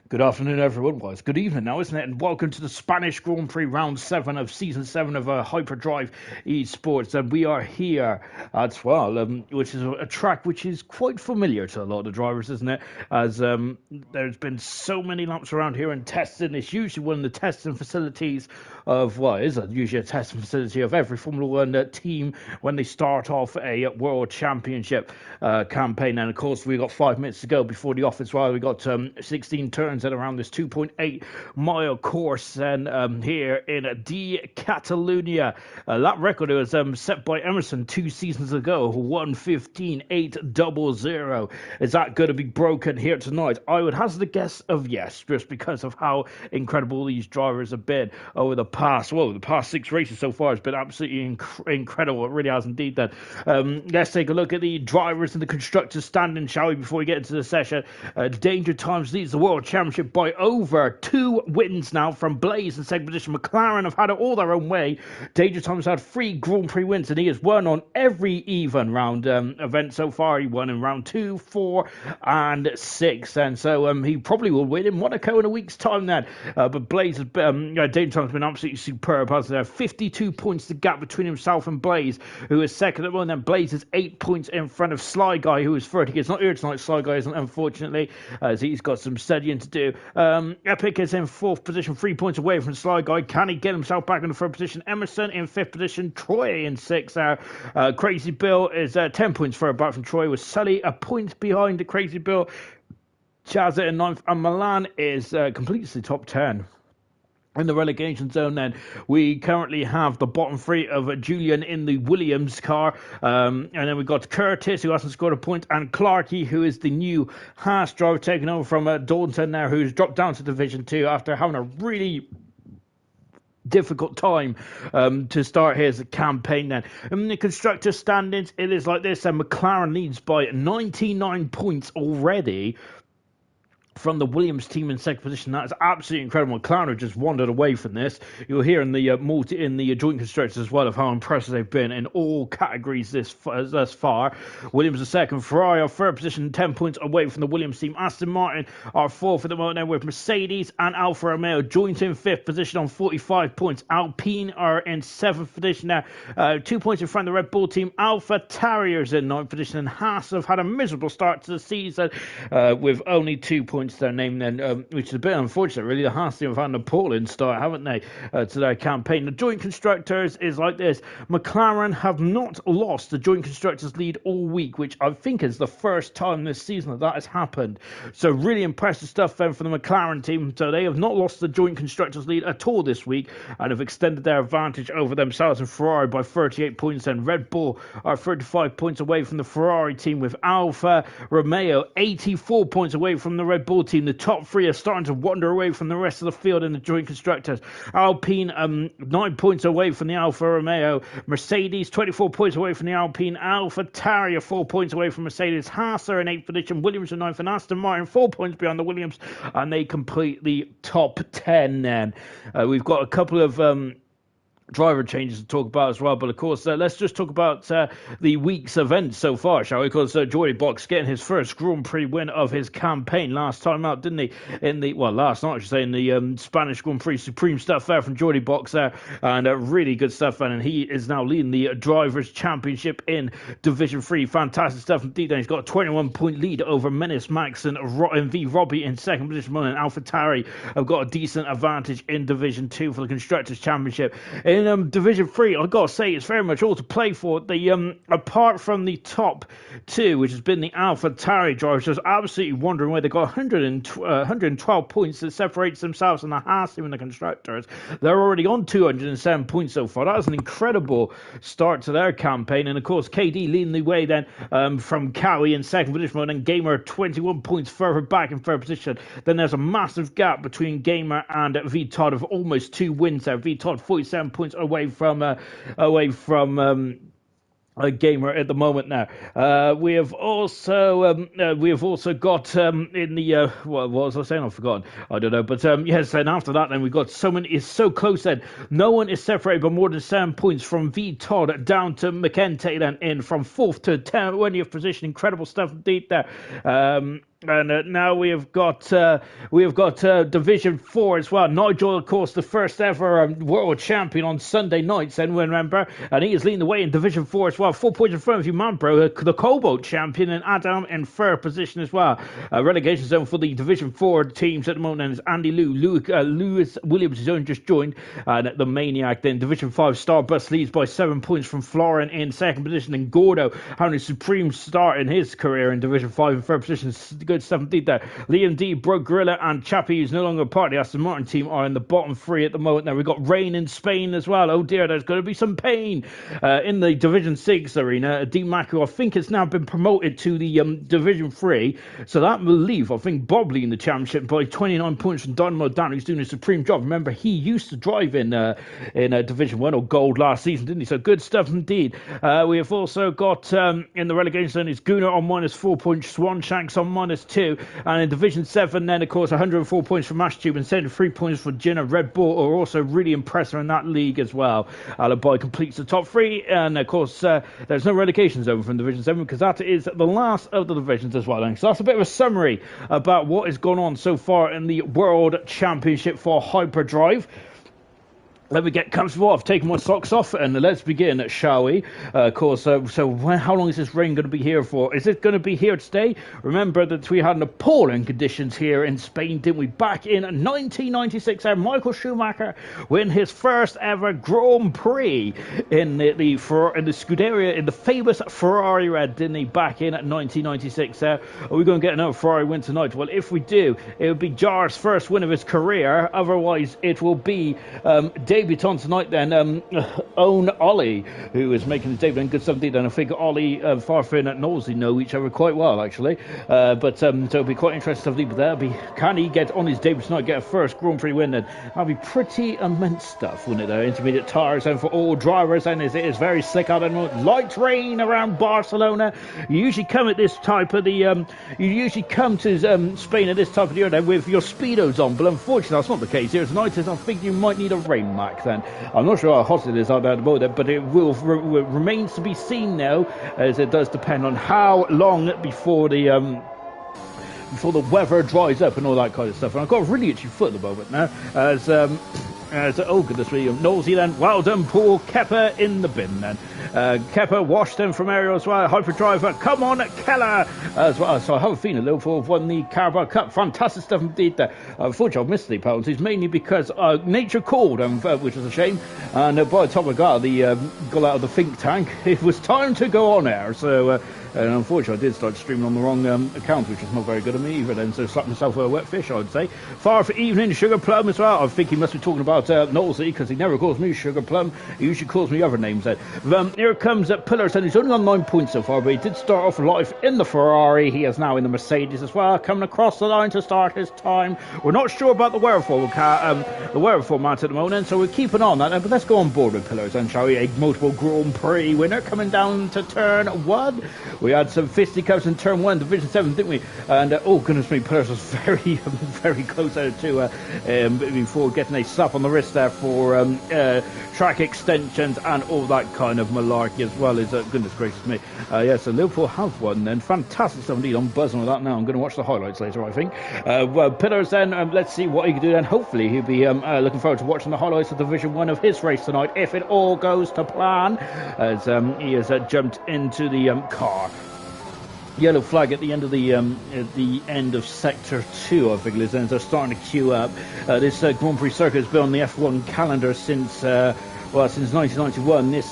Good afternoon, everyone. Well, it's good evening now, isn't it? And welcome to the Spanish Grand Prix Round 7 of Season 7 of Hyperdrive Esports. And we are here at, which is a track which is quite familiar to a lot of the drivers, isn't it? As there's been so many laps around here and testing. It's usually one of the testing facilities of, usually a testing facility of every Formula One team when they start off a World Championship campaign. And of course, we've got 5 minutes to go before the off as well. We've got 16 turns at around this 2.8 mile course, and here in D Catalunya, that record was set by Emerson 2 seasons ago, 1:15.800. Is that going to be broken here tonight? I would hazard a guess of yes, just because of how incredible these drivers have been over the past 6 races so far. Has been absolutely incredible. It really has indeed. Then let's take a look at the drivers and the constructors standing, shall we, before we get into the session. Danger Times leads the World Championship by over 2 wins now from Blaze in second position. McLaren have had it all their own way. Danger Times had 3 Grand Prix wins, and he has won on every even round event so far. He won in round 2, 4, and 6, and so he probably will win in Monaco in a week's time then. But Blaze has Danger Times has been absolutely superb, hasn't there? 52 points the gap between himself and Blaze, who is second at the moment. Then Blaze is 8 points in front of Sly Guy, who is third. He is not here tonight. Sly Guy isn't, unfortunately, as he's got some studying to do. Epic is in 4th position, 3 points away from Sly Guy. Can he get himself back in the 3rd position? Emerson in 5th position, Troy in 6th. Crazy Bill is 10 points further back from Troy, with Sully a point behind the Crazy Bill. Chazza in 9th, and Milan is completely top 10. In the relegation zone, then, we currently have the bottom 3 of Julian in the Williams car. And then we've got Curtis, who hasn't scored a point, and Clarkey, who is the new Haas driver, taking over from Daunton there, who's dropped down to Division 2 after having a really difficult time to start his campaign then. In the constructor standings, it is like this, and McLaren leads by 99 points already from the Williams team in second position. That is absolutely incredible. McLaren have just wandered away from this. You'll hear in the joint constructors as well of how impressive they've been in all categories thus far. Williams are second. Ferrari are third position, 10 points away from the Williams team. Aston Martin are fourth at the moment, with Mercedes and Alfa Romeo joint in 5th position on 45 points. Alpine are in 7th position now, 2 points in front of the Red Bull team. Alpha Terriers in 9th position, and Haas have had a miserable start to the season with only 2 points to their name then, which is a bit unfortunate really. The Haas team have had an appalling start, haven't they, to their campaign. The joint constructors is like this. McLaren have not lost the joint constructors lead all week, which I think is the first time this season that has happened. So really impressive stuff then for the McLaren team. So they have not lost the joint constructors lead at all this week, and have extended their advantage over themselves and Ferrari by 38 points. And Red Bull are 35 points away from the Ferrari team, with Alfa Romeo 84 points away from the Red Bull team. The top 3 are starting to wander away from the rest of the field in the joint constructors. Alpine 9 points away from the Alfa Romeo. Mercedes 24 points away from the Alpine. Alpha Tauri 4 points away from Mercedes. Haas are in 8th position. Williams are 9th, and Aston Martin 4 points behind the Williams, and they complete the top 10 then. We've got a couple of driver changes to talk about as well, but of course let's just talk about the week's events so far, shall we? Because Jordy Box getting his first Grand Prix win of his campaign last time out, didn't he? Last night I should say, in the Spanish Grand Prix. Supreme stuff there from Jordy Box there, and really good stuff, and he is now leading the Drivers' Championship in Division 3. Fantastic stuff indeed. He's got a 21 point lead over Menace Max and V Robbie in second position, and Alpha Tauri have got a decent advantage in Division 2 for the Constructors' Championship. In Division 3, I've got to say, it's very much all to play for. Apart from the top 2, which has been the Alpha Tauri drivers, just absolutely wondering where they got 112 points that separates themselves from the Haas team and the Constructors. They're already on 207 points so far. That was an incredible start to their campaign. And of course, KD leading the way then from Cowie in second position, and Gamer 21 points further back in third position. Then there's a massive gap between Gamer and VTOD of almost 2 wins there. VTOD 47 points away from a Gamer at the moment now. We have also got in the what was I saying? I've forgotten. I don't know. But yes, and after that, then we've got so many. It's so close. Then no one is separated by more than 7 points from V Todd down to McKenty, then in from 4th to 20th position. Incredible stuff indeed there. And now we have got Division 4 as well. Nigel, of course, the first ever world champion on Sunday nights, and remember, and he is leading the way in Division 4 as well. 4 points in front of you, man, bro. The Cobalt champion, and Adam in third position as well. Relegation zone for the Division 4 teams at the moment is Andy Lewis Williams has only just joined, and the Maniac. Then Division 5 Starbus leads by 7 points from Florin in second position, and Gordo having a supreme start in his career in Division 5 in third position. Good stuff indeed there. Liam D, Broke Gorilla, and Chappie, who's no longer a part of the Aston Martin team, are in the bottom three at the moment. Now we've got rain in Spain as well. Oh dear, there's going to be some pain in the Division 6 arena. D Mac, who I think has now been promoted to the Division 3, so that will leave, I think, Bobley in the championship by 29 points from Dynamo Dan, who's doing a supreme job. Remember, he used to drive in Division 1 or Gold last season, didn't he? So good stuff indeed. We have also got in the relegation zone is Gunnar on -4 points, Swanshanks on -2, and in Division 7 then, of course, 104 points for Mashtube and 73 points for Jinna. Red Bull are also really impressive in that league as well. Alibi completes the top three, and of course there's no relegation zone from Division 7 because that is the last of the divisions as well. So that's a bit of a summary about what has gone on so far in the World Championship for Hyperdrive. Let me get comfortable. I've taken my socks off, and let's begin, shall we? Of course, how long is this rain going to be here for? Is it going to be here to stay? Remember that we had appalling conditions here in Spain, didn't we? Back in 1996, Michael Schumacher win his first ever Grand Prix in the Scuderia, in the famous Ferrari red, didn't he? Back in 1996. Are we going to get another Ferrari win tonight? Well, if we do, it will be Jar's first win of his career. Otherwise, it will be debutant tonight then, Own Ollie, who is making his debut, and good stuff indeed. And I think Ollie, Farfin and Knowlesy know each other quite well, actually. So it'll be quite interesting to leave there. Can he get on his debut tonight, get a first Grand Prix win? Then that'll be pretty immense stuff, wouldn't it? Though intermediate tires and for all drivers, and it is very slick out and light rain around Barcelona. You usually come at this type of you usually come to Spain at this type of year then with your speedos on, but unfortunately that's not the case here tonight. I think you might need a rain mask. Then I'm not sure how hot it is out there at the moment, but it will remains to be seen now, as it does depend on how long before the weather dries up and all that kind of stuff. And I've got a really itchy foot at the moment now, as oh goodness me, Knowlesy then, well done, Paul Kepper in the bin then. Kepper washed him from area as well. Hyperdriver, come on, Keller as well. So I have a feeling Liverpool have won the Carabao Cup. Fantastic stuff indeed there. Unfortunately, I've missed the penalties, mainly because nature called, which was a shame. And by the time I got out of the think tank, it was time to go on air. So and unfortunately, I did start streaming on the wrong account, which was not very good of me either then, so slapped myself with a wet fish, I would say. Far for evening, Sugar Plum as well. I think he must be talking about Knowlesy, because he never calls me Sugar Plum. He usually calls me other names then. Here comes Pillars, and he's only on 9 points so far, but he did start off life in the Ferrari. He is now in the Mercedes as well, coming across the line to start his time. We're not sure about the weather format at the moment, so we're keeping on that. But let's go on board with Pillars, and shall we? A multiple Grand Prix winner coming down to turn 1. We had some fisticuffs in turn 1, Division 7, didn't we? And oh goodness me, Pillars was very, very close out to before getting a slap on the wrist there for track extensions and all that kind of malarkey as well. Is goodness gracious me. So Liverpool have won then. Fantastic stuff indeed. I'm buzzing with that now. I'm going to watch the highlights later, I think. Well, Pillars then, let's see what he can do then. Hopefully he'll be looking forward to watching the highlights of Division 1 of his race tonight, if it all goes to plan, as he has jumped into the car. Yellow flag at the end of sector 2, I think it is, and they're starting to queue up. This Grand Prix circuit has been on the F1 calendar since 1991. This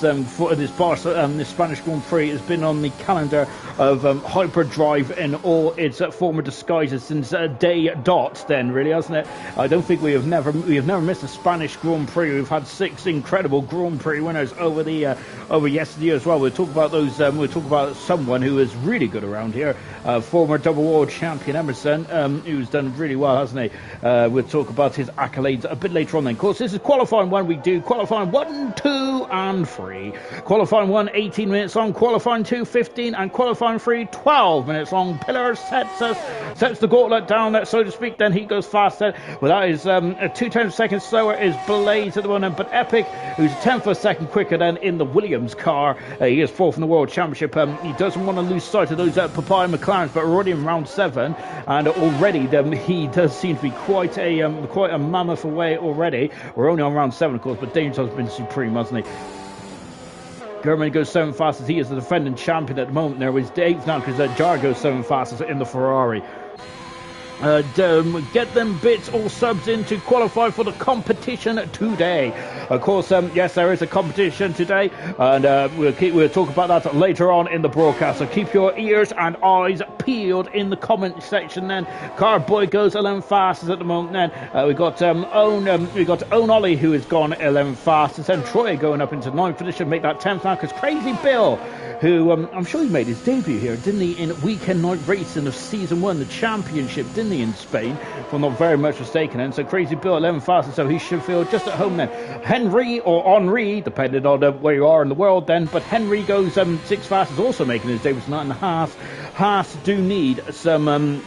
Spanish Grand Prix has been on the calendar of Hyperdrive in all its former disguises since day dot. Then, really, hasn't it? I don't think we have never missed a Spanish Grand Prix. We've had 6 incredible Grand Prix winners over yesterday as well. We'll talk about those. We'll talk about someone who is really good around here, former double world champion Emerson, who's done really well, hasn't he? We'll talk about his accolades a bit later on. Then, of course, this is qualifying 1. We do qualifying 1 1, 2, and 3. Qualifying 1, 18 minutes long. Qualifying 2, 15, and qualifying 3, 12 minutes long. Pillar sets the gauntlet down, so to speak. Then he goes faster. Without his 2/10 seconds slower is Blaze at the moment, but Epic, who's a 10th of a second quicker than in the Williams car. He is 4th in the World Championship. He doesn't want to lose sight of those Papaya McLarens, but we're already in round 7, and already he does seem to be quite a mammoth away already. We're only on round 7, of course, but Danger's been supreme, hasn't he? Germany goes 7 fastest. He is the defending champion at the moment. There was 8th now because Jar goes 7 fastest in the Ferrari. Get them bits or subs in to qualify for the competition today. Of course, yes, there is a competition today, and we'll talk about that later on in the broadcast. So keep your ears and eyes peeled in the comment section. Then Cardboy goes 11 fastest at the moment. Then we got Own Ollie, who has gone 11 fastest, and Troy going up into 9th position, make that 10th now because Crazy Bill, who I'm sure he made his debut here, didn't he, in weekend night racing of season 1, the championship, didn't he, in Spain, if I'm not very much mistaken. And so Crazy Bill 11 fastest, so he should feel just at home then. Henry or Henri, depending on where you are in the world then, but Henry goes 6 fastest, also making his debut tonight, and Haas do need some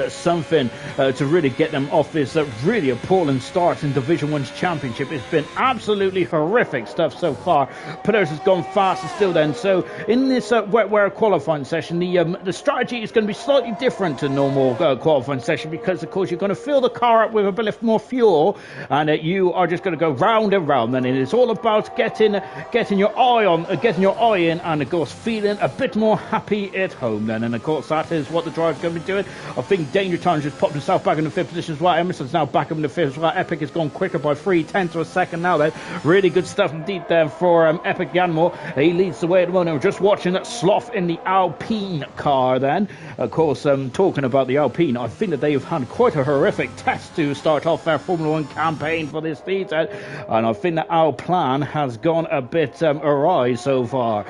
something to really get them off this really appalling start in Division 1's Championship. It's been absolutely horrific stuff so far. Pillars has gone faster still then. So in this wet wear qualifying session, the strategy is going to be slightly different to normal qualifying session, because of course you're going to fill the car up with a bit more fuel, and you are just going to go round and round. Then it's all about getting your eye in, and of course feeling a bit more happy at home then. And of course that is what the driver's going to be doing. I think Danger Time just popped himself back in the 5th position as well. Emerson's now back up in the 5th as well. Epic has gone quicker by 3/10 of a second now then. Really good stuff indeed there for Epic Yanmore. He leads the way at the moment. We're just watching that Sloth in the Alpine car then. Of course, talking about the Alpine, I think that they've had quite a horrific test to start off their Formula 1 campaign for this season. And I think that our plan has gone a bit awry so far.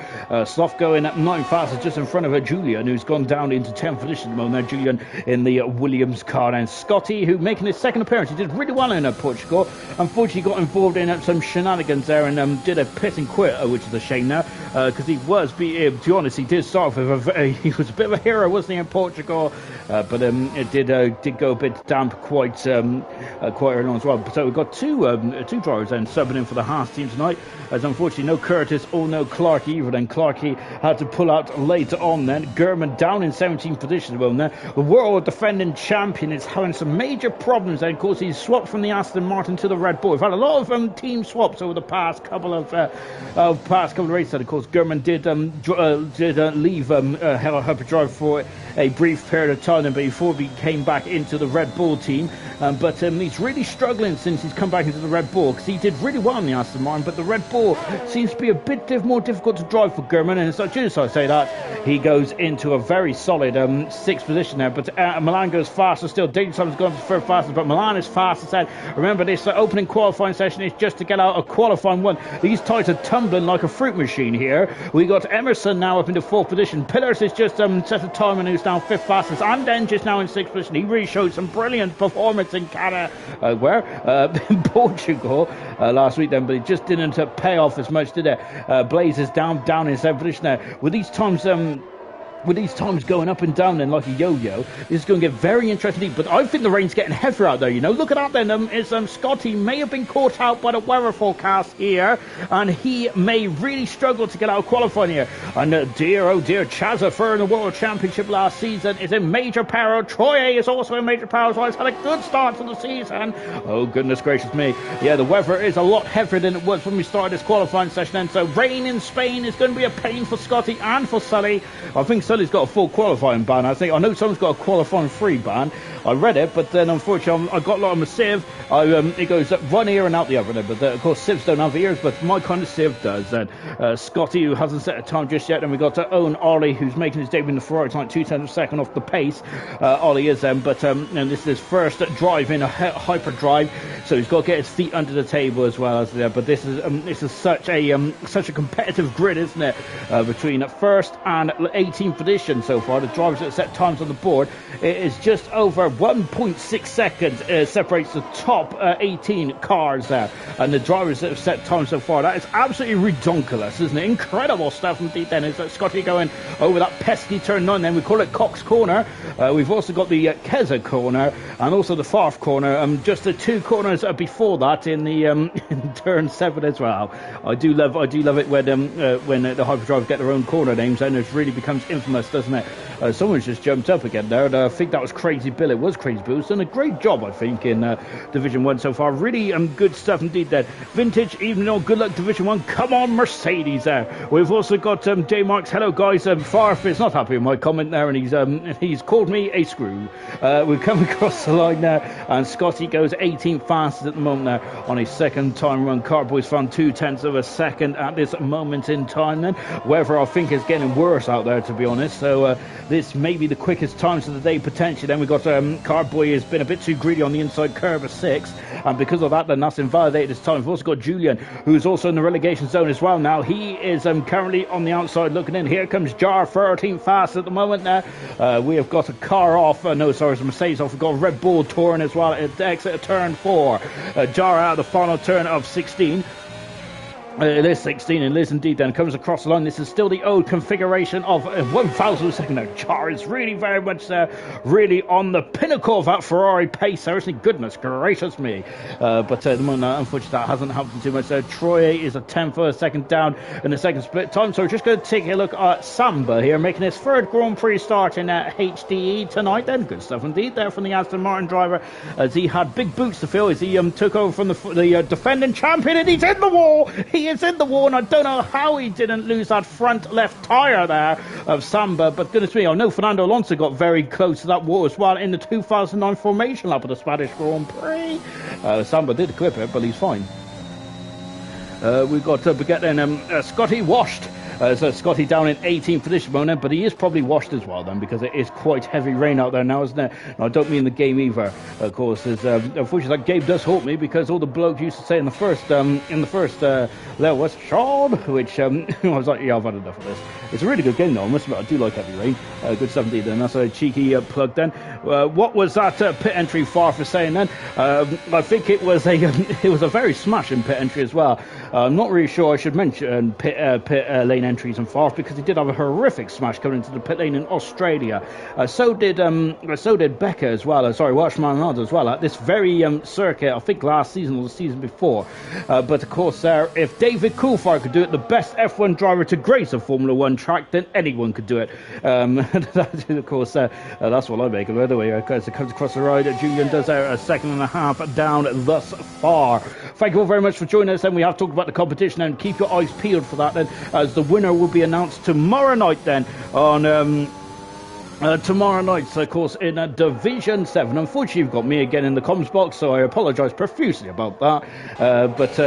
Sloth going at 9 fastest just in front of Julian, who's gone down into 10th position at the moment. Julian in the Williams car, and Scotty, who making his second appearance, he did really well in Portugal. Unfortunately got involved in some shenanigans there and did a pit and quit, which is a shame now, because he was, to be honest, he did start off with he was a bit of a hero, wasn't he, in Portugal, but it did go a bit damp quite early on as well. So we've got two drivers then subbing in for the Haas team tonight, as unfortunately no Curtis or no Clark either. Then Clarkey had to pull out later on then. Gurman down in 17th position. Well, then the world defending champion is having some major problems then. Of course, he's swapped from the Aston Martin to the Red Bull. We've had a lot of team swaps over the past couple of races. And of course, Gurman did leave Hyperdrive for a brief period of time before he came back into the Red Bull team. But he's really struggling since he's come back into the Red Bull, because he did really well in the Aston Martin, but the Red Bull seems to be a bit more difficult to drive for Gurman, and as soon as I say that, he goes into a very solid 6th position there. But Milan goes faster still. Danger Time's going for faster, but Milan is fastest. Remember, this opening qualifying session is just to get out of qualifying 1. These tires are tumbling like a fruit machine here. We got Emerson now up into 4th position. Pillars is just set a time, and who's now 5th fastest, and then just now in 6th position. He really showed some brilliant performance in in Portugal last week then, but it just didn't pay off as much, did it? Blaze is down in 7th position there. With these times going up and down then like a yo-yo, this is going to get very interesting. But I think the rain's getting heavier out there, you know. Look at that then. Scotty may have been caught out by the weather forecast here, and he may really struggle to get out of qualifying here. And oh dear, Chazza in the World Championship last season is in major peril. Troy is also in major peril, so he's had a good start to the season. Oh, goodness gracious me. Yeah, the weather is a lot heavier than it was when we started this qualifying session, and so rain in Spain is going to be a pain for Scotty and for Sully. I think Sully's got a full qualifying ban. I know someone's got a qualifying free ban. I read it, but then unfortunately I got a lot of my sieve. It goes one ear and out the other. But of course sieves don't have ears, but my kind of sieve does. Then Scotty, who hasn't set a time just yet, and we got to own Ollie, who's making his debut in the Ferrari tonight, 2/10 of a second off the pace. Ollie is but and this is his first drive in a hyperdrive, so he's got to get his feet under the table as well as there. But this is such a competitive grid, isn't it? Between 1st and 18th competition so far, the drivers that set times on the board, it is just over 1.6 seconds separates the top 18 cars there, and the drivers that have set times so far. That is absolutely redonkulous, isn't it? Incredible stuff indeed. Then is that Scotty going over that pesky turn 9. Then we call it Cox Corner. We've also got the Keza Corner and also the Farf Corner. Just the 2 corners before that in the in turn 7 as well. I do love it when the hyperdrive get their own corner names, and it really becomes infamous, doesn't it? Someone's just jumped up again there, and I think that was Crazy Bill. It was Crazy Bill. He's done a great job, I think, in Division 1 so far. Really good stuff indeed there. Vintage, even though good luck Division 1. Come on, Mercedes there. We've also got J Marks. Hello, guys. Farf is not happy with my comment there, and he's called me a screw. We've come across the line there, and Scotty goes 18th fastest at the moment there on his second time run. Carboy's found 0.2 of a second at this moment in time then. Weather, I think, is getting worse out there, to be honest. So this may be the quickest times of the day, potentially. Then we've got Carboy has been a bit too greedy on the inside curve of 6, and because of that, then that's invalidated his time. We've also got Julian, who's also in the relegation zone as well now. He is currently on the outside looking in. Here comes Jar, 13th fast at the moment there. We have got a car off. No, sorry, it's a Mercedes off. We've got a Red Bull touring as well at exit of turn 4. Jar out of the final turn of 16. It is 16 and Liz indeed then comes across the line. This is still the old configuration of 1,000 a second. Now Jar is really very much really on the pinnacle of that Ferrari pace. Seriously, goodness gracious me. But at the moment, unfortunately, that hasn't happened too much. Troy is a 10th for a second down in the second split time. So we're just going to take a look at Samba here, making his 3rd Grand Prix start in HDE tonight then. Good stuff indeed there from the Aston Martin driver, as he had big boots to fill as he took over from the defending champion, and he's in the wall. He is in the wall, and I don't know how he didn't lose that front left tyre there of Samba, but goodness me, I know Fernando Alonso got very close to that wall as well in the 2009 formation lap of the Spanish Grand Prix. Samba did clip it, but he's fine. We've got Baguette and Scotty washed. So Scotty down in 18th for this moment, but he is probably washed as well then, because it is quite heavy rain out there now, isn't it? And I don't mean the game either, of course. Unfortunately, that game does haunt me, because all the blokes used to say in the first level was Sean, which I was like, yeah, I've had enough of this. It's a really good game though, I must admit. I do like heavy rain. Good stuff indeed then. That's a cheeky plug then. What was that pit entry far for saying then? I think it was a very smashing pit entry as well. I'm not really sure I should mention pit lane entries and far, because he did have a horrific smash coming into the pit lane in Australia. So did Becca as well. Welshman as well at this very circuit. I think last season or the season before. But of course, if David Coulthard could do it, the best F1 driver to grace a Formula 1 track, then anyone could do it. Of course, that's what I make of it. Anyway, as it comes across the ride, Julian does a 2.5 down thus far. Thank you all very much for joining us. And we have talked about the competition, and keep your eyes peeled for that then, as the winner will be announced tomorrow night then on tomorrow night, of course, in Division 7. Unfortunately, you've got me again in the comms box, so I apologise profusely about that. But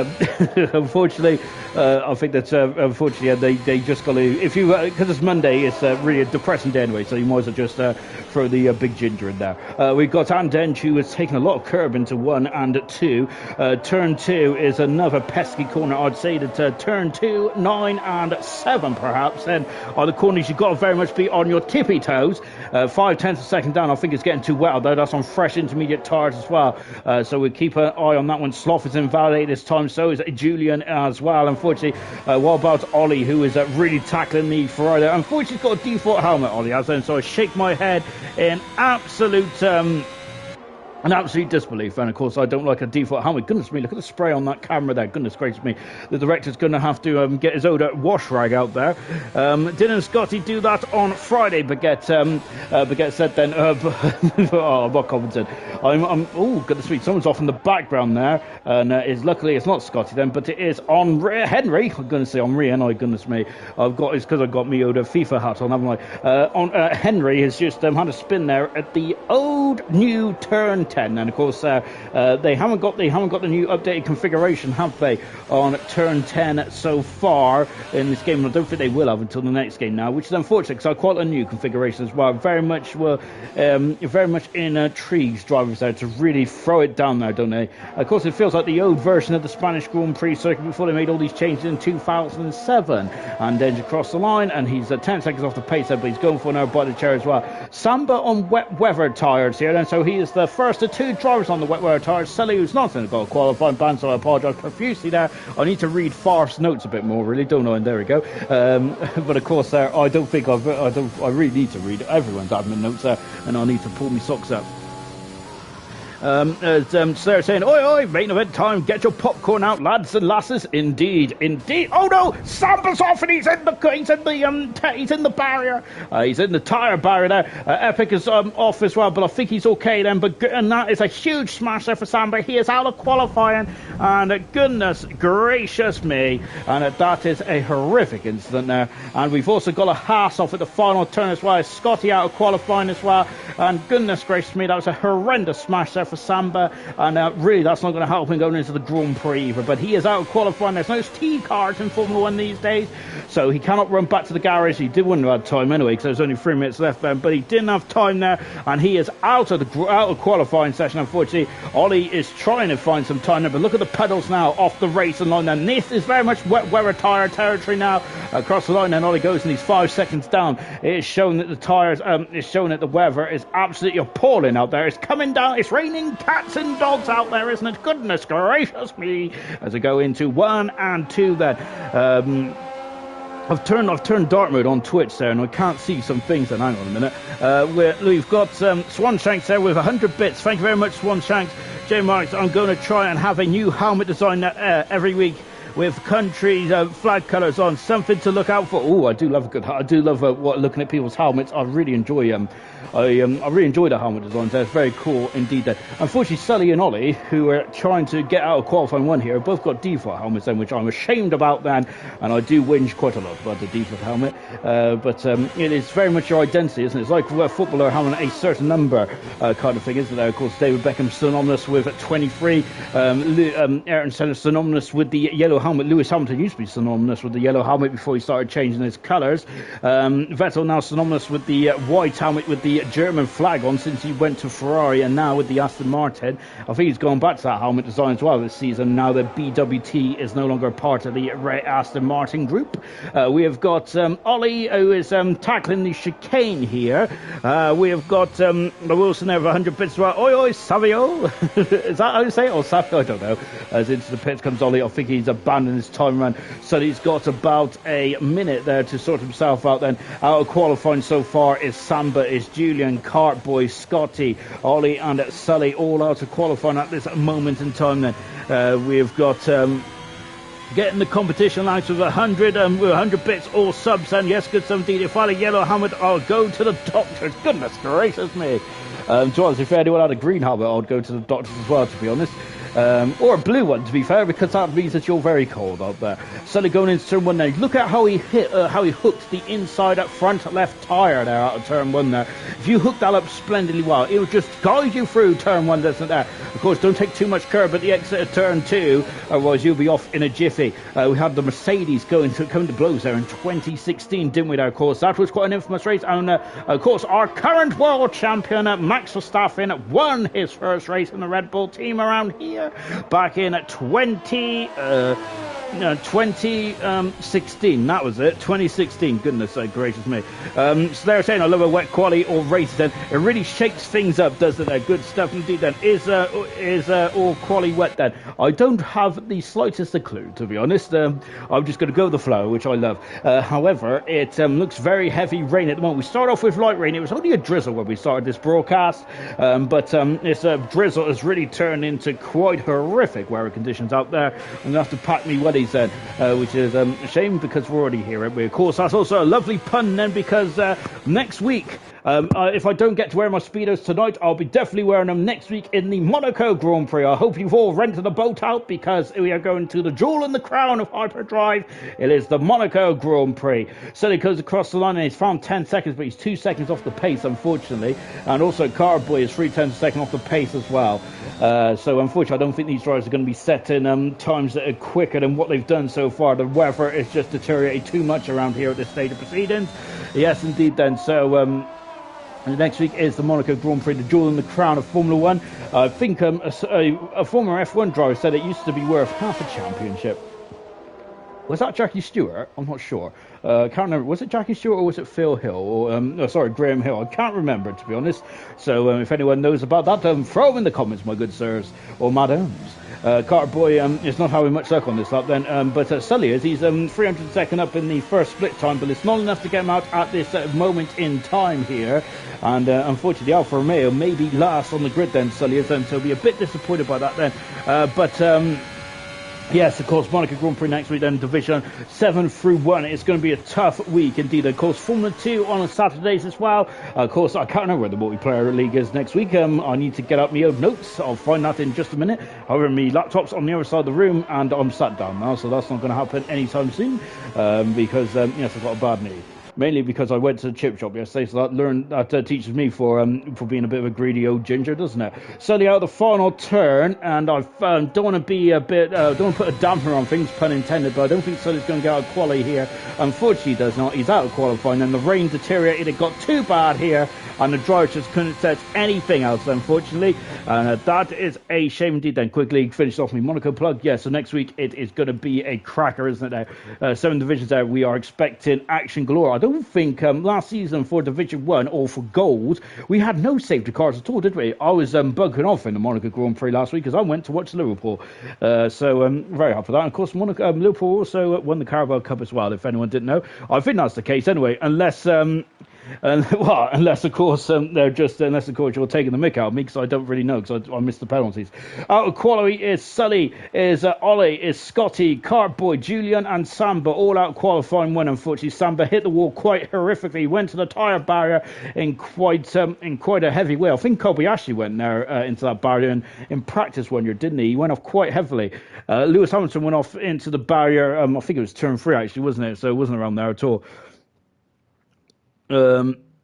unfortunately, I think that unfortunately they just got to, if you, because it's Monday, it's really a depressing day anyway, so you might as well just throw the big ginger in there. We've got Andench, who has taken a lot of curb into 1 and 2. Turn 2 is another pesky corner. I'd say that turn 2, 9 and 7 perhaps then are the corners you've got to very much be on your tippy toes. 0.5 of a second down, I think it's getting too wet, though. That's on fresh intermediate tyres as well. So we keep an eye on that one. Sloth is invalidated this time, so is Julian as well. Unfortunately, what about Ollie, who is really tackling the Ferrari? Unfortunately, he's got a default helmet, Ollie has, and so I shake my head in absolute disbelief. And of course, I don't like a default helmet. Goodness me, look at the spray on that camera there. Goodness gracious me. The director's going to have to get his own wash rag out there. Didn't Scotty do that on Friday? Baguette said then, oh, I'm not commenting. Oh, goodness me, someone's off in the background there. And luckily it's not Scotty then, but it is Henry. I'm going to say Henri, and goodness me. It's because I've got me old FIFA hat on, haven't I? Henry has just had a spin there at the old old new turn 10, and of course they haven't got the new updated configuration, have they, on turn 10 so far in this game? And I don't think they will have until the next game now, which is unfortunate because I quite a new configuration as well. Very much intrigues drivers there to really throw it down there, don't they? Of course, it feels like the old version of the Spanish Grand Prix circuit before they made all these changes in 2007. And then across the line, and he's 10 seconds off the pace there, but he's going for an by the chair as well. Samba on wet weather tyres here, and so he is the first of two drivers on the wet weather tyres. Sully, who's not going to go qualifying ban, so I apologise profusely there. I need to read Farf's notes a bit more, really, don't I? And there we go. But of course, I don't think I really need to read everyone's admin notes there, and I need to pull my socks up. Sarah saying, oi, oi, main event time, get your popcorn out, lads and lasses. Indeed. Oh no, Samba's off and he's in the barrier. He's in the tyre barrier there. Epic is off as well, but I think he's okay then. And that is a huge smash there for Samba. He is out of qualifying, and goodness gracious me. And that is a horrific incident there. And we've also got a Haas off at the final turn as well. Scotty out of qualifying as well. And goodness gracious me, that was a horrendous smash there for Samba, and really that's not going to help him going into the Grand Prix either. But he is out of qualifying. There's no T cards in Formula 1 these days, so he cannot run back to the garage. He did wouldn't have had time anyway because there's only 3 minutes left then, but he didn't have time there, and he is out of qualifying session. Unfortunately, Ollie is trying to find some time there, but look at the pedals now off the racing line, and this is very much wet weather tyre territory now across the line, and Ollie goes and he's 5 seconds down. It is showing that the tyres is showing that the weather is absolutely appalling out there. It's coming down, it's raining cats and dogs out there, isn't it? Goodness gracious me. As I go into 1 and 2 then. I've turned dark mode on Twitch there, and I can't see some things. And hang on a minute. We've got Swan Shanks there with 100 bits. Thank you very much, Swan Shanks. J Marks, I'm going to try and have a new helmet design every week with country flag colours on. Something to look out for. Oh, I do love looking at people's helmets. I really enjoy I really enjoy the helmet designs. That's very cool indeed. Unfortunately, Sully and Ollie, who are trying to get out of qualifying 1 here, both got default helmets then, which I'm ashamed about then, and I do whinge quite a lot about the default helmet. But it is very much your identity, isn't it? It's like a footballer having a certain number kind of thing, isn't there? Of course, David Beckham synonymous with 23. Ayrton Senna synonymous with the yellow helmet. Lewis Hamilton used to be synonymous with the yellow helmet before he started changing his colours. Vettel now synonymous with the white helmet with the German flag on since he went to Ferrari, and now with the Aston Martin. I think he's gone back to that helmet design as well this season, now that BWT is no longer part of the Aston Martin group. We have got Ollie, who is tackling the chicane here. We have got Wilson there with 100 bits as well. Oi, oi, Savio. Is that how you say it? Or Savio? I don't know. As into the pits comes Ollie. I think he's abandoned his time run, so he's got about a minute there to sort himself out then. Out of qualifying so far is Samba, is Julian, Cartboy, Scotty, Ollie and Sully all out of qualifying at this moment in time then. We've got getting the competition out with 100 bits, all subs, and yes, good some indeed. If I had a yellow helmet, I'll go to the doctors. Goodness gracious me. If anyone had a green helmet, I'd go to the doctors as well, to be honest. Or a blue one, to be fair, because that means that you're very cold out there. Sully going into turn 1 now. Look at how he hooked the inside up front left tyre there out of turn 1 there. If you hook that up splendidly well, it will just guide you through turn 1, doesn't it? Of course, don't take too much curb at the exit of turn 2, otherwise you'll be off in a jiffy. We had the Mercedes coming to blows there in 2016, didn't we there, of course? That was quite an infamous race, and of course, our current world champion, Max Verstappen, won his first race in the Red Bull team around here back in 2016. That was it, 2016. Goodness gracious me. So they're saying I love a wet quali or races then. It really shakes things up, doesn't it? Good stuff indeed then. Is all quali wet then? I don't have the slightest clue, to be honest. I'm just going to go with the flow, which I love. However, it looks very heavy rain at the moment. We start off with light rain. It was only a drizzle when we started this broadcast, but this drizzle has really turned into quite horrific weather conditions out there. I'm going to have to pack me wellies then, which is a shame because we're already here, aren't we? Of course, that's also a lovely pun then, because next week If I don't get to wear my Speedos tonight, I'll be definitely wearing them next week in the Monaco Grand Prix. I hope you've all rented a boat out, because we are going to the jewel in the crown of hyperdrive. It is the Monaco Grand Prix. Sully goes across the line and he's found 10 seconds, but he's 2 seconds off the pace, unfortunately. And also Carboy is 3/10 seconds off the pace as well. So unfortunately, I don't think these drivers are going to be setting times that are quicker than what they've done so far. The weather is just deteriorated too much around here at this stage of proceedings. Yes, indeed then. So next week is the Monaco Grand Prix, the jewel in the crown of Formula 1. I think a former F1 driver said it used to be worth half a championship. Was that Jackie Stewart? I'm not sure. I can't remember. Was it Jackie Stewart or was it Phil Hill? Or Graham Hill. I can't remember, to be honest. So if anyone knows about that, throw them in the comments, my good sirs or madams. Carter Boy is not having much luck on this lap then, but Sully is. He's 302nd up in the first split time, but it's not enough to get him out at this moment in time here. And unfortunately, Alfa Romeo may be last on the grid then, Sully is, so he'll be a bit disappointed by that then. Yes, of course, Monaco Grand Prix next week then, Division 7 through 1. It's going to be a tough week indeed. Of course, Formula 2 on Saturdays as well. Of course, I can't remember where the multiplayer league is next week. I need to get up my own notes. I'll find that in just a minute. However, my laptop's on the other side of the room and I'm sat down now, so that's not going to happen anytime soon because, yes, I've got a bad knee. Mainly because I went to the chip shop yesterday, so that teaches me for being a bit of a greedy old ginger, doesn't it? Sully out of the final turn, and I don't want to be a bit, don't want to put a damper on things, pun intended, but I don't think Sully's going to get out of quali here. Unfortunately, he does not. He's out of qualifying, and the rain deteriorated. It got too bad here, and the driver just couldn't set anything else, unfortunately. And that is a shame indeed. Then quickly finish off my Monaco plug. Yeah, so next week it is going to be a cracker, isn't it? Now, 7 divisions out. We are expecting action galore. I don't think last season for Division 1 or for Gold, we had no safety cars at all, did we? I was bugging off in the Monaco Grand Prix last week because I went to watch Liverpool. So very happy for that. And of course, Liverpool also won the Carabao Cup as well, if anyone didn't know. I think that's the case anyway, unless of course you're taking the mick out of me, because I don't really know, because I missed the penalties. Out of quality is Sully, is Ollie, is Scotty, Cartboy, Julian and Samba, all out qualifying one. Unfortunately, Samba hit the wall quite horrifically, went to the tyre barrier in quite a heavy way. I think Kobayashi went there into that barrier in practice one year, didn't he? He went off quite heavily. Lewis Hamilton went off into the barrier, I think it was turn 3 actually, wasn't it? So it wasn't around there at all.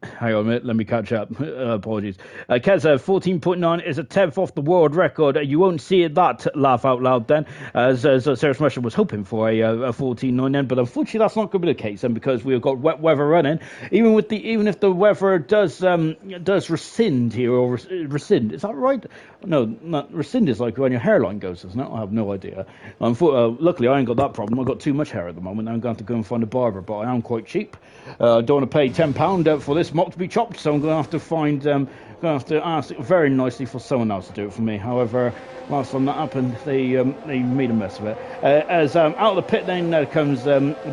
Hang on a minute, let me catch up. Apologies. Keza, 14.9 is a 10th off the world record. You won't see that laugh out loud then, as Sarah Smasher was hoping for a 14.9 then, but unfortunately that's not going to be the case then, because we've got wet weather running. Even if the weather does rescind here, or rescind, is that right? No, not rescind is like when your hairline goes, isn't it? I have no idea. Luckily I ain't got that problem. I've got too much hair at the moment. I'm going to go and find a barber, but I am quite cheap. Don't want to pay £10 for this mop to be chopped, so I'm going to have to ask very nicely for someone else to do it for me. However, last time that happened, they made a mess of it. As out of the pit then comes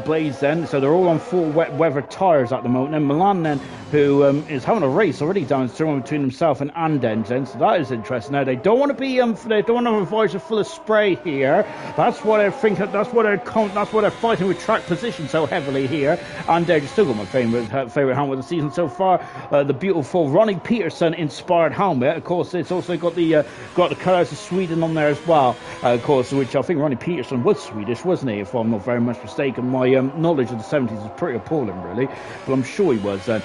Blaze then, so they're all on full wet weather tyres at the moment. And Milan then, who is having a race already down the turn between himself and Andens then, so that is interesting. Now they don't want to be they don't want to have a visor full of spray here. That's what I think. That's what they're fighting with track position so heavily here. And they're still got my favorite helmet of the season so far, the beautiful Ronnie Peterson inspired helmet. Of course, it's also got the colours of Sweden on there as well. Of course, which I think Ronnie Peterson was Swedish, wasn't he? If I'm not very much mistaken, my knowledge of the 70s is pretty appalling, really. But I'm sure he was then.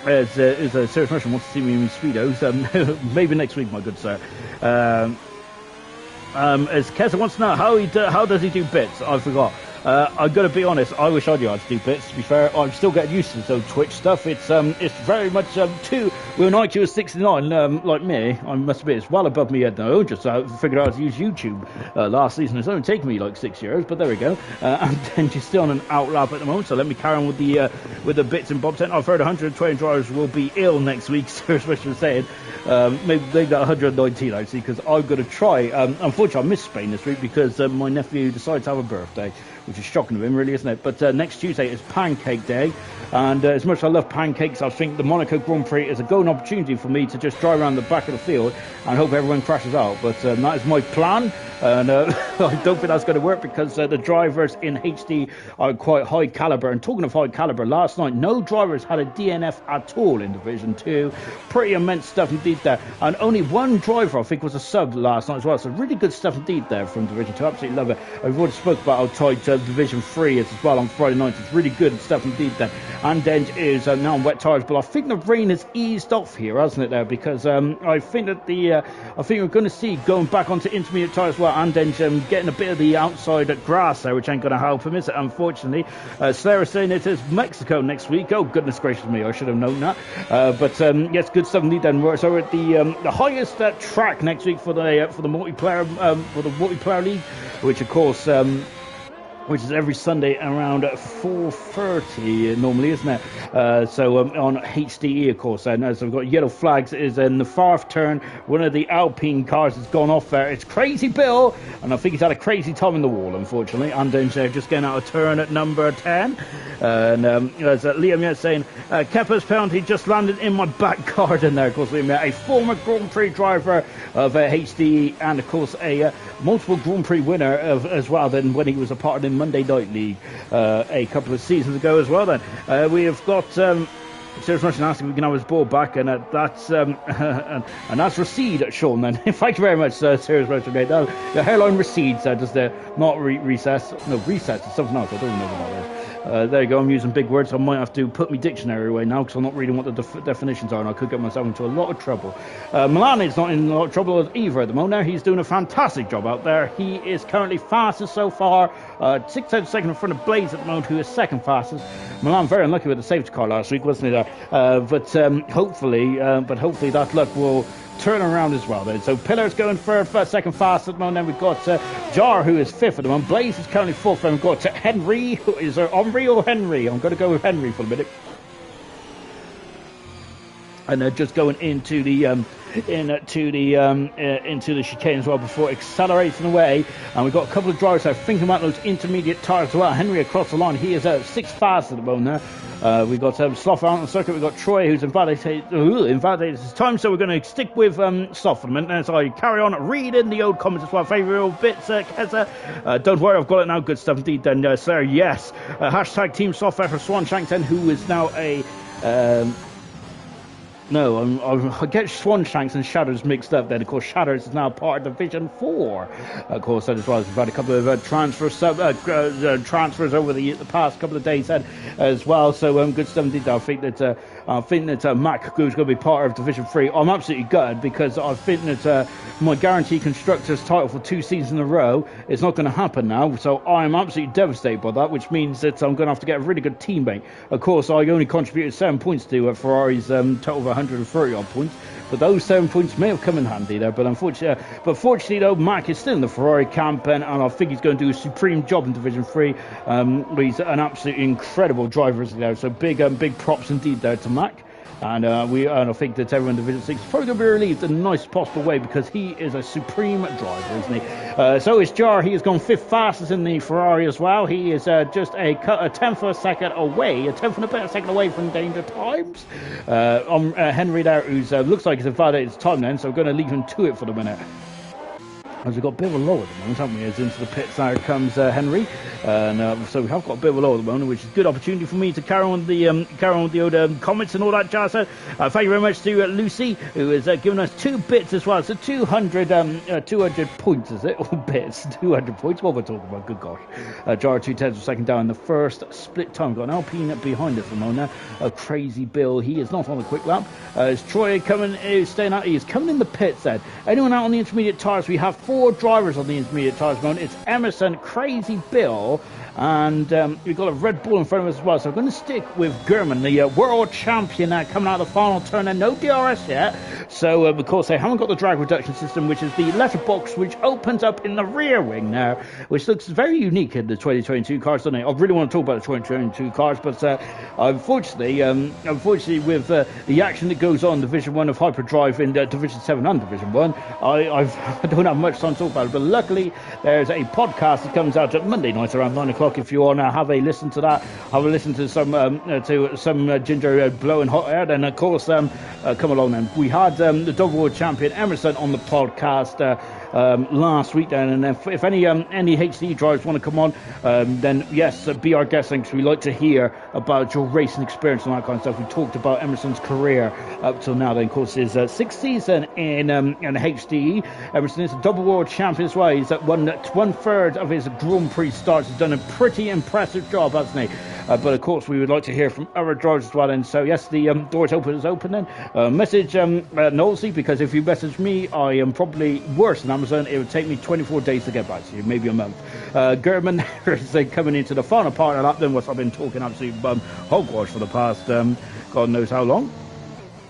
As Sarah Merchant wants to see me in speedos, maybe next week, my good sir. As Keza wants to know how does he do bits? I forgot. I've got to be honest, I wish I knew how to do bits, to be fair. I'm still getting used to the Twitch stuff. It's very much with an IQ of 69, like me, I must admit, it's well above me head now. Just figured out how to use YouTube last season. It's only taken me like 6 years, but there we go. And then she's still on an outlap at the moment, so let me carry on with the bits and bobs. I've heard 120 drivers will be ill next week, so especially saying maybe they got 119 actually, because I'm going to try. Unfortunately, I missed Spain this week because my nephew decided to have a birthday, which is shocking of him, really, isn't it? But next Tuesday is Pancake Day. And as much as I love pancakes, I think the Monaco Grand Prix is a golden opportunity for me to just drive around the back of the field and hope everyone crashes out. But that is my plan. And I don't think that's going to work because the drivers in HD are quite high caliber. And talking of high caliber, last night no drivers had a DNF at all in Division 2. Pretty immense stuff indeed there. And only one driver, I think, was a sub last night as well. So really good stuff indeed there from Division 2. Absolutely love it. I've already spoke about how tight Division 3 is as well on Friday night. It's really good stuff indeed there. And then is now on wet tyres, but I think the rain has eased off here, hasn't it? There, because I think that I think we're going to see going back onto intermediate tyres as well, and then getting a bit of the outside grass there, which ain't going to help him, is it? Unfortunately, Slayer is saying it is Mexico next week. Oh goodness gracious me, I should have known that. But yes, good stuff indeed. Then so we're at the highest track next week for the multiplayer league, which of course. Which is every Sunday around 4:30 normally, isn't it? So on HDE, of course. And so we've got yellow flags. Is in the fourth turn. One of the Alpine cars has gone off there. It's Crazy Bill, and I think he's had a crazy time in the wall, unfortunately. And then just getting out of turn at number 10. And as Liam Yet saying, Kepa's penalty just landed in my back garden there. Of course, Liam Yet, a former Grand Prix driver of HDE, and of course a multiple Grand Prix winner as well. Then when he was a part of the Monday Night League a couple of seasons ago as well. Then we have got Serious Russian asking if we can have his ball back, and that's and that's recede, Sean. Then thank you very much, Serious Russian. The hairline recedes. Does the not recess? No, recess. It's something else. I don't know what that is. There you go, I'm using big words, so I might have to put my dictionary away now because I'm not reading what the definitions are, and I could get myself into a lot of trouble. Milan is not in a lot of trouble either at the moment. Now he's doing a fantastic job out there. He is currently fastest so far, 6 out of second in front of Blaze at the moment, who is second fastest. Milan very unlucky with the safety car last week, wasn't he? But hopefully that luck will turn around as well then. So Pillar's going for second fast at the moment. Then we've got Jar, who is fifth at the moment. Blaze is currently fourth, and we've got Henry, who is there Henry or Henry? I'm going to go with Henry for a minute. And they're just going into the chicane as well before accelerating away. And we've got a couple of drivers that are thinking about those intermediate tyres as well. Henry across the line, he is sixth fast at the moment there. We've got Sloth out on the circuit. We've got Troy, who's invalidated his time, so we're going to stick with Sloth for a minute. As I carry on reading the old comments as well. Favourite old bits, Keza. Don't worry, I've got it now. Good stuff indeed. Then, sir, yes. Hashtag Team Software for Swanshankton, who is now a... No, I get Swanshanks and Shatters mixed up then. Of course, Shatters is now part of Division 4. Of course, that as well. We've had a couple of transfers over the past couple of days as well. So good stuff indeed. I think that Mac Goo's going to be part of Division 3. I'm absolutely gutted because I think that my guaranteed constructors title for 2 seasons in a row is not going to happen now. So I'm absolutely devastated by that, which means that I'm going to have to get a really good teammate. Of course, I only contributed 7 points to Ferrari's total of 130 odd points, but those 7 points may have come in handy there. But fortunately though, Mac is still in the Ferrari camp, and I think he's going to do a supreme job in Division 3. He's an absolutely incredible driver, isn't he? So big props indeed there to Mac. And I think that everyone in Division 6 is probably going to be relieved in the nicest possible way because he is a supreme driver, isn't he? So is Jar. He has gone 5th fastest in the Ferrari as well. He is just a tenth of a second away, a tenth and a bit of a second away from Danger Times. Henry there, who's looks like he's invalidated his time then, so we're going to leave him to it for the minute. As we've got a bit of a low at the moment, haven't we? As into the pits there comes Henry, and so we have got a bit of a low at the moment, which is a good opportunity for me to carry on with the old comments and all that jazz. Thank you very much to Lucy, who has given us 2 bits as well. So 200 points, is it? All bits, 200 points. What we're talking about? Good gosh. Jar 2 tenths of a second down in the first split time. Got an Alpine behind us at the moment. A Crazy Bill. He is not on a quick lap. Is Troy staying out? He is coming in the pits then. Anyone out on the intermediate tyres? We have 4 drivers on the intermediate tyres moment. It's Emerson, Crazy Bill, and we've got a Red Bull in front of us as well. So I'm going to stick with German, the world champion, coming out of the final turn, and no DRS yet. So, of course, they haven't got the drag reduction system, which is the letterbox which opens up in the rear wing now, which looks very unique in the 2022 cars, doesn't it? I really want to talk about the 2022 cars, but unfortunately, with the action that goes on Division 1 of Hyperdrive in Division 7 and Division 1, I don't have much time to talk about it, but luckily there's a podcast that comes out at Monday night around 9 o'clock. If you want to have a listen to that, have a listen to some ginger blowing hot air, then of course come along then. We had the double world champion Emerson on the podcast last week then, and if any HD drivers want to come on, then yes, be our guest, because we like to hear about your racing experience and that kind of stuff. We talked about Emerson's career up till now, then of course his sixth season in HD. Emerson is a double world champion as well. He's at one third of his Grand Prix starts. He's done a pretty impressive job, hasn't he? But of course we would like to hear from other drivers as well, and so yes, the doors is open then. Message Nosey, because if you message me, I am probably worse than Amazon. It would take me 24 days to get back to you, maybe a month. German is coming into the final part of that, then what I've been talking absolute hogwash for the past God knows how long.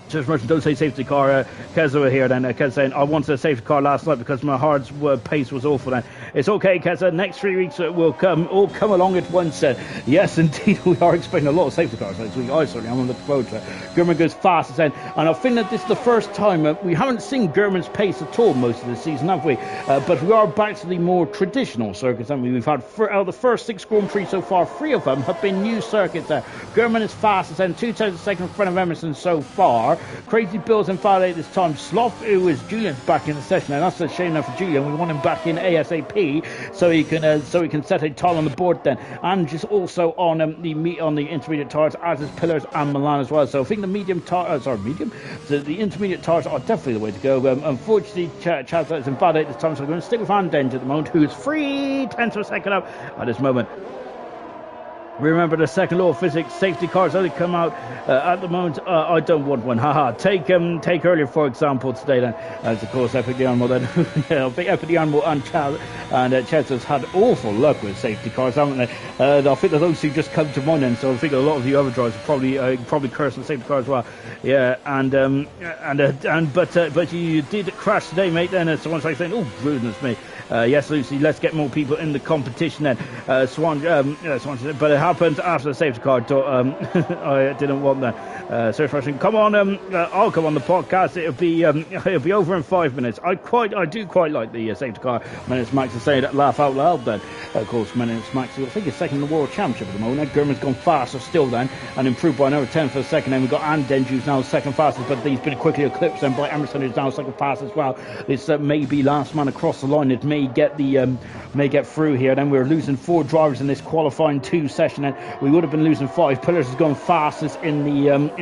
Just mentioned, don't say safety car. Kez over here then. Kez saying, I wanted a safety car last night because my hard pace was awful then. It's okay, Kez. Next 3 weeks will all come along at once. Yes, indeed, we are expecting a lot of safety cars next week. I certainly am on the road. German goes fast then. And I think that this is the first time we haven't seen German's pace at all most of the season, have we? But we are back to the more traditional circuits, haven't we? We've had out of the first 6 Grand Prix so far, 3 of them have been new circuits. German is fastest then, 2 tenths a second in front of Emerson so far. Crazy Bill's in 5-8 this time. Sloth, who is Julian's back in the session, and that's a shame now for Julian. We want him back in ASAP so he can set a time on the board then. And just also on the intermediate tires, as is Pillars and Milan as well. So I think the the intermediate tires are definitely the way to go. Unfortunately, Chaz is in 5-8 this time, so we're going to stick with Andenge at the moment, who is 3 tenths of a second up at this moment. Remember the second law of physics, safety cars only come out at the moment. I don't want one. Haha. Take earlier, for example, today then, as of course Epic the Animal then. I think Epic the Animal and Chaz has had awful luck with safety cars, haven't they? I think that those two just come to mind then, so I think a lot of the other drivers are probably cursing safety car as well. Yeah, but you did crash today, mate, then. Someone's like saying, oh, goodness me. Yes, Lucy, let's get more people in the competition then. Swan said, but it happened after the safety car. I didn't want that. So frustrating. Come on, I'll come on the podcast. It'll be over in 5 minutes. I do quite like the safety car. Minutes Max is saying that laugh out loud then. Of course, Minutes Max, I think he's second in the World Championship at the moment. German's gone faster still then, and improved by another 10 for a second. Then we've got Andenge, who's now second fastest, but he's been quickly eclipsed then by Emerson, who's now second fastest as well. This may be last man across the line. It may get through here. Then we're losing 4 drivers in this qualifying 2 session, and we would have been losing 5. Pillars has gone fastest in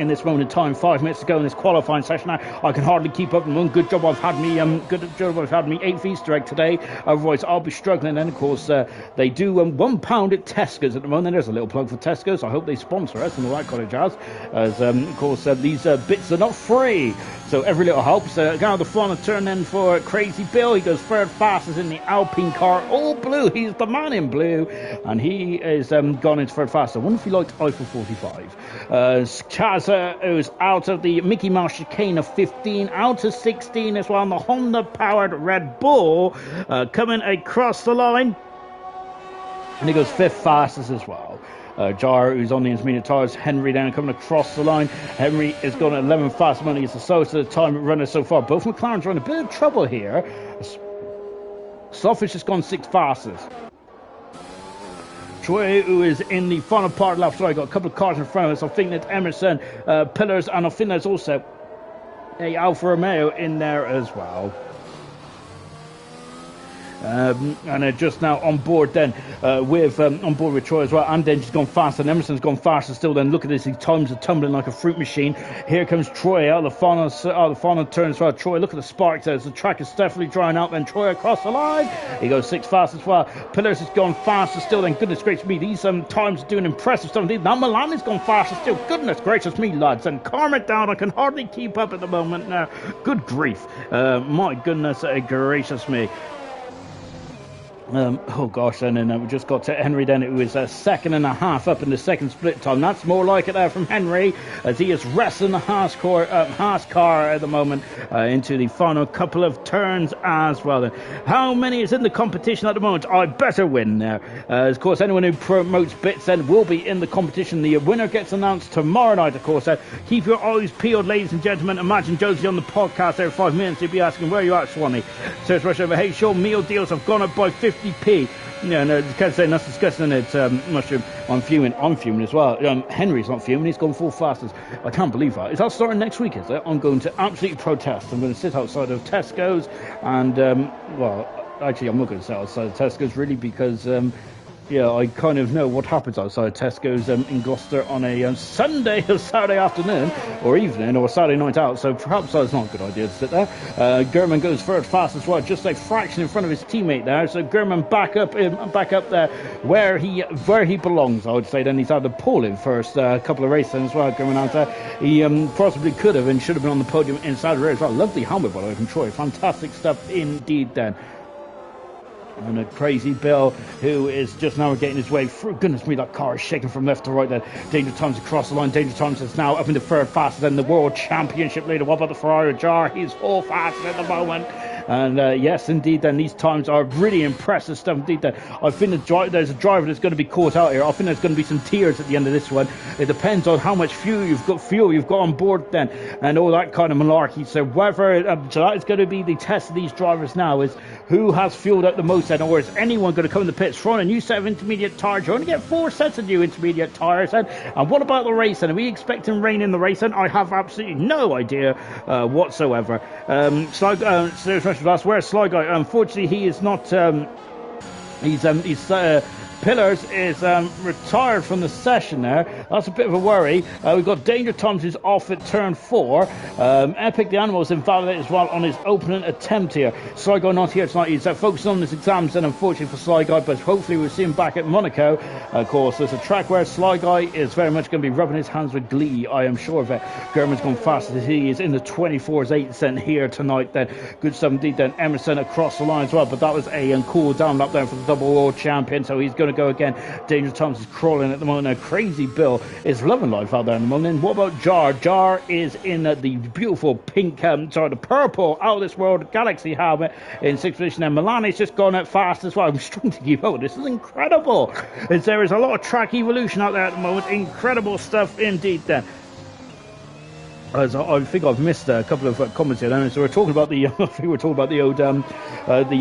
this moment in time. 5 minutes to go in this qualifying session. I can hardly keep up. And good job I've had me 8th Easter egg today. Otherwise I'll be struggling. And of course they do £1 at Tesco's at the moment. There's a little plug for Tesco's. I hope they sponsor us and all that kind of jazz. As of course these bits are not free, so every little helps. Going the final turn then for Crazy Bill. He goes third fastest in the Alpine car, all blue. He's the man in blue, and he is gone into third fast. I wonder if he liked Eiffel 45. Chaz, who's out of the Mickey Mouse chicane of 15, out of 16 as well, on the Honda powered Red Bull, coming across the line, and he goes 5th fastest as well. Jar, who's on the intermediate tyres. Henry then coming across the line. Henry is going at 11 fast money. It's the slowest of the time runner so far. Both McLarens are in a bit of trouble here. Selfish has gone 6th fastest. Troy, who is in the final part of the lap, sorry, got a couple of cars in front of us. I think that Emerson, Pillars, and I think there's also a Alfa Romeo in there as well. And just now on board then with Troy as well. Andenge's gone fast and Emerson's gone faster still. Then look at this, his times are tumbling like a fruit machine. Here comes Troy out of the final turn as well. Troy, look at the sparks there. The track is definitely drying out. Then Troy across the line, he goes 6th fast as well. Pillars has gone faster still. Then goodness gracious me, these times are doing impressive stuff. Now Milan has gone faster still. Goodness gracious me, lads, and calm it down. I can hardly keep up at the moment now. Good grief, my goodness gracious me. Oh gosh, and then we just got to Henry then. It was a second and a half up in the second split time. That's more like it there from Henry as he is wrestling the Haas car at the moment into the final couple of turns as well. Then, how many is in the competition at the moment? I better win there. Of course, anyone who promotes bits then will be in the competition. The winner gets announced tomorrow night, of course. Keep your eyes peeled, ladies and gentlemen. Imagine Josie on the podcast every 5 minutes. He'll be asking, where are you at, Swanee? Search rush over. Hey, sure, meal deals have gone up by 50p. Yeah, no, can't say that's disgusting. It's mushroom. I'm fuming as well. Henry's not fuming. He's gone full fastest. I can't believe that. Is that starting next week? Is it? I'm going to absolutely protest. I'm going to sit outside of Tesco's and well, actually, I'm not going to sit outside of Tesco's really because yeah, I kind of know what happens outside Tesco's in Gloucester on a Sunday or Saturday afternoon or evening or Saturday night out, so perhaps that's not a good idea to sit there. Gurman goes third fast as well, just a fraction in front of his teammate there, so Gurman back up there where he belongs, I would say. Then he's had the pole in first couple of races as well. Gurman out there, he possibly could have and should have been on the podium inside the race as well. Lovely helmet by the way from Troy, fantastic stuff indeed then. And a crazy Bill who is just now getting his way through. Goodness me, that car is shaking from left to right there. Danger Times across the line. Danger Times is now up in the third fastest than the World Championship leader. What about the Ferrari Jar? He's all fast at the moment. And yes, indeed, then these times are really impressive stuff. Indeed, then I think there's a driver that's going to be caught out here. I think there's going to be some tears at the end of this one. It depends on how much fuel you've got on board then, and all that kind of malarkey. So whether so that is going to be the test of these drivers now, is who has fueled up the most then, or is anyone going to come in the pits throwing a new set of intermediate tyres? You only get 4 sets of new intermediate tyres then. And what about the race then? Are we expecting rain in the race then? I have absolutely no idea whatsoever. That's where Sly Guy, unfortunately, he is not. Pillars is retired from the session there. That's a bit of a worry. We've got Danger Toms who's off at turn 4. Epic the Animal is invalidated as well on his opening attempt here. Sly Guy not here tonight. He's focusing on his exams and unfortunately for Sly Guy, but hopefully we'll see him back at Monaco. Of course, there's a track where Sly Guy is very much going to be rubbing his hands with glee. I am sure of it. Gurman's gone fast as he is in the 24's 8% here tonight then. Good stuff indeed then. Emerson across the line as well, but that was a cool down lap there for the double world champion, so he's going to go again. Danger Thomas is crawling at the moment. Now, Crazy Bill is loving life out there at the moment. And what about Jar? Jar is in the beautiful pink, the purple out of this world Galaxy helmet in 6th position. And Milani's just gone out fast as well. I'm struggling to keep up. This is incredible. There is a lot of track evolution out there at the moment. Incredible stuff indeed then. As I think I've missed a couple of comments here. So we're talking about the, I think we're talking about the old, the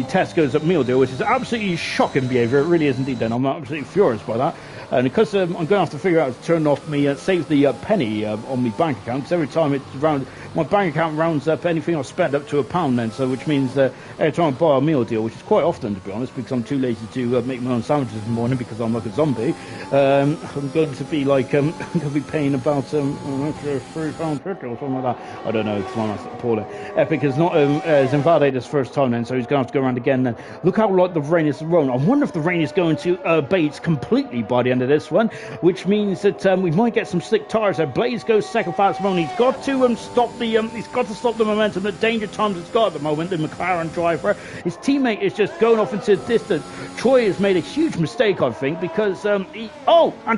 Tesco's meal deal, which is absolutely shocking behaviour. It really is indeed. Then I'm absolutely furious by that. And because I'm going to have to figure out how to turn off me, save the penny on my bank account, because every time it's round, my bank account rounds up anything I've spent up to £1 then, so which means every time I buy a meal deal, which is quite often to be honest, because I'm too lazy to make my own sandwiches in the morning because I'm like a zombie, I'm going to be like, I'm going to be paying about £3.50 or something like that. I don't know, come on, that's appalling. Epic is not is invalidated his first time then, so he's going to have to go around again then. Look how like the rain is rolling. I wonder if the rain is going to abate completely by the end of this one, which means that we might get some slick tyres there. Blaze goes second fast moment. He's got to stop the momentum that Danger Times has got at the moment, the McLaren driver. His teammate is just going off into the distance. Troy has made a huge mistake, I think, because I'm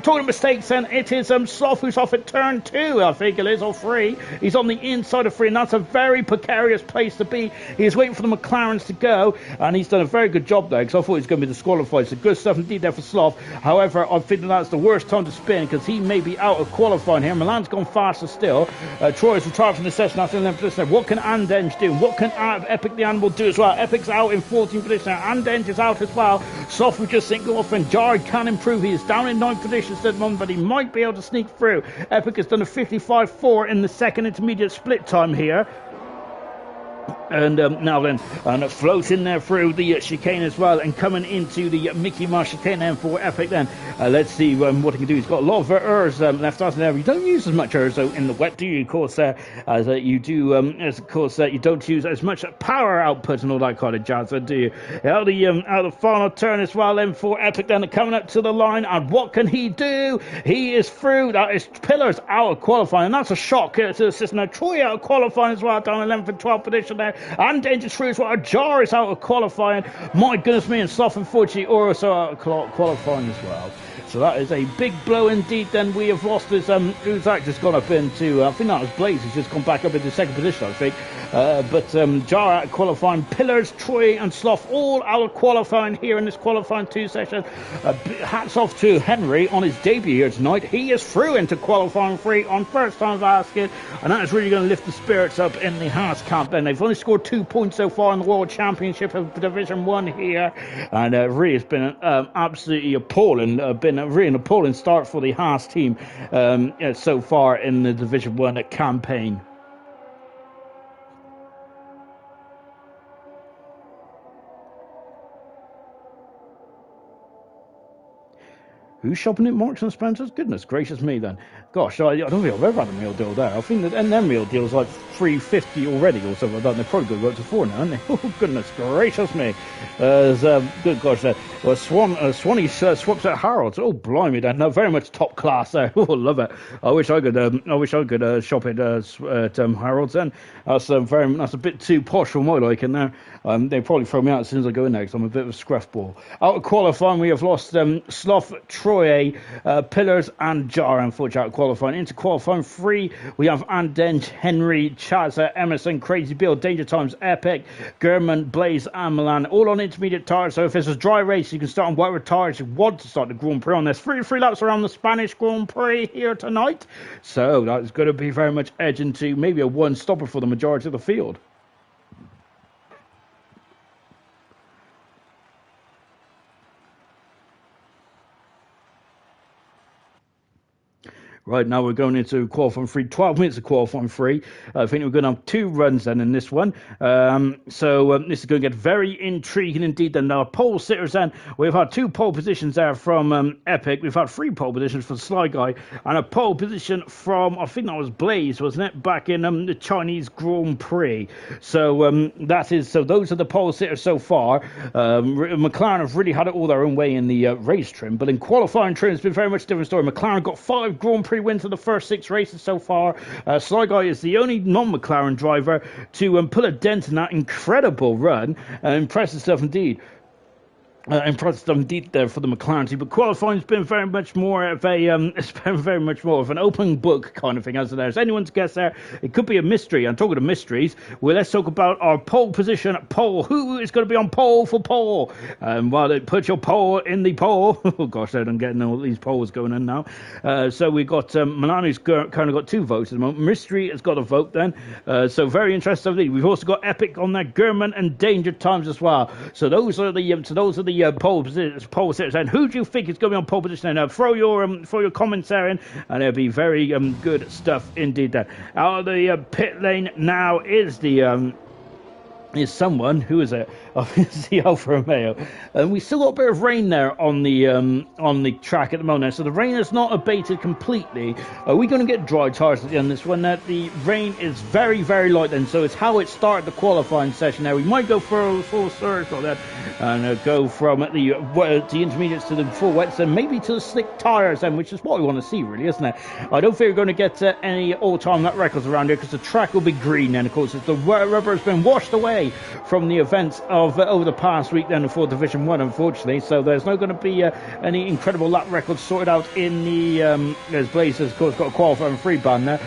talking mistakes, and it is Sloth who's off at turn 2, I think it is, or 3. He's on the inside of 3, and that's a very precarious place to be. He's waiting for the McLarens to go, and he's done a very good job there, because I thought he was going to be disqualified. So good stuff indeed there for Sloth. However, I think that's the worst time to spin, because he may be out of qualifying here. Milan's gone faster still. Troy is retired from the session. That's in 11th position. What can Andenge do? What can Epic the Animal do as well? Epic's out in 14th position. Andenge is out as well. Sloth would just think off, and Jared can improve. He is down in 9th position at the moment, but he might be able to sneak through. Epic has done a 55.4 in the second intermediate split time here. And now then, and floating there through the chicane as well, and coming into the Mickey Mouse chicane then for Epic then. Let's see what he can do. He's got a lot of ERS left out there. You don't use as much ERS in the wet, do you? Of course, as you do, as of course you don't use as much power output and all that kind of jazz, do you? Out of the final turn as well then for Epic then, coming up to the line, and what can he do? He is through. That is Pillars out of qualifying, and that's a shock to the system. Now Troy out of qualifying as well, down 11th and 12th position there. And Danger through as well. Jar is out of qualifying. My goodness me, and Sloth and Fuji are also out of qualifying as well. So that is a big blow indeed. Then we have lost this. Uzak just gone up into, I think that was Blaze, who's just gone back up into second position, I think. But Jar out of qualifying. Pillars, Troy and Sloth all out of qualifying here in this qualifying 2 session. Hats off to Henry on his debut here tonight. He is through into qualifying 3 on first time basket, and that is really going to lift the spirits up in the Haas camp. Then they've only scored 2 points so far in the World Championship of Division 1 here, and really it's been absolutely appalling. Been a really appalling start for the Haas team so far in the Division 1 campaign. Who's shopping at Marks and Spencer's? Goodness gracious me then. Gosh, I don't think I've ever had a meal deal there. I think that and their meal deal's like $3.50 already or something like that. They're probably going to go up to $4 now, aren't they? Oh, goodness gracious me. Good gosh, well, Swanee swaps at Harold's. Oh, blimey, then. No, very much top class there. Oh, love it. I wish I could shop at Harold's then. That's a bit too posh for my liking there. They probably throw me out as soon as I go in there because I'm a bit of a scruff ball. Out of qualifying, we have lost Sloth, Troy, Pillars and Jar, unfortunately, out of qualifying. Into qualifying 3, we have Andenge, Henry, Chazza, Emerson, Crazy Bill, Danger Times, Epic, German, Blaze and Milan, all on intermediate tires. So if it's a dry race, you can start on wet tires. You want to start the Grand Prix on this. 3 laps around the Spanish Grand Prix here tonight. So that's going to be very much edging to maybe a one stopper for the majority of the field. Right, now we're going into qualifying 3, 12 minutes of qualifying 3. I think we're going to have 2 runs then in this one. So this is going to get very intriguing indeed. Then our pole sitters then, we've had 2 pole positions there from Epic. We've had 3 pole positions from Sly Guy and a pole position from, I think that was Blaze, wasn't it? Back in the Chinese Grand Prix. So so those are the pole sitters so far. McLaren have really had it all their own way in the race trim, but in qualifying trim it's been very much a different story. McLaren got 5 Grand Prix wins in the first 6 races so far. Sly Guy is the only non-McLaren driver to put a dent in that incredible run. Impressive stuff indeed. Impressive indeed there for the McLaren team, but qualifying's been very much more of an open book kind of thing, hasn't there? Is anyone's guess there? It could be a mystery. I'm talking to mysteries. Well, let's talk about our pole position pole. Who is going to be on pole for pole? Well, put your pole in the pole. Oh gosh, I'm getting all these polls going in now. So we got Milan, who's kind of got 2 votes at the moment. Mystery has got a vote then. So very interesting. We've also got Epic on there, German and Danger Times as well. So those are the pole positions. And who do you think is going to be on pole position? And throw your comments there in, and it'll be very good stuff indeed. There out of the pit lane now is someone who is it's the Alfa Romeo, and we still got a bit of rain there on the track at the moment. So the rain has not abated completely. Are we going to get dry tires at the end of this one? The rain is very, very light then, so it's how it started the qualifying session. Now we might go for a full surge on that and go from the intermediates to the full wets and maybe to the slick tires then, which is what we want to see really, isn't it? I don't think we're going to get any all-time lap records around here because the track will be green then, of course, as the rubber has been washed away from the events of over the past week then for Division 1, unfortunately. So there's not going to be any incredible lap records sorted out in the as Blaze of course got a qualifying 3 ban there,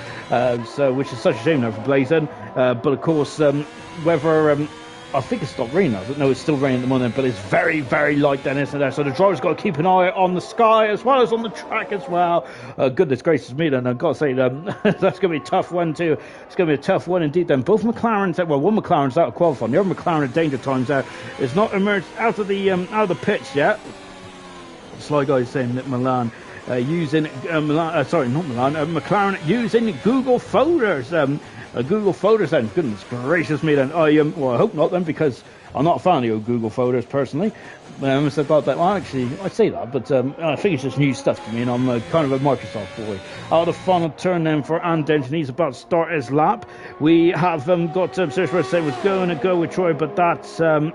so which is such a shame now for Blaze then. But of course whether I think it's stopped raining. No, it's still raining at the moment, but it's very, very light then, isn't it? So the driver's got to keep an eye on the sky as well as on the track as well. Goodness gracious me then, I've got to say that's going to be a tough one too. It's going to be a tough one indeed then. Both McLarens, well, one McLaren's out of qualifying. The other McLaren at Danger Times there is not emerged out of the pits yet. Sly Guy saying that Milan using McLaren using Google Photos. Google Photos then, goodness gracious me then. Well, I hope not then, because I'm not a fan of Google Photos personally. So about that, well, actually, I say that, but I think it's just new stuff to me, and I'm kind of a Microsoft boy. Out of the final turn then for Andenge, and he's about to start his lap. We have got Serge say was going to go with Troy, but that's oh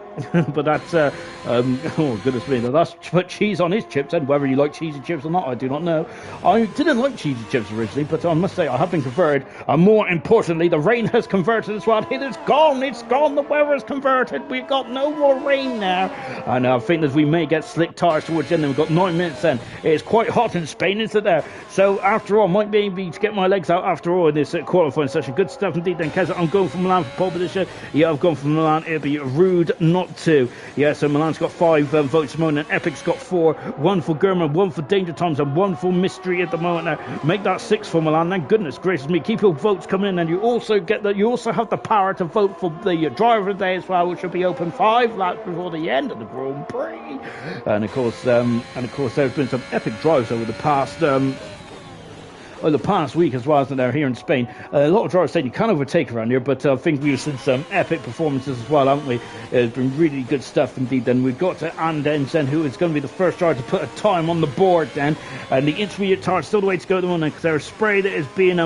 goodness me, that's put cheese on his chips, and whether you like cheesy chips or not, I do not know. I didn't like cheesy chips originally, but I must say I have been converted. And more importantly, the rain has converted as well. It is gone. It's gone. The weather has converted. We've got no more rain now. And I think that we may get slick tires towards the end. We've got 9 minutes then. It's quite hot in Spain, isn't it there? So after all, might maybe to get my legs out after all in this qualifying session. Good stuff indeed then, Keza. I'm going for Milan for pole position. Yeah, I've gone for Milan. It'd be rude not to. Yeah, so Milan's got 5 votes at the moment, and Epic's got 4. 1 for Gurman, 1 for Danger Times, and 1 for Mystery at the moment. Now, make that 6 for Milan. Then goodness gracious me, keep your votes coming in, and you also get that. You also have the power to vote for the driver of the day as well, which will be open 5 laps before the end of the Grand Prix. And of course, there's been some epic drives over the past week as well, isn't there, here in Spain. A lot of drivers saying you can't overtake around here, but I think we've seen some epic performances as well, haven't we? It's been really good stuff indeed. Then we've got to Andens then, who is going to be the first driver to put a time on the board then, and the intermediate tire still the way to go at the moment, because there's spray that is being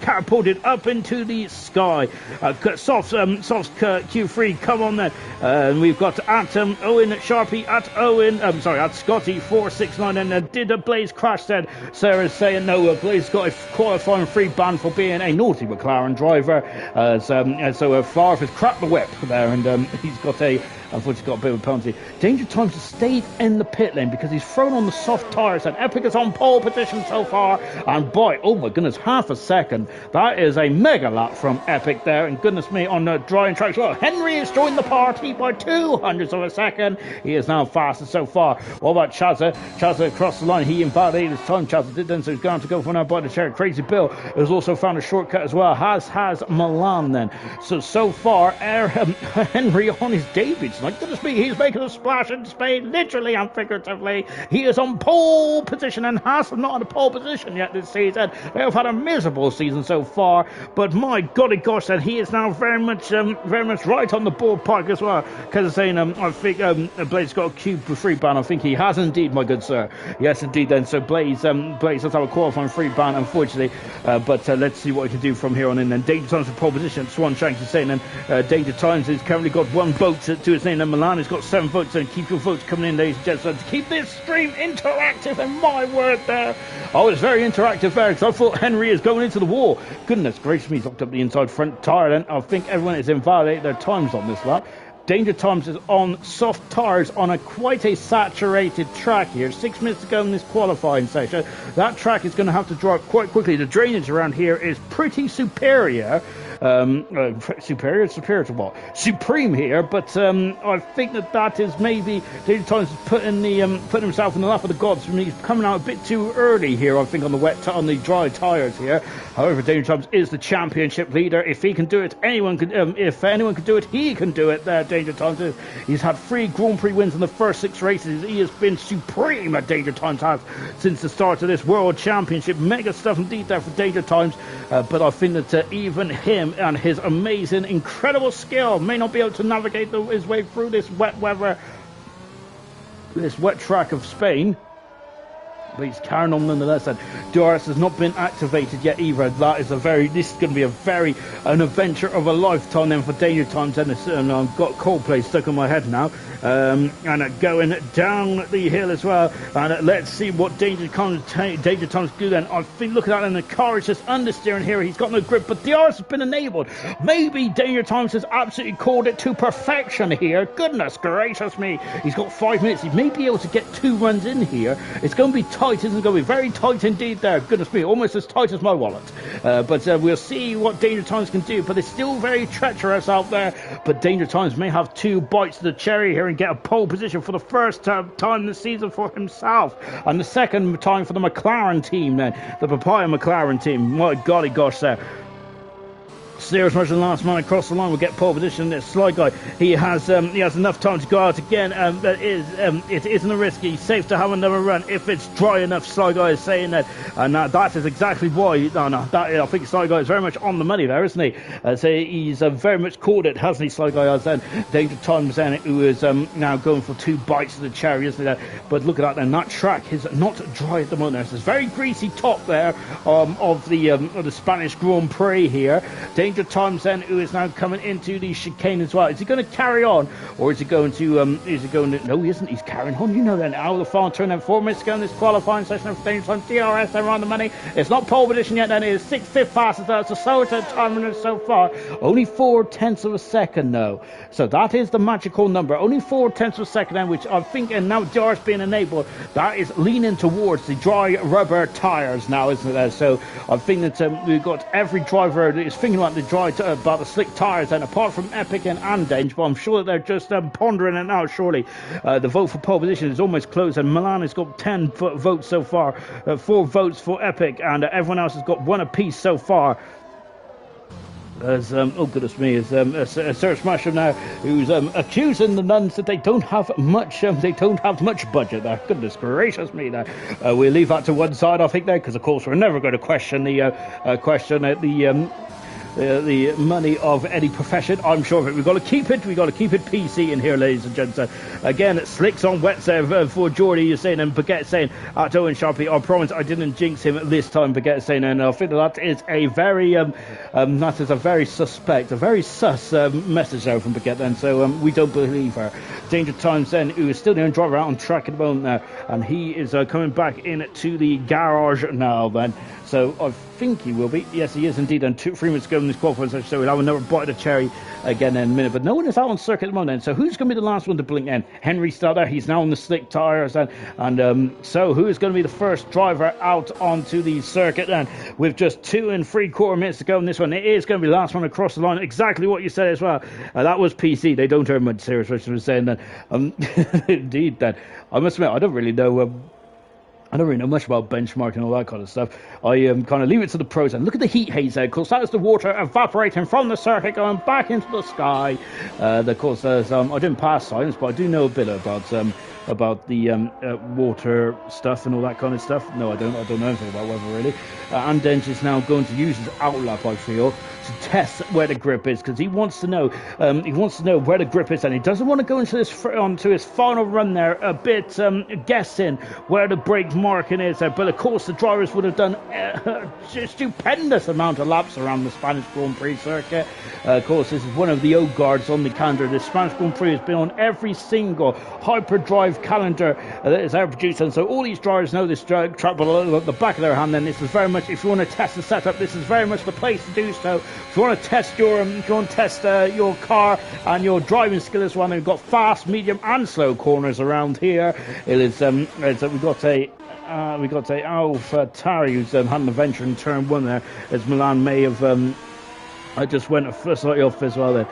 catapulted up into the sky. Soft Q3, come on then. And we've got Owen Sharpie at Scotty 469, and did a Blaze crash then? Sarah's saying no. Blaze got a qualifying free ban for being a naughty McLaren driver. So Favre has cracked the whip there, and he's got unfortunately got a bit of a penalty. Danger Times has stayed in the pit lane because he's thrown on the soft tyres, and Epic is on pole position so far. And boy, oh my goodness, half a second. That is a mega lap from Epic there, and goodness me, on the drying tracks. Well, Henry has joined the party by 200ths of a second. He is now fastest so far. What about Chazza? Chazza across the line. He invalidated his time. Chazza did then, so he's going to go for now by the chair. Crazy Bill has also found a shortcut as well. Has Milan then. So far, Henry on his debut. Like goodness me, he's making a splash in Spain, literally and figuratively. He is on pole position, and Haas not on a pole position yet this season. They have had a miserable season so far, but my golly gosh, that he is now very much right on the ballpark as well. Because saying, I think Blaze got a cube for free ban. I think he has indeed, my good sir. Yes, indeed. Then so Blaze does have a qualifying free ban, unfortunately. But let's see what he can do from here on in. Then Danger Times for pole position. Swan Shanks is saying, then Danger Times has currently got 1 vote to his name. And Milan has got 7 votes, and keep your votes coming in, ladies and gentlemen, to keep this stream interactive. And my word there, oh, it's very interactive there, because I thought Henry is going into the wall. Goodness gracious me, he's locked up the inside front tyre. Then I think everyone is invalidated their times on this lap. Danger Times is on soft tyres on quite a saturated track here. 6 minutes to go in this qualifying session. That track is going to have to dry up quite quickly. The drainage around here is pretty superior. Superior to what? Supreme here, but I think that is maybe Danger Times putting himself in the lap of the gods. I mean, he's coming out a bit too early here, I think, on the dry tyres here. However, Danger Times is the championship leader. If he can do it, anyone can. If anyone can do it, he can do it. There, Danger Times. He's had 3 Grand Prix wins in the first 6 races. He has been supreme at Danger Times has since the start of this World Championship. Mega stuff indeed there for Danger Times. But I think that even him and his amazing, incredible skill may not be able to navigate his way through this wet weather, this wet track of Spain. But he's carrying on nonetheless. And DRS has not been activated yet either. This is going to be an adventure of a lifetime then for Danger Times. And I've got Coldplay stuck in my head now. And going down the hill as well. And let's see what Danger Times do then. I think, look at that, and the car is just understeering here. He's got no grip, but DRS has been enabled. Maybe Danger Times has absolutely called it to perfection here. Goodness gracious me. He's got 5 minutes. He may be able to get 2 runs in here. It's going to be tight, isn't it? Going to be very tight indeed there. Goodness me, almost as tight as my wallet. But we'll see what Danger Times can do. But it's still very treacherous out there. But Danger Times may have 2 bites of the cherry here and get a pole position for the first time this season for himself. And the second time for the McLaren team then. The Papaya McLaren team. My golly gosh there. Steer as much as the last man across the line will get pole position. This Sly Guy, he has enough time to go out again. But it isn't a risk. He's safe to have another run if it's dry enough. Sly Guy is saying that, and that is exactly why. I think Sly Guy is very much on the money there, isn't he? So he's very much called it, hasn't he? Sly Guy has then. Danger Times then, who is now going for 2 bites of the cherry, isn't it? But look at that then. That track is not dry at the moment. There's this very greasy top there of the Spanish Grand Prix here. Danger Danger Times then, who is now coming into the chicane as well. Is he going to carry on, or is he going to, no, he isn't, he's carrying on, you know then. Out of the final turn, then 4 minutes ago in this qualifying session of Danger Times. DRS, they're on the money. It's not pole position yet, then it is 6/5 fastest. That's a slower time so far. Only 4/10 of a second, though. So that is the magical number. Only 4/10 of a second, then, which I think, and now DRS being enabled, that is leaning towards the dry rubber tyres now, isn't it? So I think that we've got every driver that is thinking about about the slick tyres, and apart from Epic and Andenge, but I'm sure that they're just pondering it now, surely. The vote for pole position is almost closed, and Milan has got 10 votes so far, 4 votes for Epic, and everyone else has got 1 apiece so far. As oh goodness me, as Sir Smasher now, who's accusing the nuns that they don't have much budget there. Goodness gracious me there. We'll leave that to one side, I think, there, because of course we're never going to question the money of any profession. I'm sure of it. We've got to keep it PC in here, ladies and gents. Again, slicks on wet for Geordie, you're saying, and Baguette saying at Owen Sharpie, I promise I didn't jinx him this time, Baguette saying, and I think that is a very suspect, a very sus message there from Baguette then, so we don't believe her. Danger Times then, who is still the only driver out on track at the moment now, and he is coming back into the garage now then. So I think he will be. Yes, he is indeed. And 3 minutes ago in this qualifying session, so we'll have another bite of the cherry again in a minute. But no one is out on circuit at the moment. So who's going to be the last one to blink in? Henry's still there. He's now on the slick tyres. And so who is going to be the first driver out onto the circuit then? With just 2 3/4 minutes to go in this one. It is going to be the last one across the line. Exactly what you said as well. That was PC. They don't earn much serious, which was saying that. Indeed, that. I must admit, I don't really know much about benchmarking and all that kind of stuff. I kind of leave it to the pros. And look at the heat haze there. Of course, that is the water evaporating from the circuit going back into the sky. Of course, there's, I didn't pass science, but I do know a bit about the water stuff and all that kind of stuff. No, I don't know anything about weather, really. Andenge is now going to use his outlap, I feel, to test where the grip is, because he wants to know where the grip is, and he doesn't want to go into his final run there a bit guessing where the brake marking is there. But of course the drivers would have done a stupendous amount of laps around the Spanish Grand Prix circuit. Of course, this is one of the old guards on the calendar. The Spanish Grand Prix has been on every single hyperdrive calendar that is ever produced, and so all these drivers know this track below the back of their hand. Then this is very much, if you want to test the setup, this is very much the place to do so. If you want to test your car and your driving skill as well, we've got fast, medium, and slow corners around here. It is we've got a Alpha Tari who's had an adventure in turn 1 there, as Milan may have I just went slightly off as well there.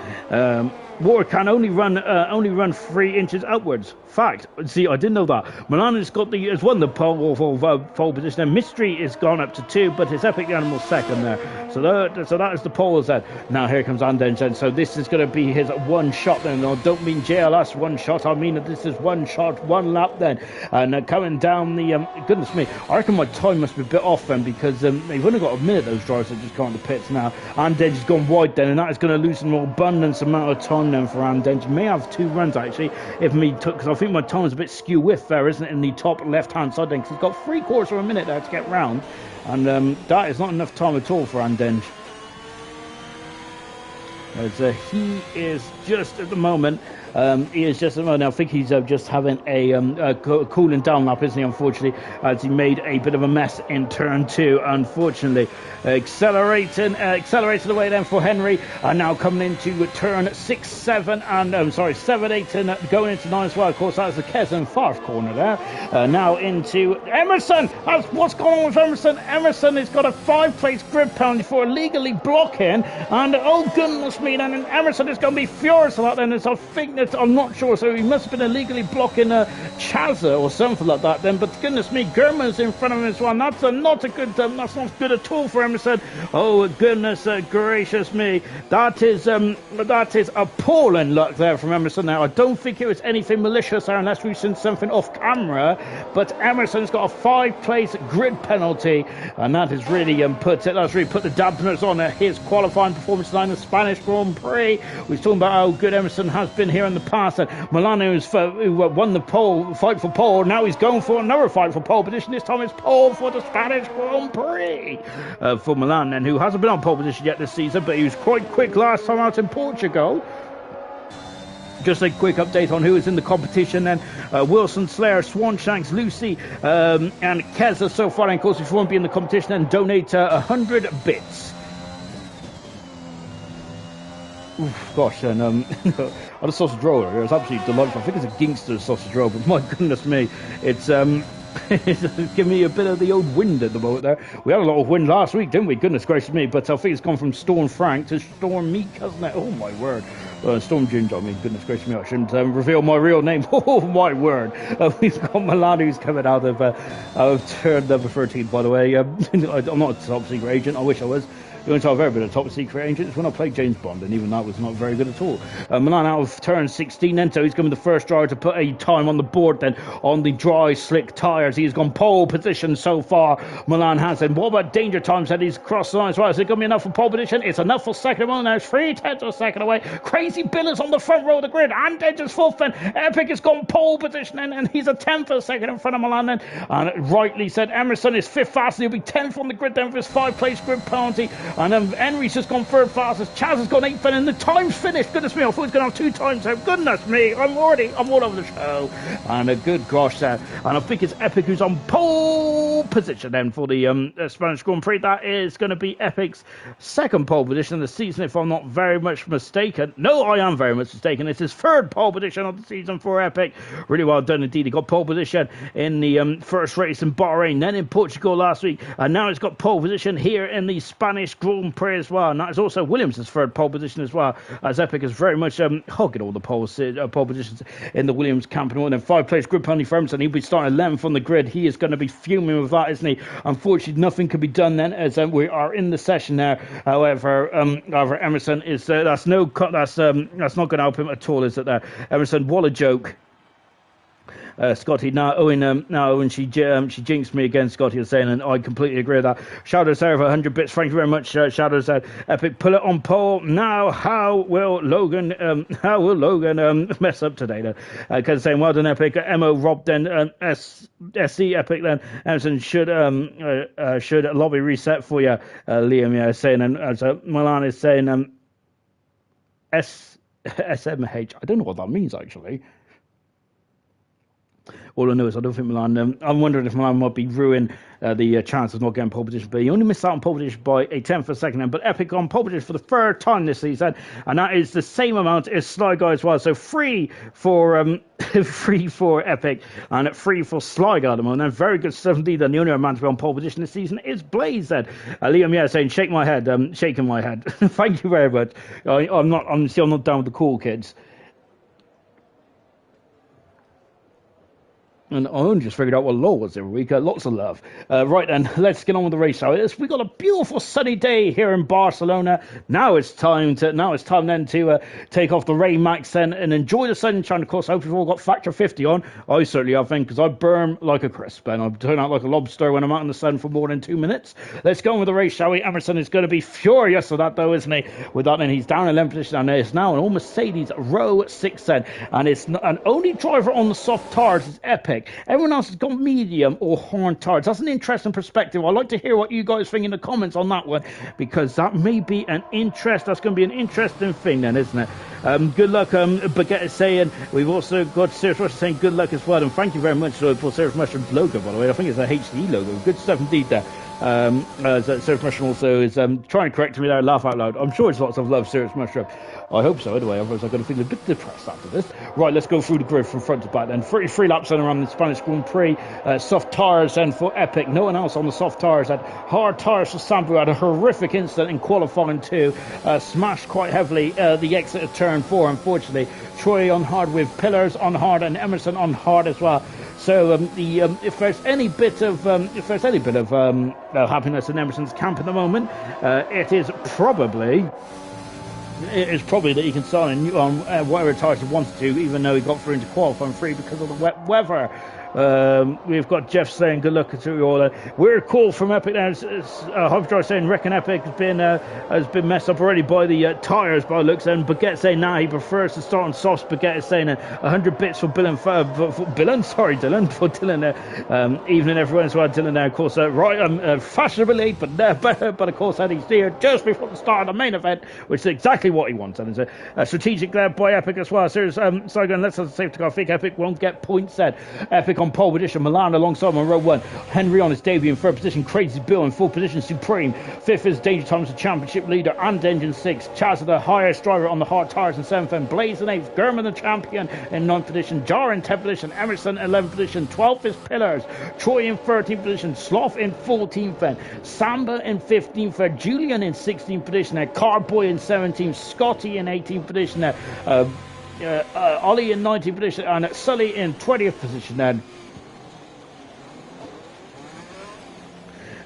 Water can only run 3 inches upwards. Fact. See, I didn't know that. Milan has won the pole position. And Mystery has gone up to 2, but it's Epic the Animal second there. So that is the pole set. Now here comes Andenge. So this is going to be his one shot then. I don't mean JLS one shot. I mean that this is one shot, one lap then. And coming down the goodness me, I reckon my time must be a bit off then, because they've only got a minute, those drivers that just gone to the pits now. Andenge has gone wide then, and that is going to lose an abundance amount of time then for Andenge. May have 2 runs actually if me took, because I think my time is a bit skew width there, isn't it, in the top left hand side then, because he's got 3/4 of a minute there to get round, and that is not enough time at all for Andenge. As he is just at the moment, I think he's just having a cooling down lap, isn't he, unfortunately, as he made a bit of a mess in turn 2, unfortunately. Accelerating away then for Henry, and now coming into turn 6, 7, and 7, 8, and going into 9 as well. Of course, that's the Kes and Farf corner there. Now into Emerson. What's going on with Emerson? Emerson has got a 5-place grid penalty for illegally blocking, and oh goodness me, then Emerson is going to be furious about that. Then I think that, I'm not sure, so he must have been illegally blocking Chaza or something like that then. But goodness me, German's in front of him as well. And that's not good at all for Emerson. Oh goodness gracious me, that is appalling luck there from Emerson. Now I don't think it was anything malicious there, unless we've seen something off camera. But Emerson's got a 5-place grid penalty, and that has really put the dampeners on his qualifying performance line of Spanish Grand Grand Prix. We're talking about how good Emerson has been here in the past, and Milan, who won the fight for pole, now he's going for another fight for pole position. This time it's pole for the Spanish Grand Prix for Milan, and who hasn't been on pole position yet this season, but he was quite quick last time out in Portugal. Just a quick update on who is in the competition then. Wilson, Slayer, Swanshanks, Lucy, and Keza so far. And of course, if you want to be in the competition, then donate 100 bits. Oof, gosh, and on the sausage roll, it was absolutely delightful. I think it's a Gangster sausage roll, but my goodness me, it's it's giving me a bit of the old wind at the moment there. We had a lot of wind last week, didn't we? Goodness gracious me, but I think it's gone from Storm Frank to Storm Meek, hasn't it? Oh my word. Storm Ginger, I mean, goodness gracious me, I shouldn't reveal my real name. Oh my word. We've got Milan, who's coming out of turn number 13, by the way. I'm not a top secret agent, I wish I was. The only time I've ever been a top secret agent is when I played James Bond, and even that was not very good at all. Milan out of turn 16 then, so he's going to be the first driver to put a time on the board then on the dry, slick tyres. He's gone pole position so far, Milan has. And what about danger times that he's crossed the line as well? Is it going to be enough for pole position? It's enough for second. Well, now it's 3/10 of a second away. Crazy Billers on the front row of the grid, and then just fourth then. Epic has gone pole position, and he's a 10th of a second in front of Milan then. And rightly said, Emerson is 5th fastest. He'll be 10th on the grid then for his 5-place grid penalty. And Henry's just gone 3rd fastest. Chaz has gone 8th, and the time's finished. Goodness me, I thought he was going to have 2 times there. Goodness me, I'm all over the show. And a good gosh there. And I think it's Epic who's on pole position then for the Spanish Grand Prix. That is going to be Epic's 2nd pole position of the season, if I'm not very much mistaken. No, I am very much mistaken. It's his 3rd pole position of the season for Epic. Really well done indeed. He got pole position in the first race in Bahrain, then in Portugal last week, and now he's got pole position here in the Spanish Grand Prix as well. And that is also Williams' 3rd pole position as well, as Epic is very much hogging all the pole positions in the Williams camp. And then 5-place grid penalty for Emerson. He'll be starting 11th on the grid. He is going to be fuming with that, isn't he? Unfortunately, nothing can be done then, as we are in the session now. However, Emerson is that's not going to help him at all, is it? There, Emerson, what a joke. Scotty, now Owen, she jinxed me again, Scotty is saying, and I completely agree with that. Shadows there for 100 bits. Thank you very much, Shadows. Epic, pull it on pole. Now, how will Logan mess up today then? Because saying, well done, Epic. Mo, Rob, then SC Epic, then Emerson should lobby reset for you. Liam, yeah, saying, and as Milan is saying, SMH. I don't know what that means actually. All I know is I don't think Milan. I'm wondering if Milan might be ruining the chance of not getting pole position, but he only missed out on pole position by a 10th of a second. But Epic on pole position for the 3rd time this season, and that is the same amount as Sly Guy as well. So free for Epic and free for Sly Guy at the moment. And very good stuff indeed. And the only man to be on pole position this season is Blaze. Then Liam, yeah, saying shake my head, shaking my head. Thank you very much. I'm not down with the cool kids. And I only just figured out what law was every week. Lots of love. Right then, let's get on with the race. We got a beautiful sunny day here in Barcelona. Now it's time then to take off the rain max then and enjoy the sunshine. Of course, hopefully we've all got factor 50 on. I certainly have, because I burn like a crisp and I turn out like a lobster when I'm out in the sun for more than 2 minutes. Let's go on with the race, shall we? Emerson is going to be furious with that though, isn't he? With that, then he's down in 11th position, and it's now an all Mercedes row 6 then, and it's an only driver on the soft tires is Epic. Everyone else has got medium or hard tires. That's an interesting perspective. I'd like to hear what you guys think in the comments on that one, because that may be that's going to be an interesting thing then, isn't it? Good luck, Baguette is saying. We've also got Serious Mushroom saying good luck as well, and thank you very much for Serious Mushroom's logo, by the way. I think it's a HD logo. Good stuff indeed there. Serious Mushroom also is trying to correct me there, laugh out loud. I'm sure it's lots of love, Serious Mushroom. I hope so, anyway, otherwise I'm going to feel a bit depressed after this. Right, let's go through the grid from front to back then. 33 laps then around the Spanish Grand Prix. Soft tyres then for Epic. No one else on the soft tyres. Had hard tyres for Sambu. Had a horrific incident in qualifying too. Smashed quite heavily the exit of turn 4, unfortunately. Troy on hard with Pillars on hard, and Emerson on hard as well. So if there's any bit of happiness in Emerson's camp at the moment, it is probably that he can start on whatever tires he wants to, even though he got through into qualifying 3 because of the wet weather. We've got Jeff saying good luck to you all. Weird call from Epic now. Hyperdrive saying reckon Epic has been messed up already by the tyres by looks, and Baguette saying nah, he prefers to start on softs. Baguette is saying 100 bits for Dylan. Evening everyone as well. Dylan now, of course, right, fashionably late, but of course that he's here just before the start of the main event, which is exactly what he wants. And it's a strategic grab by Epic as well. So Saigon, let's have a safety car. I think Epic won't get points set. Epic on pole position, Milan alongside him on row 1. Henry on his debut in third position, Crazy Bill in fourth position, Supreme. Fifth is Danger Thomas, the championship leader, and Engine 6. Chaz, the highest driver on the hard tyres in 7th, and Blaze in 8th. German, the champion, in 9th position. Jar in 10th position. Emerson 11th position. 12th is Pillars. Troy in 13th position. Sloth in 14th, and Samba in 15th. Julian in 16th position. Carboy in 17th. Scotty in 18th position. Ollie in 19th position, and Sully in 20th position then.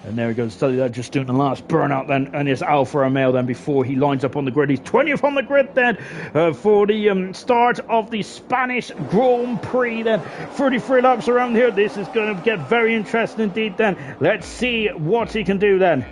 And there we go, Sully there just doing the last burnout then, and it's Alpha Romeo then before he lines up on the grid. He's 20th on the grid then for the start of the Spanish Grand Prix then. 33 laps around here. This is going to get very interesting indeed then. Let's see what he can do then.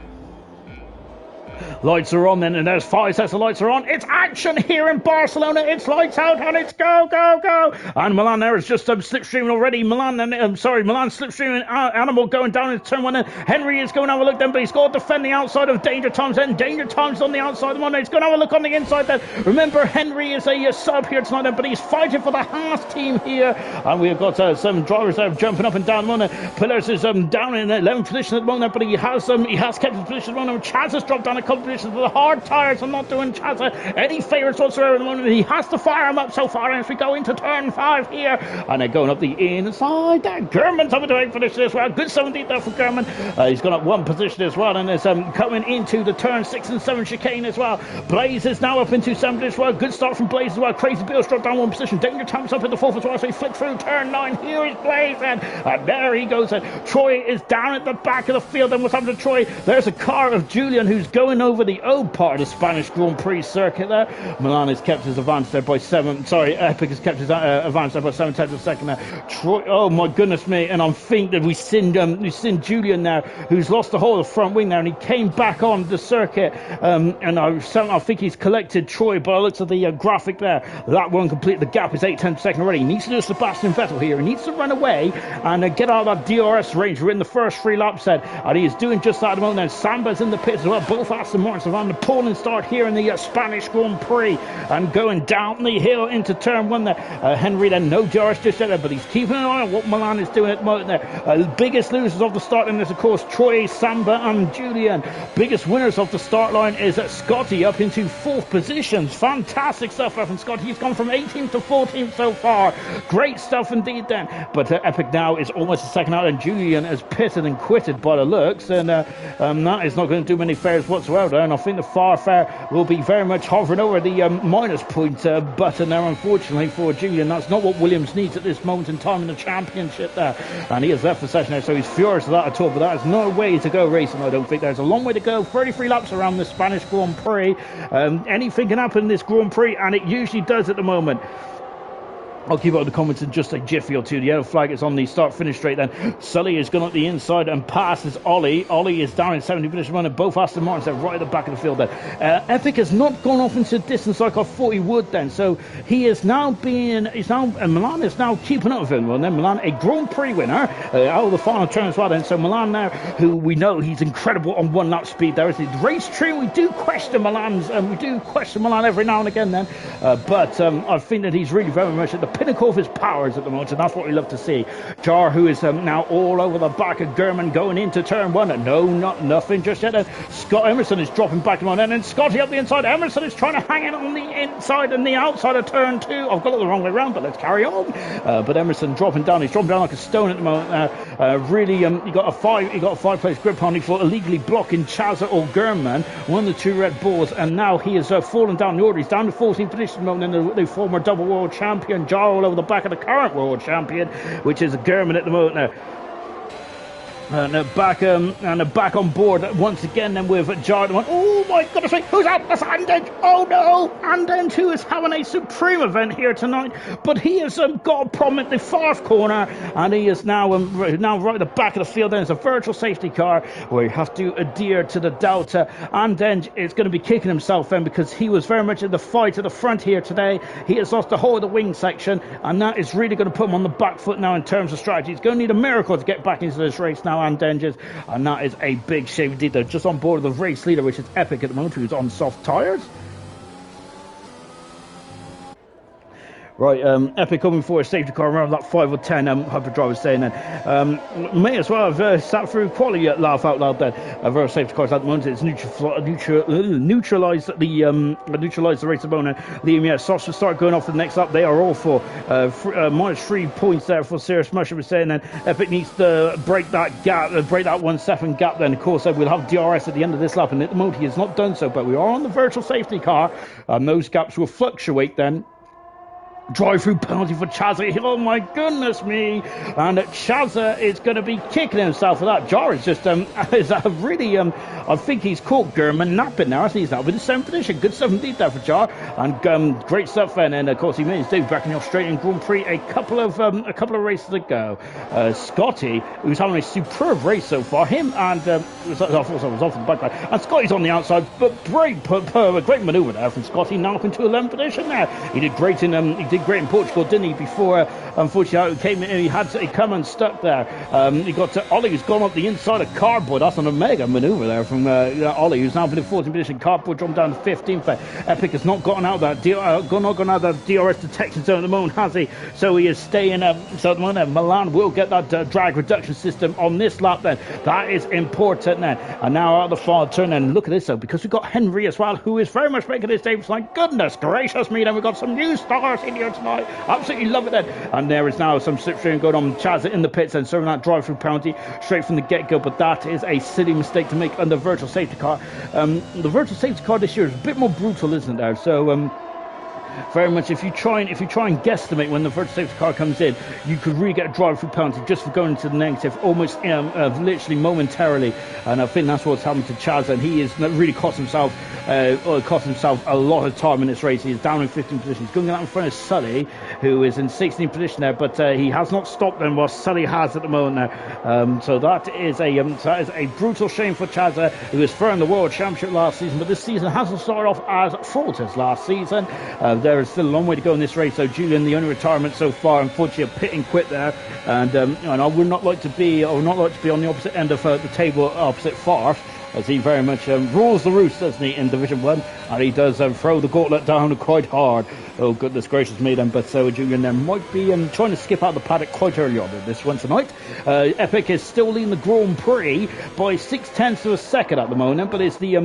Lights are on then, and there's 5 sets of lights are on. It's action here in Barcelona. It's lights out, and it's go, go, go. And Milan there is just slipstreaming already. Milan slipstreaming. Animal going down into turn 1. And Henry is going to have a look then, but he's got to defend the outside of Danger Times. Then Danger Times on the outside of the one. He's going to have a look on the inside then. Remember, Henry is a sub here tonight then, but he's fighting for the Haas team here. And we've got some drivers there jumping up and down. One Pillars is down in 11th position at the moment, but he has kept his position at the moment. Chaz has dropped down a couple positions for the hard tyres. I'm not doing Chaz any favourites whatsoever at the moment. He has to fire him up so far as we go into turn 5 here, and they're going up the inside there. German's up into 8th position as well. Good 17th there for German. He's gone up 1 position as well, and is coming into the turn 6 and 7 chicane as well. Blaze is now up into 7th as well. Good start from Blaze as well. Crazy Bill's dropped down 1 position. Danger Thomas up in the 4th as well, so he flicked through turn 9. Here is Blaze, and there he goes. Troy is down at the back of the field, and what's happened to Troy? There's a car of Julian who's going over the old part of the Spanish Grand Prix circuit there. Milan has kept his advance there by 7. Sorry, Epic has kept his advance there by 7 tenths of a second there. Troy, oh my goodness me, and I think that we've seen Julian now, who's lost the whole of the front wing there, and he came back on the circuit, and I think he's collected Troy by the looks of the graphic there. That won't complete. The gap is 8 tenths of a second already. He needs to do Sebastian Vettel here. He needs to run away and get out of that DRS range. We're in the first 3 laps set, and he is doing just that at the moment. Now Samba's in the pits as well. Both Aston Martins are on the pole and start here in the Spanish Grand Prix, and going down the hill into turn 1 there. Henry then no DRS just yet there, but he's keeping an eye on what Milan is doing at the moment there. Biggest losers of the start line is of course Troy, Samba and Julian. Biggest winners of the start line is Scotty up into 4th positions. Fantastic stuff from Scotty. He's gone from 18th to 14th so far. Great stuff indeed then. But Epic now is almost a second out, and Julian has pitted and quitted by the looks, and that is not going to do many fares whatsoever. And I think the far fare will be very much hovering over the minus point button there, unfortunately for Julian. That's not what Williams needs at this moment in time in the championship there, and he has left the session there, so he's furious with that at all. But that is no way to go racing. I don't think there's a long way to go. 33 laps around the Spanish Grand Prix. Anything can happen in this Grand Prix, and it usually does at the moment. I'll keep up the comments in just a jiffy or two. The yellow flag is on the start-finish straight then. Sully is going up the inside and passes Ollie. Ollie is down in 70 position running. Both Aston Martins are right at the back of the field then. Epic has not gone off into distance like I thought he would then. So he is now Milan is now keeping up with him. Well, then Milan, a Grand Prix winner, out of the final turn as well then. So Milan now, who we know he's incredible on 1 lap speed there. The race true, we do question Milan every now and again then. But I think that he's really very much at the pinnacle of his powers at the moment, and that's what we love to see. Jar, who is now all over the back of German going into turn 1. No, nothing just yet. Scott Emerson is dropping back on, and then Scotty up the inside. Emerson is trying to hang it on the inside and the outside of turn 2. I've got it the wrong way around, but let's carry on. But Emerson dropping down. He's dropping down like a stone at the moment. Really, he got a 5-place grip penalty for illegally blocking Chazza or German, one of the 2 red balls, and now he has fallen down the order. He's down to 14th position at the moment, and the former double world champion Jar all over the back of the current world champion, which is German at the moment now. Back on board once again then with Jordan. Oh my goodness me, who's that? That's Andenge. Oh no, Andenge, who is having a supreme event here tonight, but he has got a problem at the far corner, and he is now right at the back of the field. There's a virtual safety car where you have to adhere to the delta. Andenge is going to be kicking himself in because he was very much in the fight at the front here today. He has lost the whole of the wing section, and that is really going to put him on the back foot now in terms of strategy. He's going to need a miracle to get back into this race now, Andenge, and that is a big shame indeed. They're just on board of the race leader, which is Epic at the moment, who's on soft tyres. Right, Epic coming for a safety car around that 5 or 10, Hyperdrive was saying then. May as well have sat through quality at laugh out loud then. Very safety cars at the moment, it's neutralised the race at the moment. Liam, Soft will start going off for the next lap. They are all for minus 3 points there for Serious Musher was saying then. Epic needs to break that gap, break that 1 second gap then. Of course, we'll have DRS at the end of this lap, and at the moment he has not done so, but we are on the virtual safety car, and those gaps will fluctuate then. Drive-through penalty for Chazza. Oh my goodness me! And Chazza is going to be kicking himself for that. Jar is just really I think he's caught German napping now. I think he's now in the 7th position. Good stuff indeed there for Jar, and great stuff. And of course he made his debut back in the Australian Grand Prix a couple of races ago. Scotty, who's having a superb race so far. Him and was off the back line. And Scotty's on the outside, but great manoeuvre there from Scotty. Now up into 11th position there. He did great in Portugal, didn't he? Before, unfortunately, he had to come unstuck there. He got to Ollie, who's gone up the inside of Cardboard. That's an omega manoeuvre there from Ollie, who's now in the 14th position. Cardboard jumped down to 15th. Epic has not gotten out of that DRS detection zone at the moment, has he? So he is staying up. So at the moment, Milan will get that drag reduction system on this lap then. That is important then. And now out of the far turn, and look at this though, because we've got Henry as well, who is very much making his debut. Like, goodness gracious me, then we've got some new stars in here tonight. Absolutely love it then. And there is now some slipstream going on. Chaz in the pits and serving that drive-through penalty straight from the get-go, but that is a silly mistake to make under virtual safety car. The virtual safety car this year is a bit more brutal, isn't there? So very much if you try and guesstimate when the virtual safety car comes in, you could really get a drive-through penalty just for going to the negative almost literally momentarily, and I think that's what's happened to Chaz, and he is really cost himself a lot of time in this race. He is down in 15th position. He's going out in front of Sully, who is in 16th position there, but he has not stopped them while Sully has at the moment now. So that is a brutal shame for Chaz, who was third in the World Championship last season, but this season hasn't started off as fraught as last season. There is still a long way to go in this race. So Julian, the only retirement so far, unfortunately, a pit and quit there, and I would not like to be on the opposite end of the table, opposite Farf, as he very much rules the roost, doesn't he, in Division 1, and he does throw the gauntlet down quite hard. Oh, goodness gracious me then, but Julian there might be trying to skip out the paddock quite early on in this one tonight. Epic is still leading the Grand Prix by 0.6 of a second at the moment, but it's the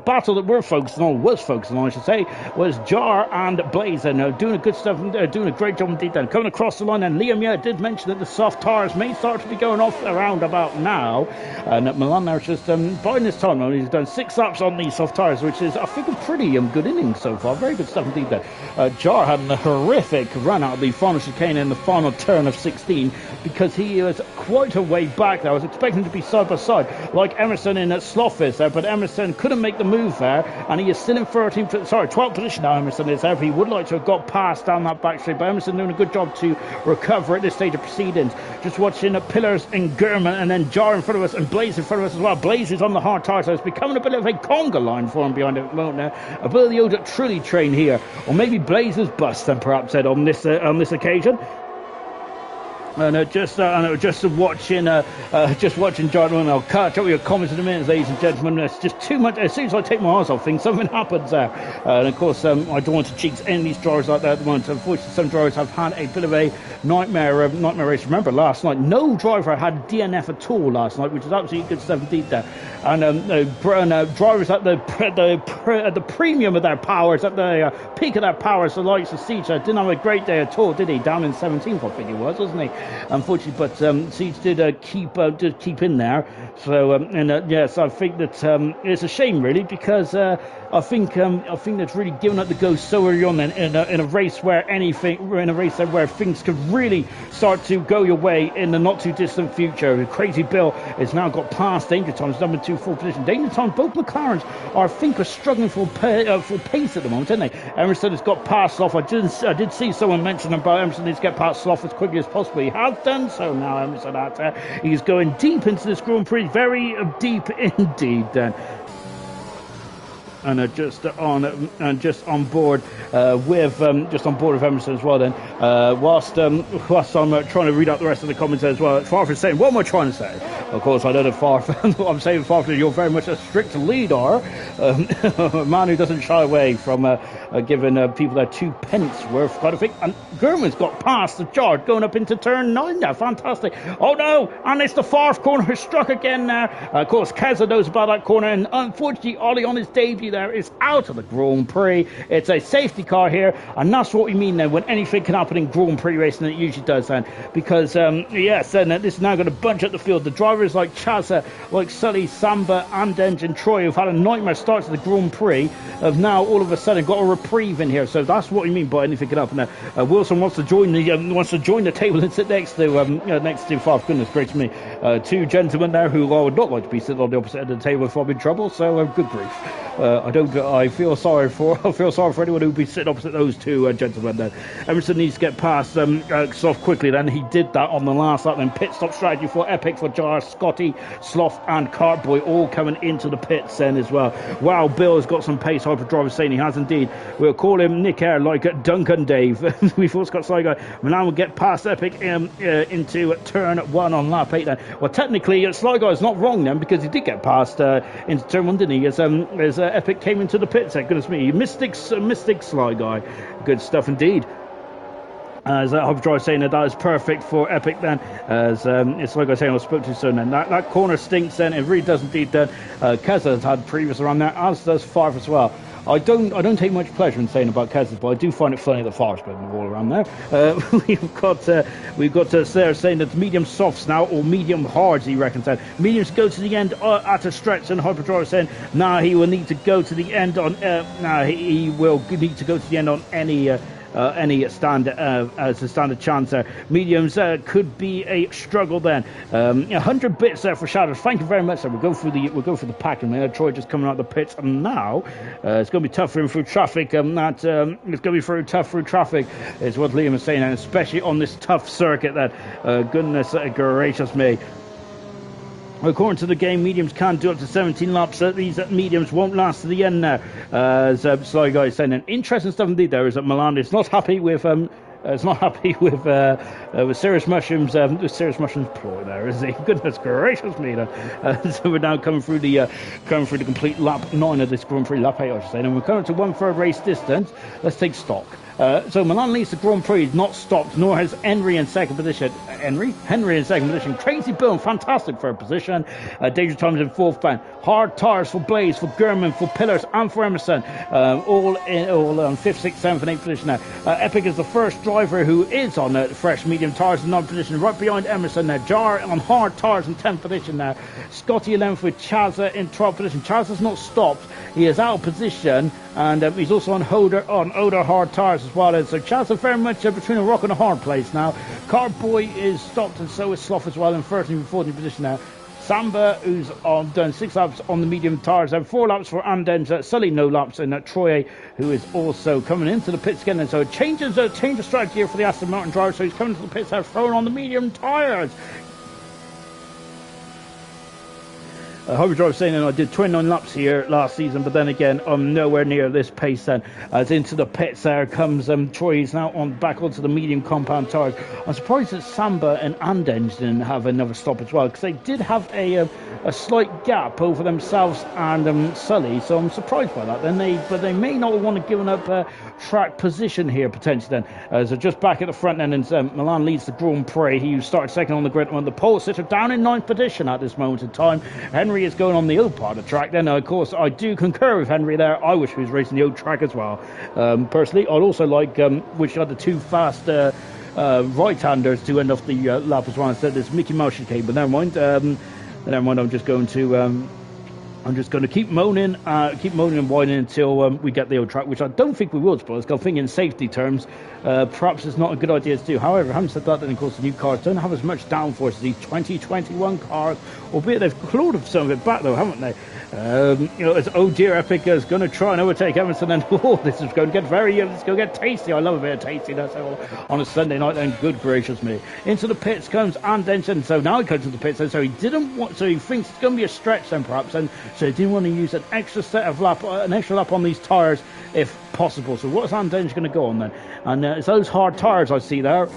battle that was focusing on, I should say, was Jar and Blaze, and doing a good stuff, doing a great job indeed then. Coming across the line, and Liam did mention that the soft tyres may start to be going off around about now, and Milan there is just by this time, he's done 6 laps on these soft tyres, which is, I think, a pretty good innings so far. Very good stuff indeed there. Jar had a horrific run out of the final chicane in the final turn of 16 because he was quite a way back there. I was expecting to be side by side like Emerson in Slothfist there, but Emerson couldn't make the move there, and he is still in 12th position now. Emerson is there. He would like to have got past down that back straight, but Emerson doing a good job to recover at this stage of proceedings. Just watching Pillars in German, and then Jar in front of us and Blaze in front of us as well. Blaze is on the hard tyre, so it's becoming a bit of a conga line for him behind it at the moment now. A bit of the old truly train here, or maybe Blaze was bust then perhaps said on this occasion. And just watching Jordan. I'll catch up with your comments in a minute, ladies and gentlemen. It's just too much. As soon as I take my eyes off things, something happens there. And of course, I don't want to jinx any of these drivers like that at the moment. Unfortunately, some drivers have had a bit of a nightmare race. Remember last night, no driver had DNF at all last night, which is absolutely good stuff indeed there. And drivers at the premium of their powers, at the peak of their powers, the likes of Siege, didn't have a great day at all, did he? Down in 17th, I think he was, wasn't he? unfortunately, but Siege did keep in there. So yes, I think that it's a shame really, because I think that's really given up the ghost so early on in a race where where things could really start to go your way in the not too distant future. Crazy Bill has now got past Danger Tom's number 2 full position. Danger Tom, both McLarens are struggling for pace at the moment, aren't they? Emerson has got past Slough. I did see someone mention about Emerson needs to get past Slough as quickly as possible. He has done so now, Emerson. He's going deep into this Grand Prix, very deep indeed. Then. And just on board with Emerson as well. Then, whilst I'm trying to read out the rest of the comments as well, Farfus saying, "What am I trying to say?" Of course, I know that Farfus. I'm saying, Farfus, you're very much a strict leader, a man who doesn't shy away from giving people their 2 pence worth kind of thing. And Gurman's got past the charge, going up into turn 9 now. Fantastic! Oh no! And it's the Farf corner who struck again now. Of course, Keza knows about that corner, and unfortunately, Ollie on his debut there is out of the Grand Prix. It's a safety car here, and that's what we mean then when anything can happen in Grand Prix racing, and it usually does then, because yes, then this is now going to bunch up the field. The drivers like Chaza, like Sully, Samba, Andenge and Troy, who've had a nightmare start to the Grand Prix, have now all of a sudden got a reprieve in here. So that's what we mean by anything can happen there. Wilson wants to join the table and sit next to Farf. Goodness gracious me, 2 gentlemen there who I would not like to be sitting on the opposite end of the table if I'm in trouble. So good grief. I feel sorry for anyone who'd be sitting opposite those 2 gentlemen there. Emerson needs to get past Sloth quickly. Then he did that on the last lap. Then pit stop strategy for Epic, for Jar, Scotty, Sloth and Cartboy all coming into the pits then as well. Wow, Bill has got some pace. Hyperdriver saying he has indeed. We'll call him Nick Air like Duncan Dave. We've also got Sligo. Milan will get past Epic into turn 1 on lap 8 then. Well, technically Sligo is not wrong then, because he did get past into turn 1, didn't he? As Epic came into the pits. Goodness me, mystic Sly guy. Good stuff indeed. As Hyperdrive saying that is perfect for Epic then, as it's like I was saying, I spoke too soon then. That corner stinks then, it really does indeed then. Keza has had previous around there, as does Farf as well. I don't take much pleasure in saying about Keza, but I do find it funny that Farf's putting the ball around there. We've got Sarah saying that medium softs now, or medium hards, he reckons that. Mediums go to the end at a stretch, and Hyperdrive saying, he will need to go to the end on he will need to go to the end on any standard as a standard chance there. Mediums could be a struggle then. 100 bits there for Shadows. Thank you very much sir. We'll go through the pack, and Troy just coming out the pits, and now it's going to be tough for him through traffic. It's going to be tough through traffic is what Liam is saying, and especially on this tough circuit that goodness gracious me. According to the game, mediums can do up to 17 laps. These mediums won't last to the end now. As Sly Guy is saying, interesting stuff indeed there is that Milan is not happy with Serious Mushrooms. Serious Mushrooms ploy there, is he? Goodness gracious me! So we're now coming through the complete lap 9 of this Grand Prix, lap 8 I should say, and we're coming to 1/3 race distance. Let's take stock. So Milan leads the Grand Prix, not stopped, nor has Henry in second position. Henry in second position. Crazy Bill, fantastic third position. Danger Times in fourth band. Hard tires for Blaze, for Gurman, for Pillars, and for Emerson. All on fifth, sixth, seventh, and eighth position now. Epic is the first driver who is on fresh medium tires in 9th position, right behind Emerson now. Jar on hard tires in 10th position now. Scotty 11th with Chaza in 12th position. Chaza's not stopped. He is out of position, and he's also on Oder hard tires as well. And so Chaza very much between a rock and a hard place now. Carboy is stopped, and so is Slough as well in 13th and 14th position now. Samba, who's done 6 laps on the medium tires, and 4 laps for Andenge. Sully, no laps, and Troy, who is also coming into the pits again. And so it changes of strategy here for the Aston Martin driver. So he's coming to the pits, throwing on the medium tires. Hyperdrive saying that I did 29 laps here last season, but then again I'm nowhere near this pace then. As into the pits there comes Troy. He's now back onto the medium compound tires. I'm surprised that Samba and Andenge didn't have another stop as well, because they did have a slight gap over themselves and Sully, so I'm surprised by that. But they may not want to give up track position here potentially then. So just back at the front end, and Milan leads the Grand Prix. He started second on the grid on the pole sitter, down in 9th position at this moment in time. Henry is going on the old part of the track then. Of course I do concur with Henry there. I wish he was racing the old track as well. Personally I'd also like wish I had the two fast right-handers to end off the lap as well. Instead, it's Mickey Mouse chicane, but never mind. Never mind. I'm just going to keep moaning and whining until we get the old track, which I don't think we will, suppose. I think in safety terms, perhaps it's not a good idea to do. However, having said that, then of course the new cars don't have as much downforce as these 2021 cars, albeit they've clawed some of it back though, haven't they? As oh dear, Epic is going to try and overtake Emerson, and this is going to get it's going to get tasty. I love a bit of tastiness on a Sunday night. Then, good gracious me, into the pits comes Anderson. So now he comes to the pits, and so he didn't want. So he thinks it's going to be a stretch then, perhaps, and so he didn't want to use an extra lap on these tires if possible. So what's Anderson going to go on then? And it's those hard tires I see there.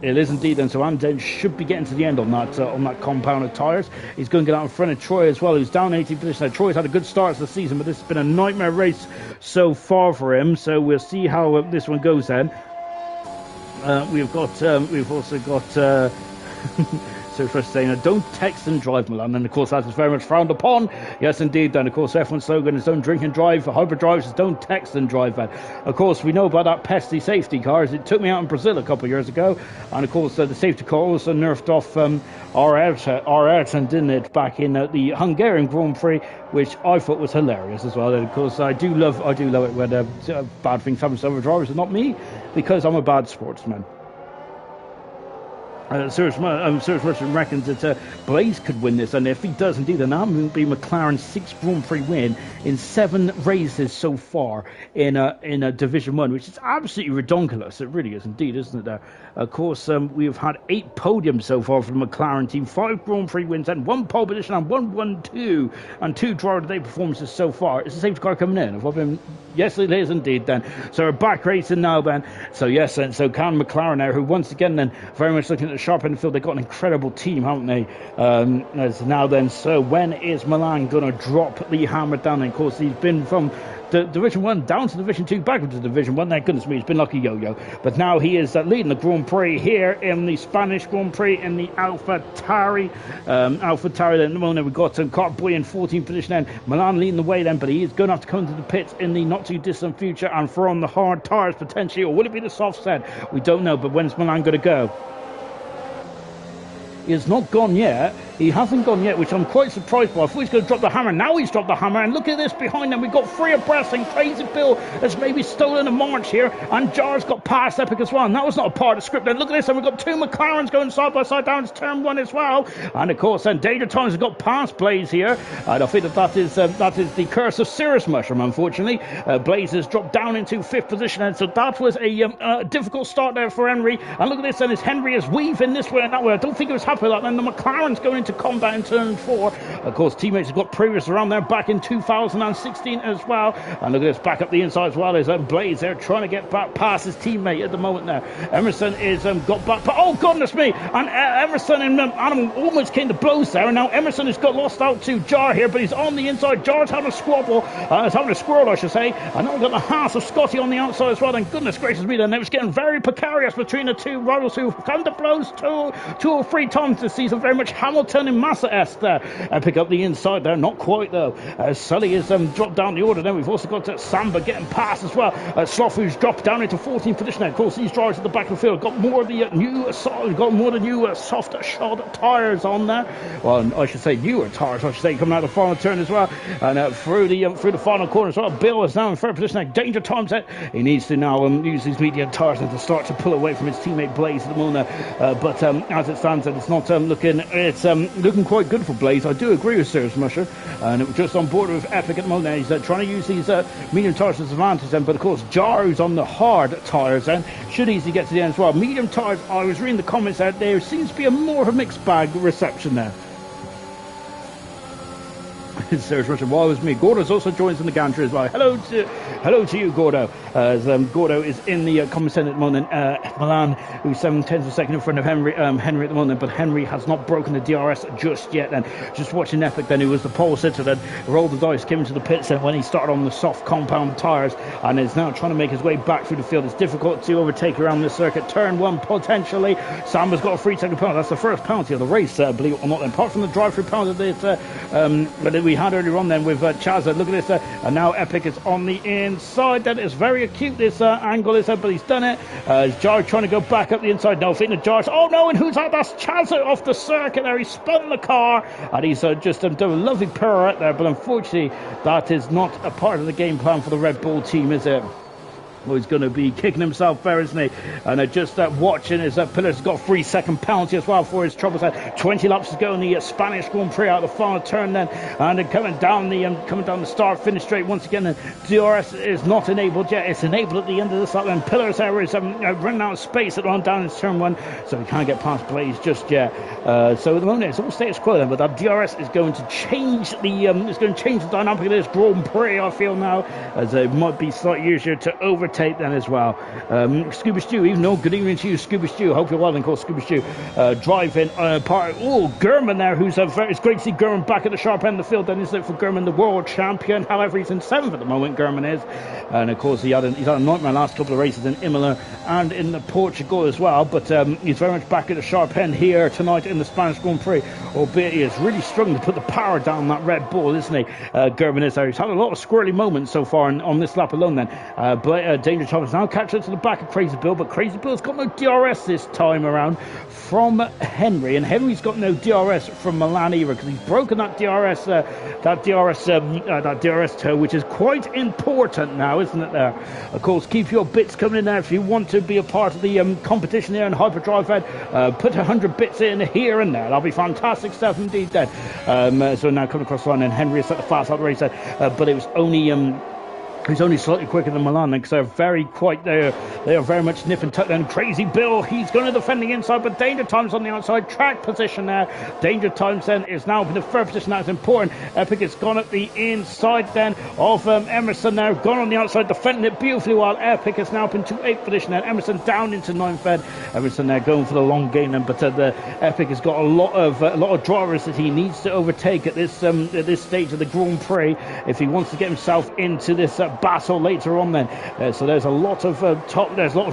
It is indeed, and so Anden should be getting to the end on that compound of tyres. He's going to get out in front of Troy as well, who's down 18th position. Now, Troy's had a good start to the season, but this has been a nightmare race so far for him. So we'll see how this one goes then. We've also got So for saying, don't text and drive, Milan. And of course, that is very much frowned upon. Yes, indeed. And of course, F1 slogan is don't drink and drive. For hybrid drivers, is don't text and drive. And of course, we know about that pesky safety cars. It took me out in Brazil a couple of years ago. And of course, the safety car also nerfed off RR, didn't it, back in the Hungarian Grand Prix, which I thought was hilarious as well. And of course, I do love it when bad things happen to other drivers and not me, because I'm a bad sportsman. Serious Merchant reckons that Blaze could win this, and if he does indeed, then that will be McLaren's 6th Grand Prix win in 7 races so far in a Division 1, which is absolutely redonkulous. It really is indeed, isn't it? Of course, we've had 8 podiums so far for the McLaren team, 5 Grand Prix wins and 1 pole position and 1-1-2, and 2 driver of the day performances so far. Is the safety car coming in? Yes, it is indeed then. So we're back racing now then. So yes, and so Cam McLaren now, who once again then very much looking at the sharp end of the field. They've got an incredible team, haven't they? As now then, so when is Milan going to drop the hammer down? And of course, he's been from Division 1 down to Division 2, back into Division 1. Thank goodness me, he's been like a yo-yo. But now he is leading the Grand Prix here in the Spanish Grand Prix in the AlphaTauri. AlphaTauri then at the moment, we've got Cartboy in 14th position then. Milan leading the way then, but he is going to have to come to the pits in the not too distant future and throw on the hard tyres potentially, or will it be the soft set? We don't know, but when's Milan going to go? He has not gone yet. He hasn't gone yet, which I'm quite surprised by. I thought he's going to drop the hammer. Now he's dropped the hammer. And look at this behind them. We've got 3 abreast, and Crazy Bill has maybe stolen a march here. And Jar's got past Epic as well. And that was not a part of the script. Then look at this. And we've got 2 McLarens going side by side down to turn 1 as well. And of course, then Danger Times has got past Blaze here. And I think that is the curse of Cirrus Mushroom, unfortunately. Blaze has dropped down into 5th position. And so that was a difficult start there for Henry. And look at this. And as Henry is weaving this way and that way. I don't think he was happy with that. Then the McLaren's going into combat in turn 4. Of course, teammates have got previous around there back in 2016 as well. And look at this, back up the inside as well. There's Blaze there trying to get back past his teammate at the moment there. Emerson is got back. But oh, goodness me. And Emerson and Adam almost came to blows there. And now Emerson has got lost out to Jar here, but he's on the inside. Jar's having a squabble. He's having a squirrel, I should say. And now we've got the Haas of Scotty on the outside as well. And goodness gracious me, then it was getting very precarious between the 2 rivals who come to blows 2 or 3 times this season. Very much Hamilton and Massa-esque there. And pick up the inside there. Not quite though. Sully has dropped down the order. Then we've also got Samba getting past as well. Sloth, who's dropped down into 14th position. Of course, these drivers at the back of the field got more of the new soft shod tyres on there. Well, I should say newer tyres. I should say coming out of the final turn as well. And through the final corner as well. Bill is now in 3rd position. Danger Times set. He needs to now use these medium tyres and to start to pull away from his teammate Blaze at the moment. But as it stands, it's not looking quite good for Blaze. I do agree with Cirrus Musher, and it was just on board with Epic at the moment. He's trying to use these medium tyres as advantage then, but of course Jar, who's on the hard tyres then, should easily get to the end as well. Medium tyres, I was reading the comments out there, seems to be more of a mixed bag reception there. Serious Russian. Well, it was me. Gordo's also joins in the gantry as well. Hello to you, Gordo. As Gordo is in the comment centre at the moment. Milan, who's 7/10 of a second in front of Henry at the moment, but Henry has not broken the DRS just yet. And just watching Epic then, who was the pole sitter, then rolled the dice, came into the pits then when he started on the soft compound tyres, and is now trying to make his way back through the field. It's difficult to overtake around this circuit. Turn 1 potentially. Samba's got a 3-second penalty. That's the first penalty of the race, believe it or not. And apart from the drive-through penalty that we had earlier on then with Chazza. Look at this, and now Epic is on the inside. That is very acute, this angle is, but he's done it. Jar trying to go back up the inside. No, thinking of Jar's. Oh no, and who's that? That's Chazza off the circuit there. He spun the car, and he's just done a lovely pirouette there, but unfortunately that is not a part of the game plan for the Red Bull team, is it? Well, he's going to be kicking himself there, isn't he? And just watching his Pillar's got a 3-second penalty as well for his troubles. 20 laps to go in the Spanish Grand Prix out of the final turn then, and then coming down the start finish straight once again. And DRS is not enabled yet. It's enabled at the end of this lap. And Pillar's there is running out of space on down in turn 1, so he can't get past Blaze just yet. So at the moment it's all status quo then, but that DRS is going to change the dynamic of this Grand Prix, I feel now, as it might be slightly easier to overtake then as well. Scuba Stew, even though good evening to you, Scuba Stew. Hope you're well and called Scuba Stew. Driving Gurman there, it's great to see Gurman back at the sharp end of the field. Then, isn't it, for Gurman, the world champion? However, he's in 7th at the moment, Gurman is. And of course, he's had a nightmare last couple of races in Imola and in Portugal as well. But he's very much back at the sharp end here tonight in the Spanish Grand Prix, albeit he is really struggling to put the power down that Red Bull, isn't he? Gurman is there. He's had a lot of squirrely moments so far on this lap alone then. But Danger Thomas now catches up to the back of Crazy Bill, but Crazy Bill's got no DRS this time around from Henry, and Henry's got no DRS from Milan either, because he's broken that DRS toe, which is quite important now, isn't it there? Of course, keep your bits coming in there if you want to be a part of the competition here in Hyperdrive Ed. Put 100 bits in here and there. That'll be fantastic stuff indeed then. So now coming across the line, and Henry is at the fast out of the race there, but it was only he's only slightly quicker than Milan, because they are very much nip and tuck. And Crazy Bill, he's going to defend the inside, but Danger Times on the outside track position there. Danger Times then is now in the third position. That's important. Epic has gone at the inside then of Emerson now, gone on the outside, defending it beautifully, while Epic is now up into 8th position. And Emerson down into 9th then. Emerson there going for the long game then, but the Epic has got a lot of drivers that he needs to overtake at this stage of the Grand Prix if he wants to get himself into this battle later on then. So there's a lot of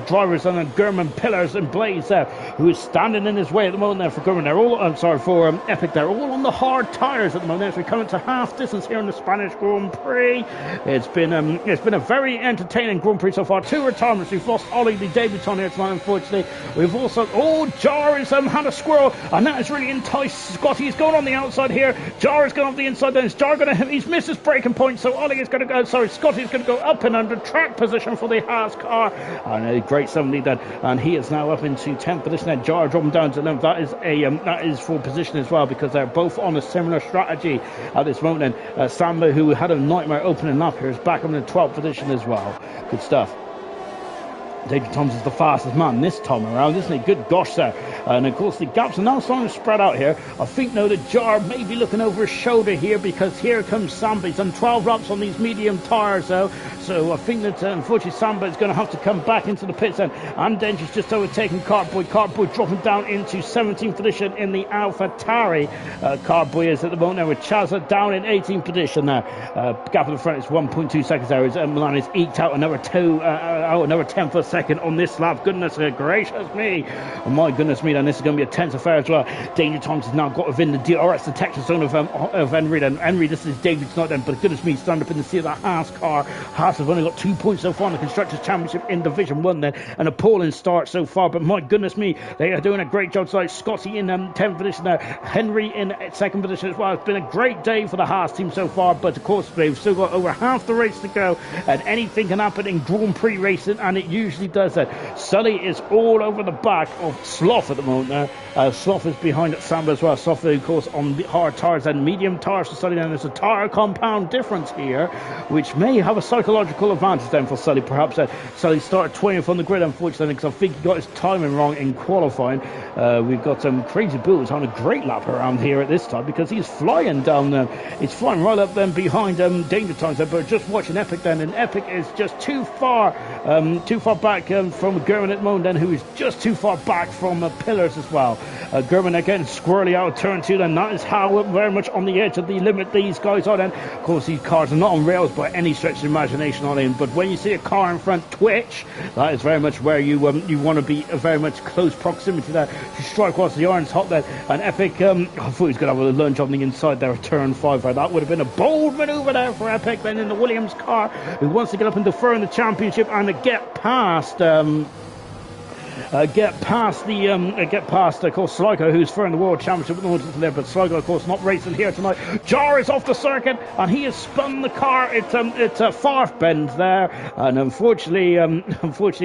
drivers, and then Gurman, Pillars and Blaze there, who is standing in his way at the moment there for Gurman. They're all for Epic. They're all on the hard tyres at the moment as we come into half distance here in the Spanish Grand Prix. It's been a very entertaining Grand Prix so far. 2 retirements. We've lost Ollie the debutant here tonight, unfortunately. We've also Jar has had a squirrel, and that has really enticed Scotty. He's going on the outside here. Jar is going off the inside then. He's missed his braking point, so Ollie is going to go. Scotty's going to go up and under track position for the Haas car, and a great 70 then, and he is now up into 10th position. And Jar dropping down to 11th. That is for position as well, because they're both on a similar strategy at this moment. And Samba, who had a nightmare opening lap here, is back up in the 12th position as well. Good stuff. David Thomas is the fastest man this time around, isn't he? Good gosh, sir. And of course the gaps are now starting to spread out here. I think now that Jar may be looking over his shoulder here, because here comes Samba. He's done 12 laps on these medium tyres though, so I think that unfortunately Samba is going to have to come back into the pits then. And then she's just overtaken Cartboy. Cartboy dropping down into 17th position in the AlphaTauri. Cartboy is at the moment now with Chazza down in 18th position now. Gap in the front is 1.2 seconds there. Milan is eked out another 10th of a second on this lap. Goodness gracious me. Oh my goodness me, then this is going to be a tense affair as well. Danger Times has now got within the DRS detection zone of Henry. Then Henry, this is David Tonight then, but goodness me, stand up in the seat of that Haas car. Haas have only got 2 points so far in the Constructors' Championship in Division 1 then, an appalling start so far, but my goodness me, they are doing a great job tonight. Scotty in 10th position there, Henry in 2nd position as well. It's been a great day for the Haas team so far, but of course they've still got over half the race to go, and anything can happen in Grand Prix racing, and it usually does that. Sully is all over the back of Sloth at the moment now. Sloth is behind Samba as well. Sloth, of course, on the hard tyres and medium tyres for Sully. Now there's a tyre compound difference here, which may have a psychological advantage then for Sully, perhaps. Sully started 20th on the grid, unfortunately, because I think he got his timing wrong in qualifying. We've got Crazy Bill who's on a great lap around here at this time, because he's flying down there. He's flying right up then behind Danger Times there, but just watching Epic then, and Epic is just too far back back from German at the moment, then, who is just too far back from pillars as well. German again squirrely out of turn 2, then that is how very much on the edge of the limit these guys are. Then, of course, these cars are not on rails by any stretch of imagination on in, but when you see a car in front twitch, that is very much where you want to be very much close proximity there to strike whilst the iron's hot there. And Epic, I thought he was going to have a lunge on the inside there of turn 5. That would have been a bold manoeuvre there for Epic, then in the Williams car, who wants to get up and defer in the championship and get past of course, Sligo, who's for in the World Championship at the moment there, but Sligo, of course, not racing here tonight. Jar is off the circuit, and he has spun the car. It's a Farf bend there, and unfortunately,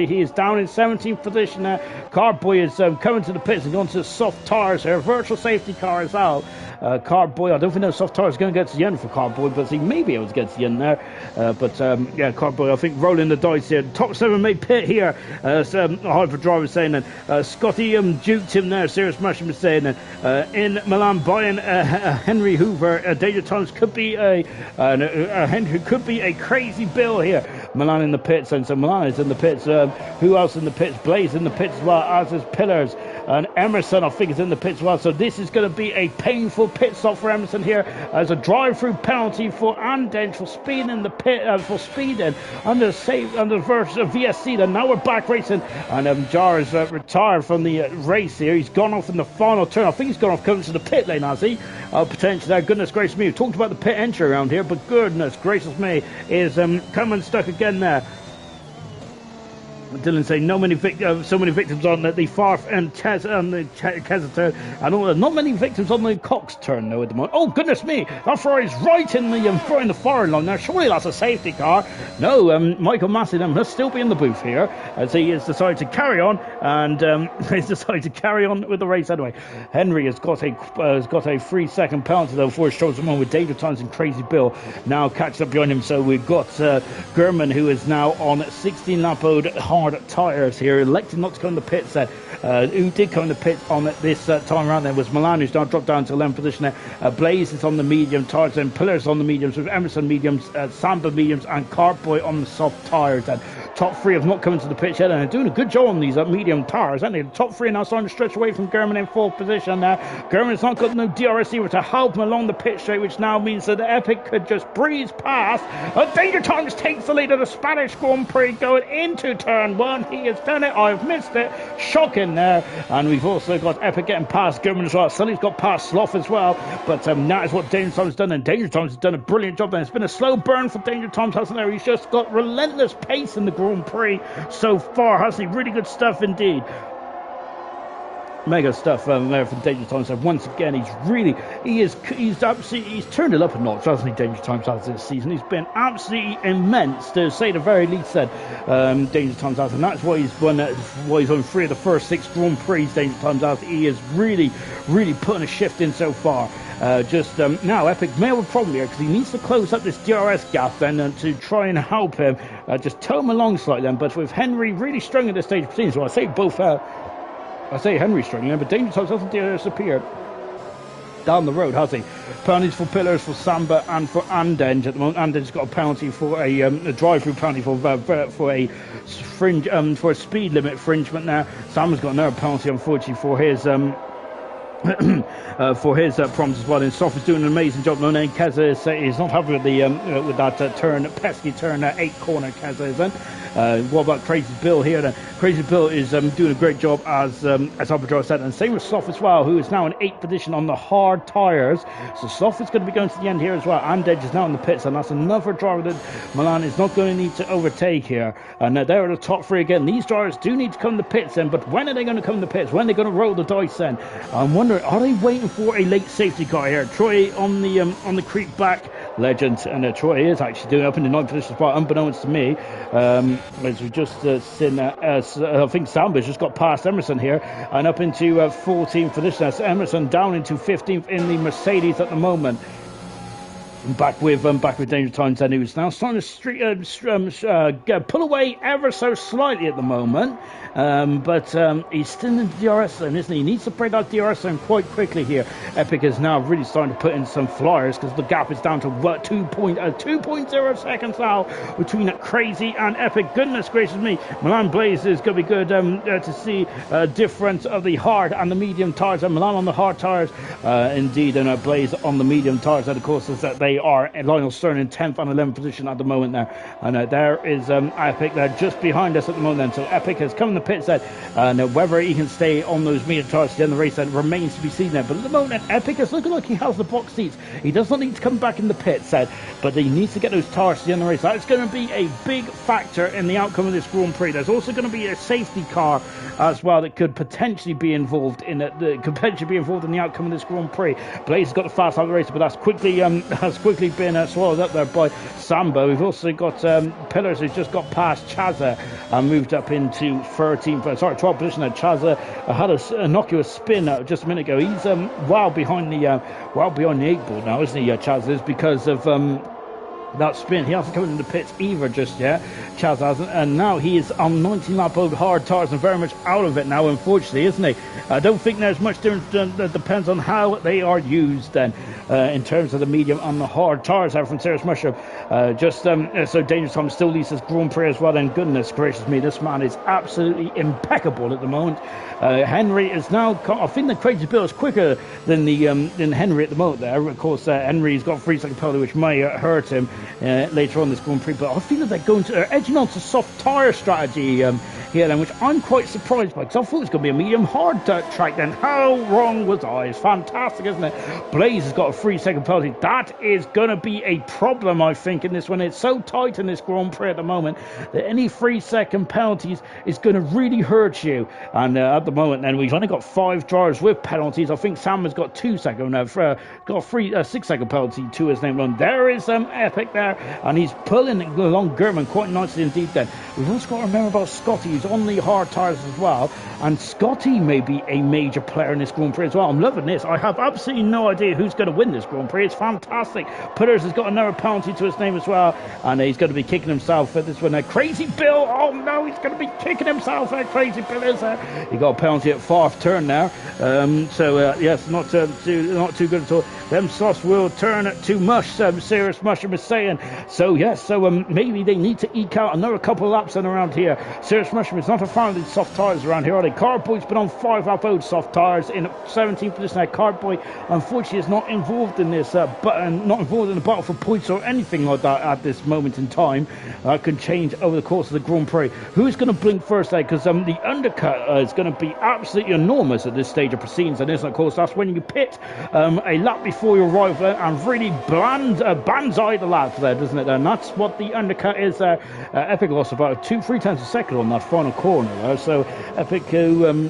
he is down in 17th position there. Carboy is coming to the pits and going to the soft tyres here. Virtual safety car is out. Carboy, I don't think no soft tyre is going to get to the end for Carboy, but he may be able to get to the end there. Yeah, Carboy, I think, rolling the dice here. Top 7 may pit here, Hyper Driver saying that. Scotty duped him there, Serious Mushroom is saying that. In Milan, buying Henry Hoover, Danger Times could be Henry could be a crazy bill here. Milan in the pits, and so Milan is in the pits. Who else in the pits? Blaze in the pits as well, as is Pillars. And Emerson, I think, is in the pits as well. So this is going to be a painful pit stop for Emerson here, as a drive-through penalty for Andenge for speeding in the pit, under VSC. Then now we're back racing, and Jar is retired from the race here. He's gone off in the final turn. I think he's gone off coming to the pit lane, has he? Potentially there. Goodness gracious me. We've talked about the pit entry around here, but goodness gracious me, is coming stuck again there. Dylan saying so many victims on the Farf and Keza turn, and not many victims on the Cox turn though at the moment. Oh goodness me, that Ferrari is right in the foreign line now. Surely that's a safety car. No, Michael Massey then must still be in the booth here, as he has decided to carry on, and he's decided to carry on with the race anyway. Henry has got a 3-second penalty though before he shows him on with Danger Times and Crazy Bill now catches up behind him. So we've got Gurman, who is now on 16 lap hard tyres here, elected not to come to the pits there. Who did come to the pits on this time around there was Milan, who's now dropped down to 11th position there. Blaze is on the medium tyres, and Pillars on the mediums, with Emerson mediums, Samba mediums, and Cartboy on the soft tyres. And top 3 have not come to the pitch yet, and they're doing a good job on these medium tyres, aren't they? The top 3 are now starting to stretch away from Gurman in 4th position there. Gurman's not got no DRS either to help him along the pit straight, which now means that the Epic could just breeze past. Danger Times takes the lead of the Spanish Grand Prix going into turn 1. He has done it. I've missed it. Shocking there. And we've also got Epic getting past Gurman as well. Sully's got past Sloth as well. But that is what Danger Times has done, and Danger Times has done a brilliant job there. It's been a slow burn for Danger Times, hasn't there? He's just got relentless pace in the Grand Prix so far, hasn't he? Really good stuff indeed. Mega stuff there from Danger Times. So once again, he's turned it up a notch, hasn't he? Danger Times has this season. He's been absolutely immense, to say the very least. Said Danger Times has, and that's why he's won 3 of the first 6 Grand Prix. Danger Times has. He is really putting a shift in so far. Now Epic may have a problem here, because he needs to close up this DRS gap then, to try and help him, just tow him along slightly then. But with Henry really strong at this stage of proceedings, so I say Henry struggling, but Danger Times hasn't disappeared down the road, has he? Penalties for Pillars, for Samba, and for Andenge at the moment. Andenge's got a penalty for a drive-through penalty for a speed limit infringement now. Samba's got another penalty, unfortunately, for his problems as well. And Soft is doing an amazing job. No name Keza is not happy with that pesky turn 8 corner. Keza isn't. What about Crazy Bill here then? Crazy Bill is doing a great job, as Abadra said, and same with Sloth as well, who is now in 8th position on the hard tyres. So Sloth is going to be going to the end here as well. Andenge is now in the pits, and that's another driver that Milan is not going to need to overtake here. And they're at the top 3 again. These drivers do need to come to the pits then, but when are they going to come to the pits? When are they going to roll the dice then? I'm wondering, are they waiting for a late safety car here? Troy on the creep back. Legend, and Troy is actually doing up in the 9th position spot, unbeknownst to me, as we just seen. I think Samba's just got past Emerson here and up into 14th position. That's Emerson down into 15th in the Mercedes at the moment. Back with Danger Times, and who's now starting to pull away ever so slightly at the moment. but he's still in the DRS zone, isn't he? He needs to break that DRS zone quite quickly here. Epic is now really starting to put in some flyers because the gap is down to 2.0 seconds now between Crazy and Epic. Goodness gracious me, Milan Blaze is going to be good to see a difference of the hard and the medium tires. And Milan on the hard tires, indeed, and Blaze on the medium tires. And of course, is that they are Lionel Stern in 10th and 11th position at the moment there. And there is Epic there just behind us at the moment then. So Epic has come in the pit set, and whether he can stay on those medium tires to the end of the race, that remains to be seen there. But at the moment, Epic is looking like he has the box seats. He does not need to come back in the pit set, but he needs to get those tires to the end of the race. That is going to be a big factor in the outcome of this Grand Prix. There's also going to be a safety car as well that could potentially be involved in the outcome of this Grand Prix. Blaze has got the fast out of the race, but that's quickly been swallowed up there by Sambo. We've also got Pillars who's just got past Chaza and moved up into 12th position there. Chaza had a innocuous spin just a minute ago. He's well behind the 8 ball now, isn't he, Chaz is, because of that spin. He hasn't come in the pits either just yet. Chaz hasn't, and now he is on 19 lap old hard tires and very much out of it now, unfortunately, isn't he? I don't think there's much difference. That depends on how they are used then, in terms of the medium and the hard tires out from Serious Mushroom. So Dangerous Tom still leads this Grand Prix as well, and goodness gracious me, this man is absolutely impeccable at the moment. Henry is now, I think the Crazy Bill is quicker than Henry at the moment there. Of course, Henry's got 3-second penalty, which may hurt him later on this Grand Prix, but I feel that they're going to edging on to soft tyre strategy here then, which I'm quite surprised by, because I thought it was going to be a medium hard track then. How wrong was I? It's fantastic, isn't it? Blaze has got a 3-second penalty. That is going to be a problem, I think, in this one. It's so tight in this Grand Prix at the moment that any 3-second penalties is going to really hurt you. And at the moment then, we've only got 5 drivers with penalties. I think Sam has got 2-second, got a 6-second penalty to his name run. There is Epic there, and he's pulling along German quite nicely indeed then. We've also got to remember about Scotty, who's on the hard tyres as well, and Scotty may be a major player in this Grand Prix as well. I'm loving this. I have absolutely no idea who's going to win this Grand Prix. It's fantastic. Putters has got another penalty to his name as well, and he's going to be kicking himself at this one. Crazy Bill, oh no, he's going to be kicking himself. Crazy Bill is there. He got a penalty at 4th turn now, yes, not too good at all. Them softs will turn too much, Serious Mushroom is saying. So yes, maybe they need to eke out another couple of laps in around here. Serious Mushroom is not a fan of these soft tyres around here, are they? Cardboy's been on 5 lap old soft tyres in 17th position now. Cardboy unfortunately is not involved in this not involved in the battle for points or anything like that at this moment in time. Can change over the course of the Grand Prix. Who's going to blink first there? Because the undercut is going to be absolutely enormous at this stage of proceedings, and of course that's when you pit a lap before you arrive there and really banzai the laps there, doesn't it? And that's what the undercut is there. Epic lost about 2-3 tenths a second on that final corner there. So Epic, who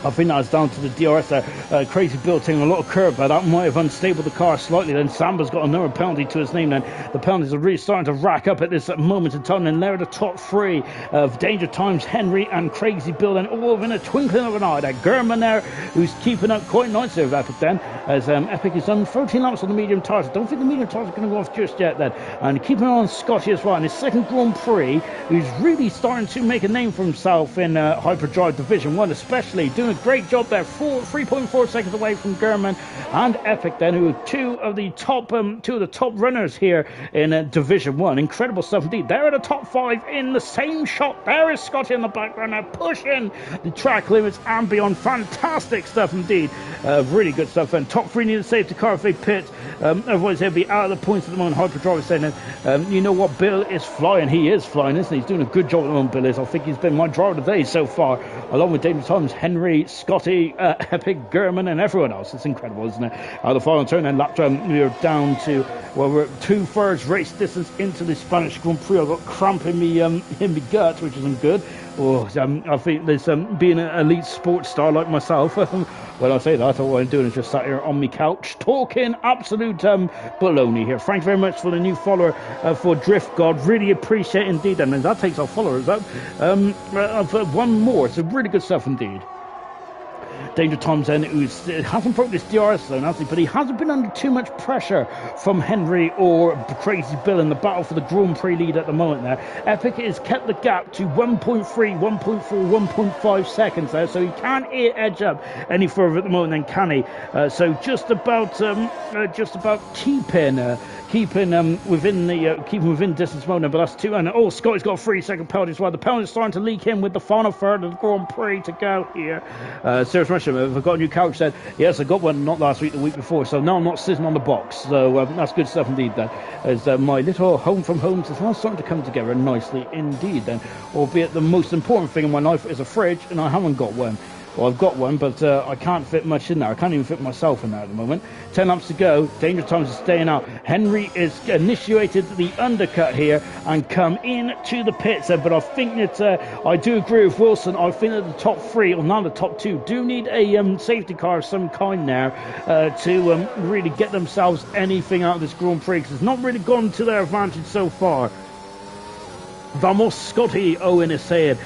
I think that's down to the DRS there. Crazy Bill taking a lot of curve, but that might have unstable the car slightly. Then Samba's got another penalty to his name then. The penalties are really starting to rack up at this moment in time, and they're the top 3 of Danger Times, Henry and Crazy Bill, and all within a twinkling of an eye. That German there, who's keeping up quite nicely with Epic then, as Epic has done 13 laps on the medium tyres. I don't think the medium tyres are going to go off just yet then. And keeping on Scotty as well in his second Grand Prix, who's really starting to make a name for himself in Hyperdrive Division 1 especially, doing a great job there, 3.4 seconds away from German and Epic then, who are two of the top runners here in Division 1. Incredible stuff indeed. They're at the top 5 in the same shot. There is Scotty in the background now, pushing the track limits and beyond. Fantastic stuff indeed. Really good stuff. And top 3 need a safety car if they pit. Otherwise they'll be out of the points at the moment. Hyperdrive is saying, you know what, Bill is flying. He is flying, isn't he? He's doing a good job at the moment, Bill is. I think he's been my driver of the day so far, along with David Thomas, Henry, Scotty, Epic, German, and everyone else. It's incredible, isn't it? The final turn and lap time, we're down to, well, we're 2/3 race distance into the Spanish Grand Prix. I've got cramp in me gut, which isn't good. I think there's being an elite sports star like myself. When I say that, all I'm doing is just sat here on my couch talking absolute baloney here. Thank you very much for the new follower for Drift God. Really appreciate it indeed. And that takes our followers up. One more. It's really good stuff indeed. Danger Times then, who hasn't broke this DRS zone, has he? But he hasn't been under too much pressure from Henry or Crazy Bill in the battle for the Grand Prix lead at the moment there. Epic has kept the gap to 1.3, 1.4, 1.5 seconds there, so he can't edge up any further at the moment then, can he? So just about keeping within distance mode, but that's two. And Scotty's got a 3-second penalty as well. The penalty is starting to leak in with the final third of the Grand Prix to go here. Serious Russian, have I got a new couch? Said yes, I got one not last week, the week before. So now I'm not sitting on the box. So that's good stuff indeed. Then as my little home from homes is now starting to come together nicely indeed. Then, albeit the most important thing in my life is a fridge, and I haven't got one. Well, I've got one, but I can't fit much in there. I can't even fit myself in there at the moment. 10 laps to go. Danger Times is staying out. Henry has initiated the undercut here and come into the pits. But I think that I do agree with Wilson. I think that the top three, or not the top two, do need a safety car of some kind now to really get themselves anything out of this Grand Prix, because it's not really gone to their advantage so far. Vamos, Scotty, Owen is saying.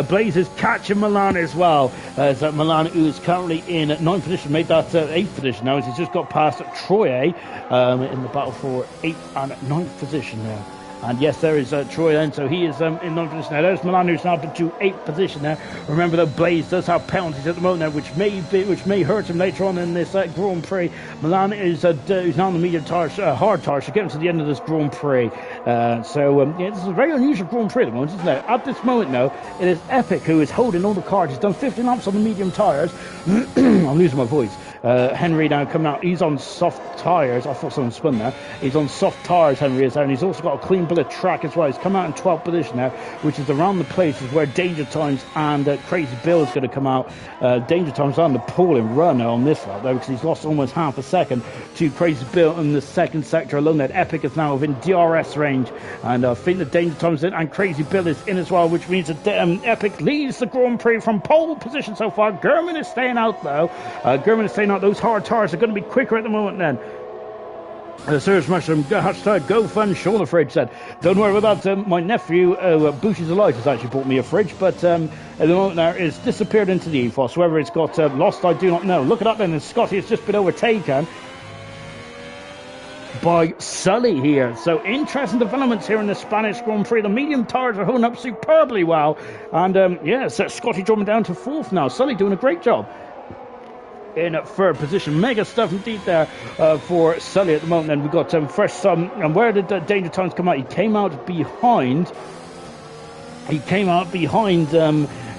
Blaze is catching Milan as well. Milan, who is currently in 9th position, made that 8th position now, as he's just got past Troy in the battle for 8th and 9th position now. And yes, there is Troy then, so he is in 9th position now. There's Milan, who's now up to 8th position now. Remember that Blaze does have penalties at the moment now, which may hurt him later on in this Grand Prix. Milan is who's now on the medium tires, hard tires, to get him to the end of this Grand Prix. Yeah, this is a very unusual Grand Prix at the moment, isn't it? At this moment now, it is Epic who is holding all the cars. He's done 15 laps on the medium tires. I'm losing my voice. Henry now coming out. He's on soft tyres. I thought someone spun there. He's on soft tyres, Henry is there, and he's also got a clean bill of track as well. He's come out in 12th position now, which is around the places where Danger Times and Crazy Bill is going to come out. Danger Times on the pulling run on this lap though, because he's lost almost half a second to Crazy Bill in the second sector alone. That Epic is now within DRS range, and I think that Danger Times in and Crazy Bill is in as well, which means that Epic leads the Grand Prix from pole position so far. German is staying out though. German is staying out. Those hard tires are going to be quicker at the moment then. Serious Mushroom, hashtag GoFund, Sean the Fridge said, don't worry about that. My nephew, Bushy's Alive, has actually bought me a fridge, but at the moment now it's disappeared into the ethos. Whether it's got lost, I do not know. Look at that then, and Scotty has just been overtaken by Sully here. So interesting developments here in the Spanish Grand Prix. The medium tires are holding up superbly well, and so Scotty dropping down to 4th now. Sully doing a great job in 3rd position. Mega stuff indeed there for Sully at the moment. And we've got fresh and where did Danger Times come out? He came out behind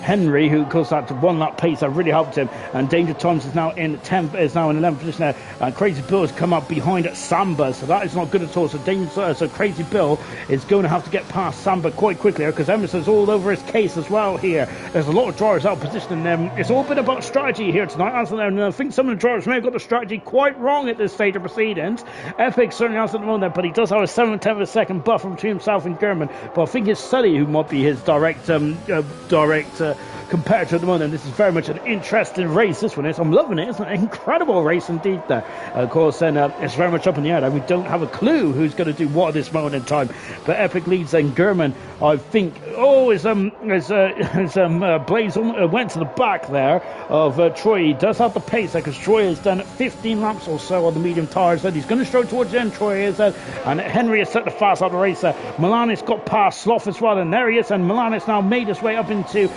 Henry, who, of course, that 1 lap pace that really helped him. And Danger Times is now in 11th position there. And Crazy Bill has come up behind Samba, so that is not good at all. So Crazy Bill is going to have to get past Samba quite quickly here, because Emerson's all over his case as well here. There's a lot of drivers out of position, and it's all been about strategy here tonight, hasn't there? And I think some of the drivers may have got the strategy quite wrong at this stage of proceedings. Epic certainly has at the moment, but he does have a 7/10 of a second buffer between himself and German. But I think it's Sully who might be his direct competitor at the moment. And this is very much an interesting race, this one is. I'm loving it. It's an incredible race indeed there. Of course, and it's very much up in the air. We don't have a clue who's going to do what at this moment in time. But Epic leads then German, I think. Blaze went to the back there of Troy. He does have the pace there, because Troy has done 15 laps or so on the medium tyres. He's going to stroke towards the end, Troy is there. And Henry has set the fast out of the race there. Milan has got past Sloth as well, and there he is. And Milan has now made his way up into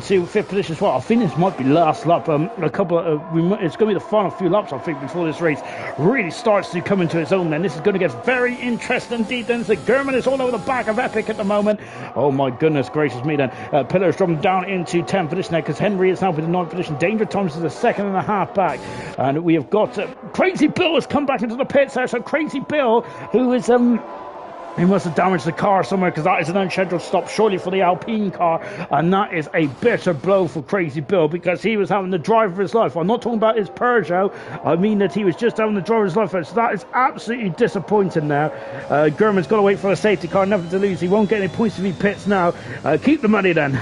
5th position as well. I think this might be last lap. It's going to be the final few laps, I think, before this race really starts to come into its own. Then this is going to get very interesting indeed. Then the German is all over the back of Epic at the moment. Oh my goodness gracious me then. Pillar is dropping down into 10th position there, because Henry is now in 9th position. Danger Times is a 2.5 back, and we have got Crazy Bill has come back into the pits there. So Crazy Bill, who is he must have damaged the car somewhere, because that is an unscheduled stop surely for the Alpine car, and that is a bitter blow for Crazy Bill, because he was having the drive of his life. I'm not talking about his Peugeot, I mean that he was just having the drive of his life. So that is absolutely disappointing now. German's got to wait for a safety car, nothing to lose. He won't get any points if he pits now. Keep the money then.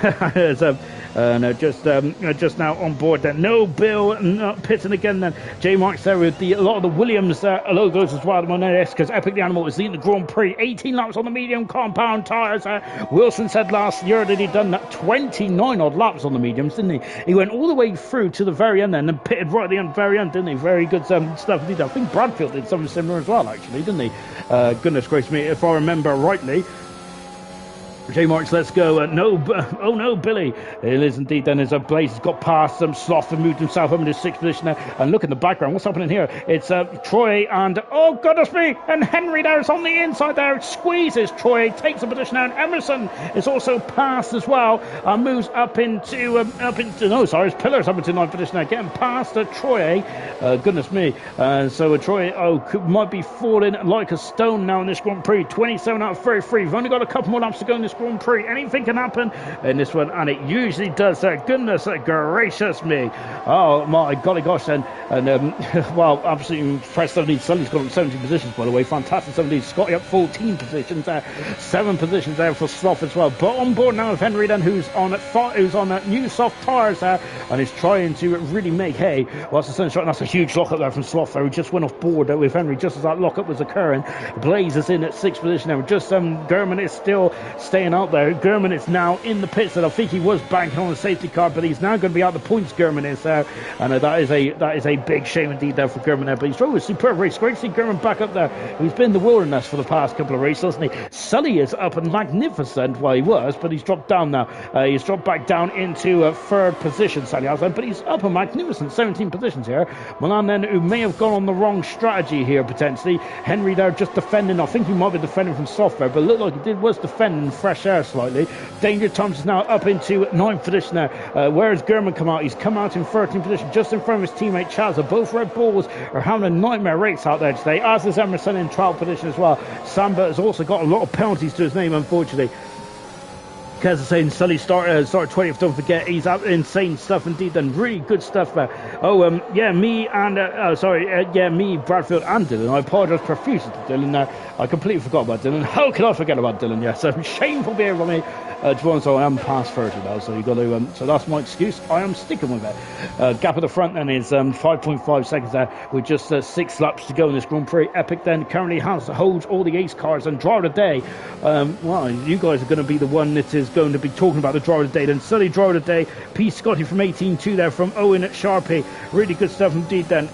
Just now on board then. No Bill pitting again then. J Mark's there with a lot of the Williams logos as well at the moment, because Epic the Animal is leading the Grand Prix. 18 18 laps on the medium compound tyres. Wilson said last year that he'd done 29 odd laps on the mediums, didn't he? He went all the way through to the very end then and pitted right at the very end, didn't he? Very good stuff. I think Bradfield did something similar as well, actually, didn't he? Goodness gracious me, if I remember rightly. J Marks, let's go. Oh no, Billy. It is indeed then as a Blaze has got past some Sloth and moved himself up into 6th position now. And look in the background, what's happening here? It's Troy and, oh goodness me, and Henry there's on the inside there. It squeezes Troy, takes a position now, and Emerson is also passed as well. Moves up into, no, sorry, it's Pillars up into 9th position now, getting past Troy. Goodness me. So Troy, might be falling like a stone now in this Grand Prix. 27 out of 33. We've only got a couple more laps to go in this Grand Prix. Anything can happen in this one, and it usually does. Goodness gracious me. Oh my golly gosh, and well, absolutely impressed. Sully's got 17 positions, by the way. Fantastic. 17. Scotty up 14 positions there. 7 positions there for Sloth as well. But on board now with Henry then, who's on new soft tyres there, and is trying to really make hay whilst the sun's shining. That's a huge lockup there from Sloth there, who just went off board with Henry just as that lockup was occurring. Blaze is in at 6th position now. Just Gurman is still staying out there. Gurman is now in the pits, and I think he was banking on the safety car, but he's now going to be out the points. Gurman is there, and that is a big shame indeed there for Gurman there. But he's drove a superb race. Great to see Gurman back up there. He's been in the wilderness for the past couple of races, hasn't he? Sully is up and magnificent. Well, he was, but he's dropped down now. He's dropped back down into 3rd position, Sully has, but he's up a magnificent 17 positions here. Milan then, who may have gone on the wrong strategy here potentially. Henry there just defending. I think he might be defending from software, but it looked like he was defending fresh air slightly. Danger Thomas is now up into 9th position now. Where has Gurman come out? He's come out in 13th position, just in front of his teammate Chazza. Both Red Bulls are having a nightmare race out there today, as is Emerson in 12th position as well. Samba has also got a lot of penalties to his name, unfortunately. As I say, Sully started 20th, don't forget. He's out insane stuff indeed, and really good stuff there. Me, Bradfield and Dylan. I apologise profusely to Dylan. I completely forgot about Dylan. How can I forget about Dylan? Yes, shameful behaviour for me. To be honest, I am past 30 now, so you got to. So that's my excuse. I am sticking with it. Gap at the front then is 5.5 seconds there, with just 6 laps to go in this Grand Prix. Epic then currently holds all the ace cars and driver of the day. Well, you guys are going to be the one that is going to be talking about the driver of the day. Then Sully driver of the day. P. Scotty from 18-2 there from Owen at Sharpie. Really good stuff indeed then.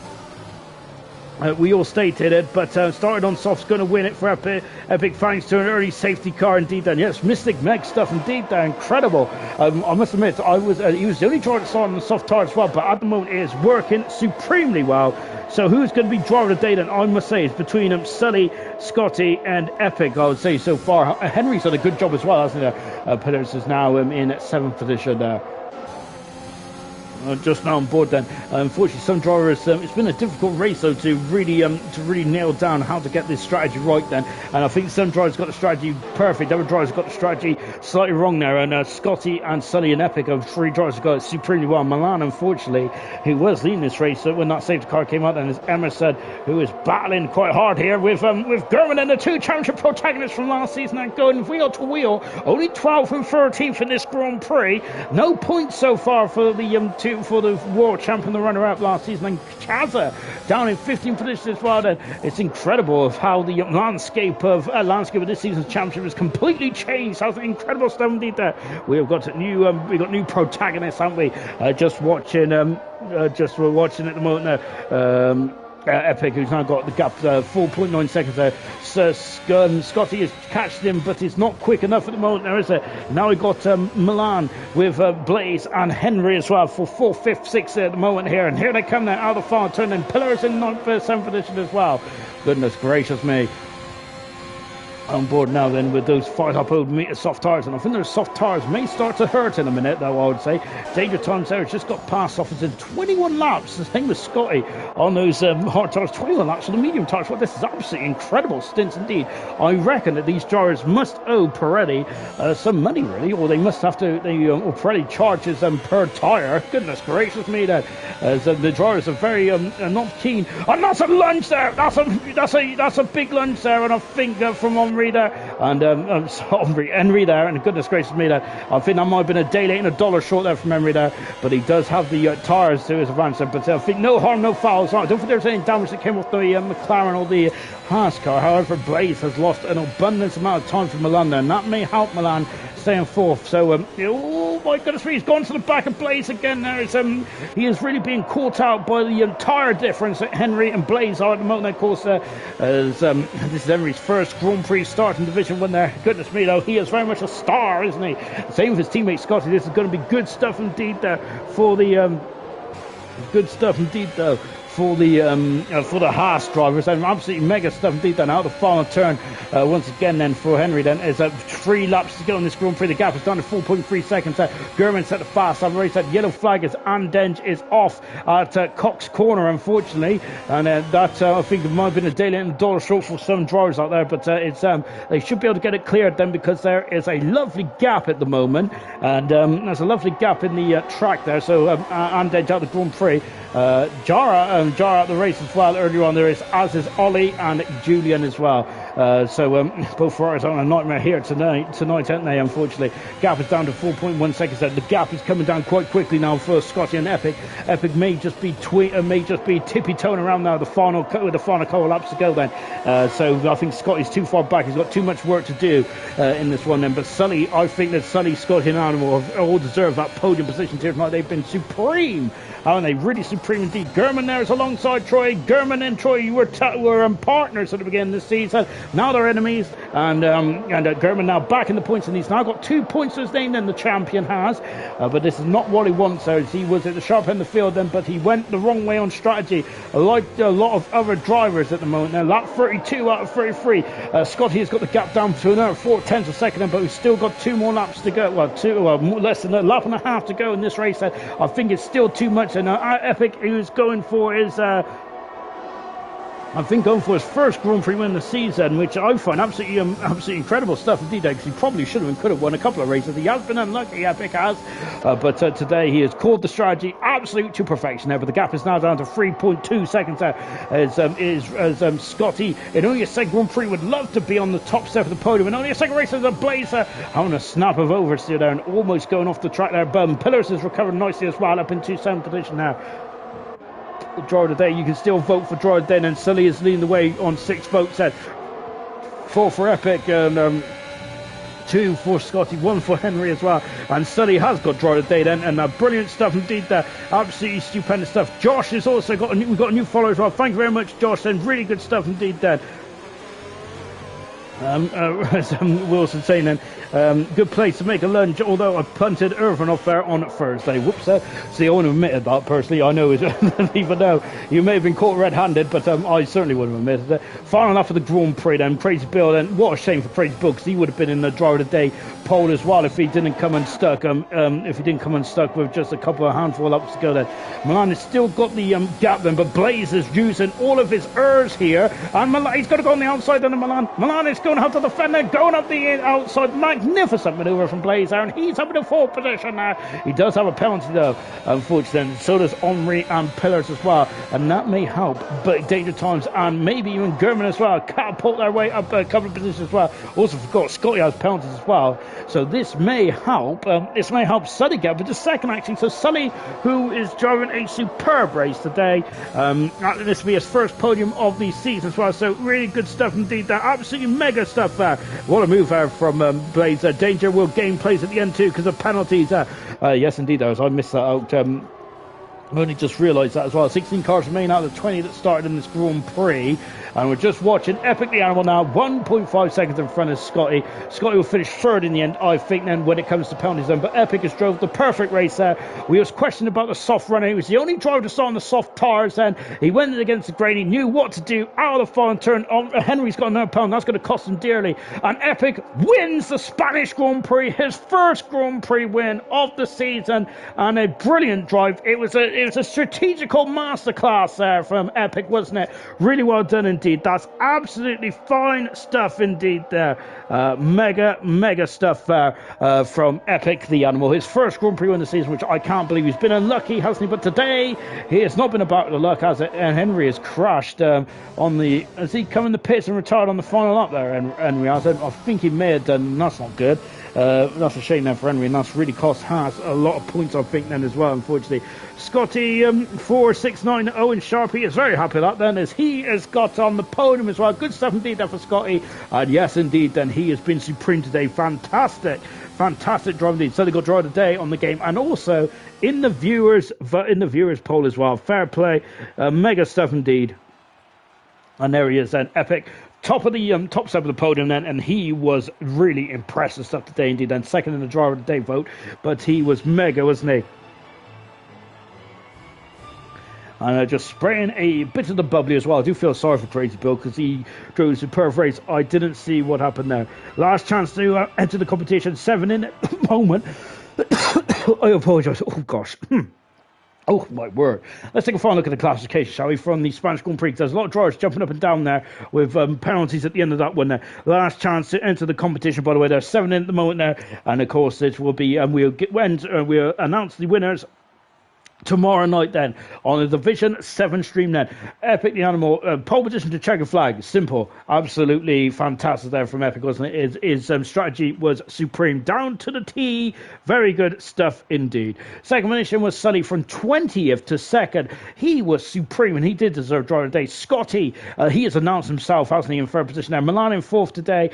We all stated it, but started on soft's going to win it for Epic thanks to an early safety car indeed then. Yes, Mystic Meg stuff indeed there, incredible. I must admit, he was the only driver that started on the soft tire as well, but at the moment it is working supremely well. So who's going to be driver of the day then? I must say it's between Sully, Scotty and Epic, I would say so far. Henry's done a good job as well, hasn't he? Pillars is now in 7th position there. Just now on board then. Unfortunately, some drivers, it's been a difficult race though to really nail down how to get this strategy right then. And I think some drivers got the strategy perfect, other drivers got the strategy slightly wrong there. And Scotty and Sully and Epic are 3 drivers who got it supremely well. Milan, unfortunately, who was leading this race when that safety car came out, and as Emma said, who is battling quite hard here with Gurman and the 2 championship protagonists from last season and going wheel to wheel. Only 12th and 13th in this Grand Prix. No points so far for the world champion, the runner-up last season, and Chazza down in 15th position as well. Then it's incredible of how the landscape of this season's championship has completely changed. That's incredible stuff indeed. There we have got new protagonists, haven't we? Just watching at the moment now. Epic, who's now got the gap 4.9 seconds there. Scotty has catched him, but it's not quick enough at the moment. There is now we've got Milan with Blaze and Henry as well for 4th, 5th, 6th at the moment here. And here they come now out of the far turn, and Pillars in 9th, 7th position as well. Goodness gracious me. On board now then with those 5 up old soft tyres, and I think those soft tyres may start to hurt in a minute though, I would say. Danger Times there has just got past off in 21 laps. The same with Scotty on those hard tyres, 21 laps on the medium tyres. Well, this is absolutely incredible stints indeed. I reckon that these drivers must owe Pirelli some money really, or they must have to, or Pirelli charges them per tyre. Goodness gracious me then, as the drivers are very not keen. And that's a lunge there, that's a big lunge there, and I think from on Henry there, and Henry there, and goodness gracious me there. I think that might have been a day late and $1 short there from Henry there, but he does have the tyres to his advance there. But I think no harm, no foul. So I don't think there's any damage that came off the McLaren or the Haas car. However, Blaze has lost an abundance amount of time for Milan there, and that may help Milan staying fourth. So, oh my goodness me, he's gone to the back of Blaze again there. He is really being caught out by the tyre difference that Henry and Blaze are at the moment. Of course, this is Henry's first Grand Prix start in Division 1 there. Goodness me, though, he is very much a star, isn't he? Same with his teammate Scotty. This is going to be good stuff indeed there for the for the Haas drivers, and absolutely mega stuff indeed. Then out the final turn once again then for Henry then is 3 laps to go in this Grand Prix. The gap is down to 4.3 seconds. German set the fast lap race. That yellow flag is Andenge is off at Cox Corner, unfortunately, and that I think it might have been a day late and $1 short for some drivers out there, but it's they should be able to get it cleared then, because there is a lovely gap at the moment, and there's a lovely gap in the track there. So Andenge out the Grand Prix. Jara out the race as well earlier on there, as is Ollie and Julian as well. So both Ferraris are on a nightmare here tonight, aren't they? Unfortunately, gap is down to 4.1 seconds. The gap is coming down quite quickly now for Scotty and Epic. Epic may just be tippy toeing around now. The final couple of laps to go then. So I think Scotty's too far back. He's got too much work to do in this one then. But Sully, I think that Sully, Scotty and Animal have all deserved that podium position here tonight. They've been supreme, haven't they? Really supreme indeed. German there is alongside Troy. German and Troy were partners at the beginning of the season. Now they're enemies, and German now back in the points, and he's now got 2 points to his name than the champion has. But this is not what he wants. So he was at the sharp end of the field then, but he went the wrong way on strategy, like a lot of other drivers at the moment. Now lap 32 out of 33. Scotty has got the gap down to another 4/10 of a second, but we've still got 2 more laps to go. Less than a lap and a half to go in this race. I think it's still too much. And Epic, who's going for his first Grand Prix win of the season, which I find absolutely incredible stuff indeed, because he probably should have and could have won a couple of races. He has been unlucky, Epic has, but today he has called the strategy absolute to perfection there. But the gap is now down to 3.2 seconds there, as Scotty, in only a second Grand Prix, would love to be on the top step of the podium, and only a second race as a Blazer having a snap of oversteer there and almost going off the track there. Pillars has recovered nicely as well, up into 7th position now. Driver of the day, you can still vote for driver of the day, and Sully is leading the way on 6 votes. 4 for Epic, and 2 for Scotty, 1 for Henry as well. And Sully has got driver of the day then, and brilliant stuff indeed there. Absolutely stupendous stuff. Josh has also we've got a new follower as well. Thank you very much, Josh, and really good stuff indeed there. As Wilson saying then, good place to make a lunge, although I punted Irvin off there on Thursday. Whoops. See, I wouldn't have admitted that personally. I know, even though you may have been caught red-handed, but I certainly wouldn't have admitted it. Final enough of the Grand Prix then. Crazy Bill, and what a shame for Crazy Bill, because he would have been in the driver of the day poll as well if he didn't come unstuck. With just a handful of laps to go then. Milan has still got the gap then, but Blaze is using all of his errs here, and Milan, he's got to go on the outside then. Milan is going to have to defend there, going up the outside. Magnificent manoeuvre from Blaze there, and he's up in the 4th position now. He does have a penalty though, unfortunately. So does Omri and Pillars as well, and that may help. But Danger Times and maybe even German as well catapult their way up a couple of positions as well. Also forgot Scotty has penalties as well, so this may help. This may help Sully get, but the second actually. So Sully, who is driving a superb race today, this will be his first podium of the season as well. So really good stuff indeed there. Absolutely mega stuff there. What a move there from Blaze. Danger will gain place at the end too because of penalties. Yes, indeed, as I missed that out. I only just realised that as well. 16 cars remain out of the 20 that started in this Grand Prix. And we're just watching Epic the Animal now, 1.5 seconds in front of Scotty. Scotty will finish 3rd in the end, I think, then when it comes to penalties then. But Epic has drove the perfect race there. We was questioned about the soft running. He was the only driver to start on the soft tyres then. He went against the grain. He knew what to do out of the final turn. Henry's got another pound. That's going to cost him dearly. And Epic wins the Spanish Grand Prix, his first Grand Prix win of the season. And a brilliant drive. It was it was a strategical masterclass there from Epic, wasn't it? Really well done indeed. That's absolutely fine stuff indeed there. Mega stuff there from Epic the Animal. His first Grand Prix win the season, which I can't believe. He's been unlucky, hasn't he? But today he has not been about the luck, has it? And Henry has crashed on the... Has he come in the pits and retired on the final lap there, Henry? I think he may have done. That's not good. That's a shame there for Henry, and that's really cost Haas a lot of points, I think, then as well, unfortunately. Scotty 469 Owen Sharpie is very happy with that then, as he has got on the podium as well. Good stuff indeed there for Scotty, and yes indeed then he has been supreme today. Fantastic drive indeed. So they got drive today on the game, and also in the viewers poll as well. Fair play, mega stuff indeed. And there he is then, Epic. Top step of the podium then, and he was really impressive stuff today indeed. Then second in the driver of the day vote, but he was mega, wasn't he? And just spraying a bit of the bubbly as well. I do feel sorry for Crazy Bill because he drove a superb race. I didn't see what happened there. Last chance to enter the competition, 7 in at the moment. I apologise. Oh gosh. Oh, my word. Let's take a final look at the classification, shall we, from the Spanish Grand Prix. There's a lot of drivers jumping up and down there with penalties at the end of that one there. Last chance to enter the competition, by the way. There's 7 in at the moment there. And, of course, it will be, we'll announce the winners tomorrow night then on the Division 7 stream then. Epic the Animal, pole position to checker flag, simple, absolutely fantastic there from Epic, wasn't it? His strategy was supreme, down to the T, very good stuff indeed. Second position was Sully from 20th to 2nd, he was supreme and he did deserve driver of the day. Scotty, he has announced himself, hasn't he, in third position there. Milan in 4th today,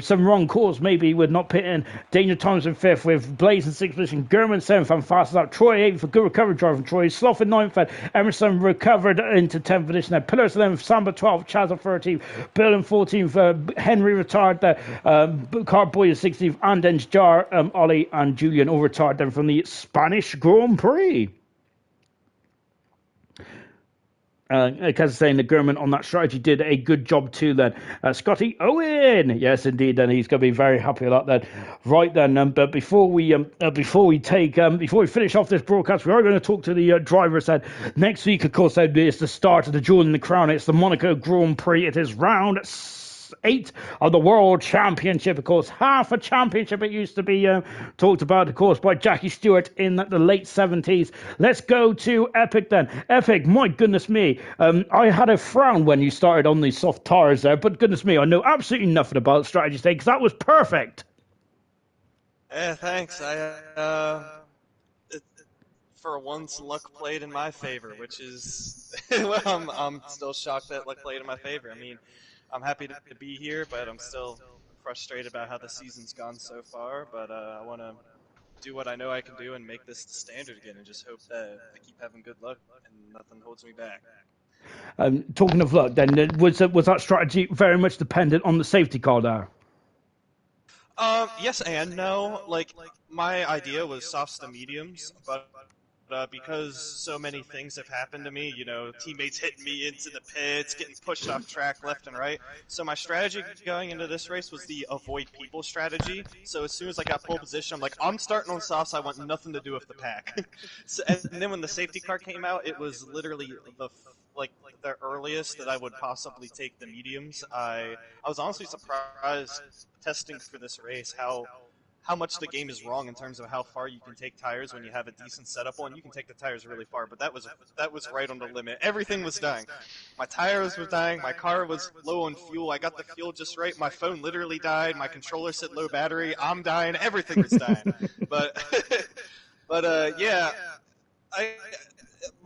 some wrong calls maybe with not pitting. Danger Times in 5th with Blaze in 6th position, Gurman 7th and fastest out, Troy 8th for good recovery driver from Troy, Slough in 9th, and Emerson recovered into 10th position there. Pillars 11th, Samba 12th, Chaz at 13th, Bill in 14th, Henry retired there, Carboy in 16th, and then Jar, Ollie and Julian all retired then from the Spanish Grand Prix. Like I was saying, the Gurman on that strategy did a good job too then. Scotty Owen, yes indeed, then he's going to be very happy with that then. Right then, but before we finish off this broadcast, we are going to talk to the drivers then. Next week, of course, is the start of the Jewel in the Crown. It's the Monaco Grand Prix. It is round 8 of the World Championship, of course. Half a championship it used to be talked about, of course, by Jackie Stewart in the late 70s. Let's go to Epic then. Epic, my goodness me. I had a frown when you started on these soft tires there, but goodness me, I know absolutely nothing about strategy today because that was perfect. Yeah, thanks. For once, luck played in my favor, which is, well, I'm still shocked that luck played in my favor. I mean, I'm happy to be here, but I'm still frustrated about how the season's gone so far. But I want to do what I know I can do and make this the standard again, and just hope that I keep having good luck and nothing holds me back. Talking of luck, then, was that strategy very much dependent on the safety car there? Yes and no. Like, my idea was softs to mediums, but because so many things have happened to me, you know, teammates hitting me into the pits, getting pushed off track left and right. So my strategy going into this race was the avoid people strategy. So as soon as I got pole position, I'm like, I'm starting on softs, I want nothing to do with the pack. And then when the safety car came out, it was literally the earliest that I would possibly take the mediums. I was honestly surprised testing for this race how much the game is wrong in terms of how far you can take tires when you have a decent setup on. You can take the tires really far, but that was right on the limit. Everything was dying. My tires were dying. My car was low on fuel. I got the fuel just right. My phone literally died. My controller said low battery. I'm dying. Everything was dying.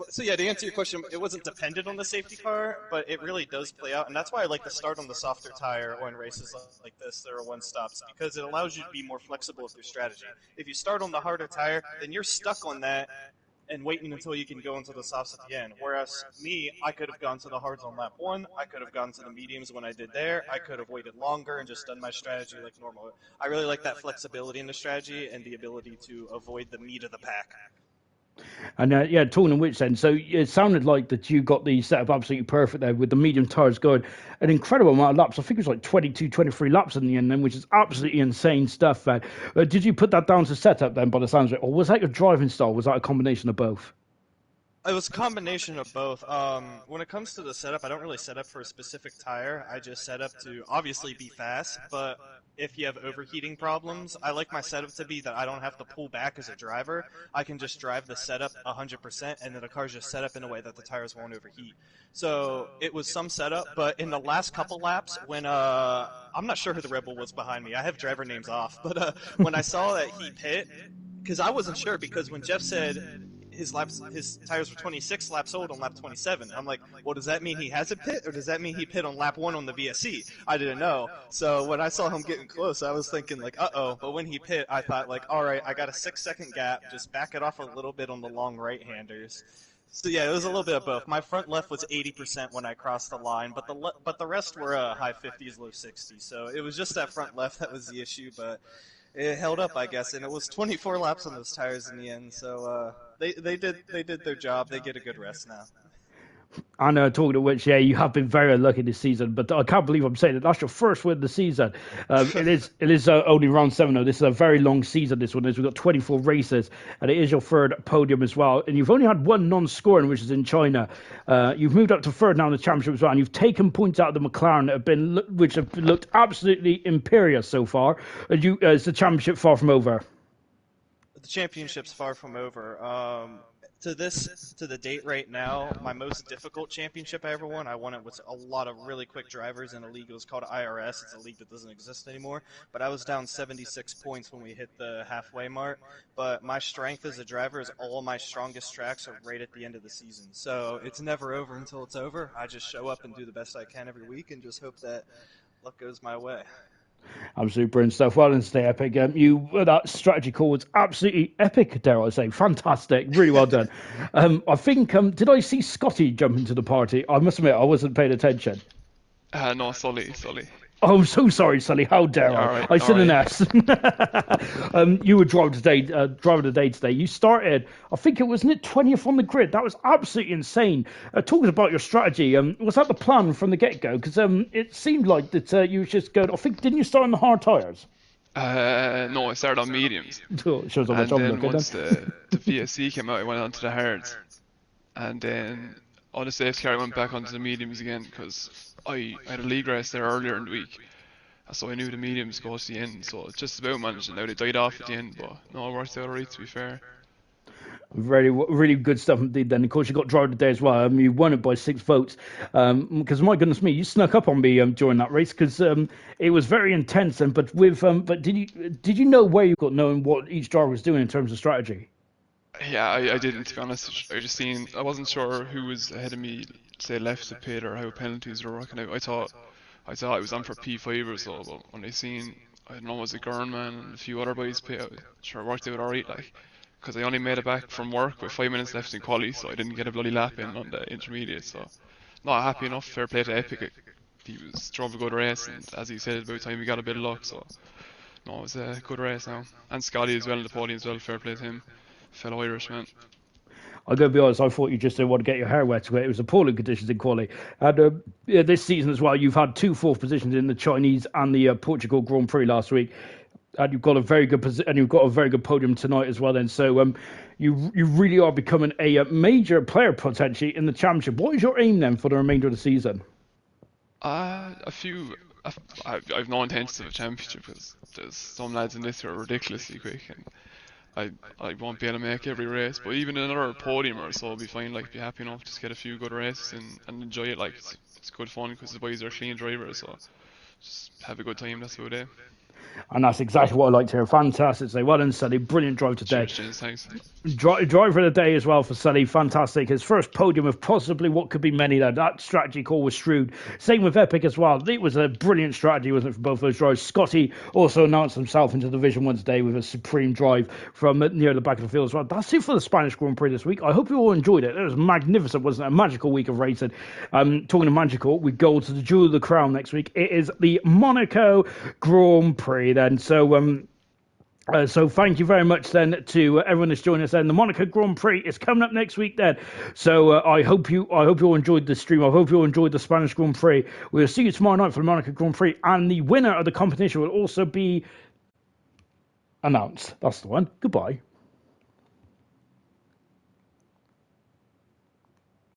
So to answer your question, it wasn't dependent on the safety car, but it really does play out, and that's why I like to start on the softer tire or in races like this that are one-stops, because it allows you to be more flexible with your strategy. If you start on the harder tire, then you're stuck on that and waiting until you can go into the softs at the end. Whereas me, I could have gone to the hards on lap 1, I could have gone to the mediums when I did there, I could have waited longer and just done my strategy like normal. I really like that flexibility in the strategy and the ability to avoid the meat of the pack. And talking of which then, so it sounded like that you got the setup absolutely perfect there with the medium tires going an incredible amount of laps. I think it was like 22, 23 laps in the end then, which is absolutely insane stuff then. Did you put that down to setup then by the sounds of it, or was that your driving style? Was that a combination of both? It was a combination of both. When it comes to the setup, I don't really set up for a specific tire. I just set up to obviously be fast, but if you have overheating problems, I like my setup to be that I don't have to pull back as a driver. I can just drive the setup 100%, and then the car's just set up in a way that the tires won't overheat. So it was some setup, but in the last couple laps, when I'm not sure who the Red Bull was behind me. I have driver names off, but when I saw that he pit, because I wasn't sure, because when Jeff said his tires were 26 laps old on lap 27. I'm like, well, does that mean he hasn't pit, or does that mean he pit on lap 1 on the VSC? I didn't know. So when I saw him getting close, I was thinking like, uh-oh. But when he pit, I thought like, all right, I got a 6-second gap. Just back it off a little bit on the long right-handers. So yeah, it was a little bit of both. My front left was 80% when I crossed the line, but the rest were high 50s, low 60s. So it was just that front left that was the issue, but it held up, I guess, and it was 24 laps on those tires in the end. So they did their job. They get a good rest now. I know, talking of which, yeah, you have been very unlucky this season, but I can't believe I'm saying that that's your first win of the season. It is only round 7, though. This is a very long season, this one is. We've got 24 races, and it is your third podium as well. And you've only had one non-scoring, which is in China. You've moved up to third now in the championship as well, and you've taken points out of the McLaren which have looked absolutely imperious so far. Is the championship far from over? The championship's far from over. To the date right now, my most difficult championship I ever won, I won it with a lot of really quick drivers in a league. It was called IRS. It's a league that doesn't exist anymore. But I was down 76 points when we hit the halfway mark. But my strength as a driver is all my strongest tracks are right at the end of the season. So it's never over until it's over. I just show up and do the best I can every week and just hope that luck goes my way. Absolutely brilliant stuff. Well done, stay epic. That strategy call was absolutely epic, dare I say. Fantastic. Really well done. I think, did I see Scotty jump into the party? I must admit, I wasn't paying attention. No, Sully. Oh, I'm so sorry, Sully. How dare I? Right, I should have asked. You were driver of the day today. You started, I think wasn't it 20th on the grid? That was absolutely insane. Talking about your strategy, was that the plan from the get-go? Because it seemed like that you were just going, I think, didn't you start on the hard tyres? No, I started on mediums. It shows how much and then once the VSC came out, I went onto the hards. And then on the safety car, I went back onto the mediums again because I had a league race there earlier in the week, so I knew the mediums go to the end, so it's just about managing. Now they died off at the end, but no, it worked out alright, to be fair. Really, really good stuff indeed. Then, of course, you got driver today as well. You won it by 6 votes. Because my goodness me, you snuck up on me during that race because it was very intense. But did you know where you got knowing what each driver was doing in terms of strategy? Yeah, I didn't, to be honest. I wasn't sure who was ahead of me, say left of pit, or how penalties were working out. I thought it was on for P5 or so, but when I don't know, was it Gurnman and a few other boys pit out, sure it worked out alright, like, because I only made it back from work with 5 minutes left in quali, so I didn't get a bloody lap in on the intermediate, so not happy enough. Fair play to Epic. He drove a good race, and as he said, about time we got a bit of luck, so no, it was a good race now. And Scotty as well in the podium as well, fair play to him. Fellow Irishman. I'm going to be honest, I thought you just didn't want to get your hair wet. It was appalling conditions in quali. And this season as well, you've had 2 4th positions in the Chinese and the Portugal Grand Prix last week. And you've got a very good podium tonight as well. Then, so you really are becoming a major player potentially in the championship. What is your aim then for the remainder of the season? I've no intentions of a championship because there's some lads in this who are ridiculously quick, and I won't be able to make every race, but even another podium or so will be fine. Like, be happy enough, just get a few good races and enjoy it. Like, it's good fun because the boys are clean drivers, so just have a good time. That's about it. And that's exactly what I like to hear. Fantastic. So well done, Sully. Brilliant drive today. Cheers, thanks. Driver of the day as well for Sully. Fantastic. His first podium of possibly what could be many there. That strategy call was shrewd. Same with Epic as well. It was a brilliant strategy, wasn't it, for both those drivers. Scotty also announced himself into Division 1 today with a supreme drive from near the back of the field as well. That's it for the Spanish Grand Prix this week. I hope you all enjoyed it. It was magnificent, wasn't it? A magical week of racing. Talking of magical, we go to the Jewel of the Crown next week. It is the Monaco Grand Prix then. So thank you very much then to everyone that's joined us then. The Monaco Grand Prix is coming up next week then. So I hope you all enjoyed the stream. I hope you all enjoyed the Spanish Grand Prix. We'll see you tomorrow night for the Monaco Grand Prix, and the winner of the competition will also be announced. That's the one. Goodbye.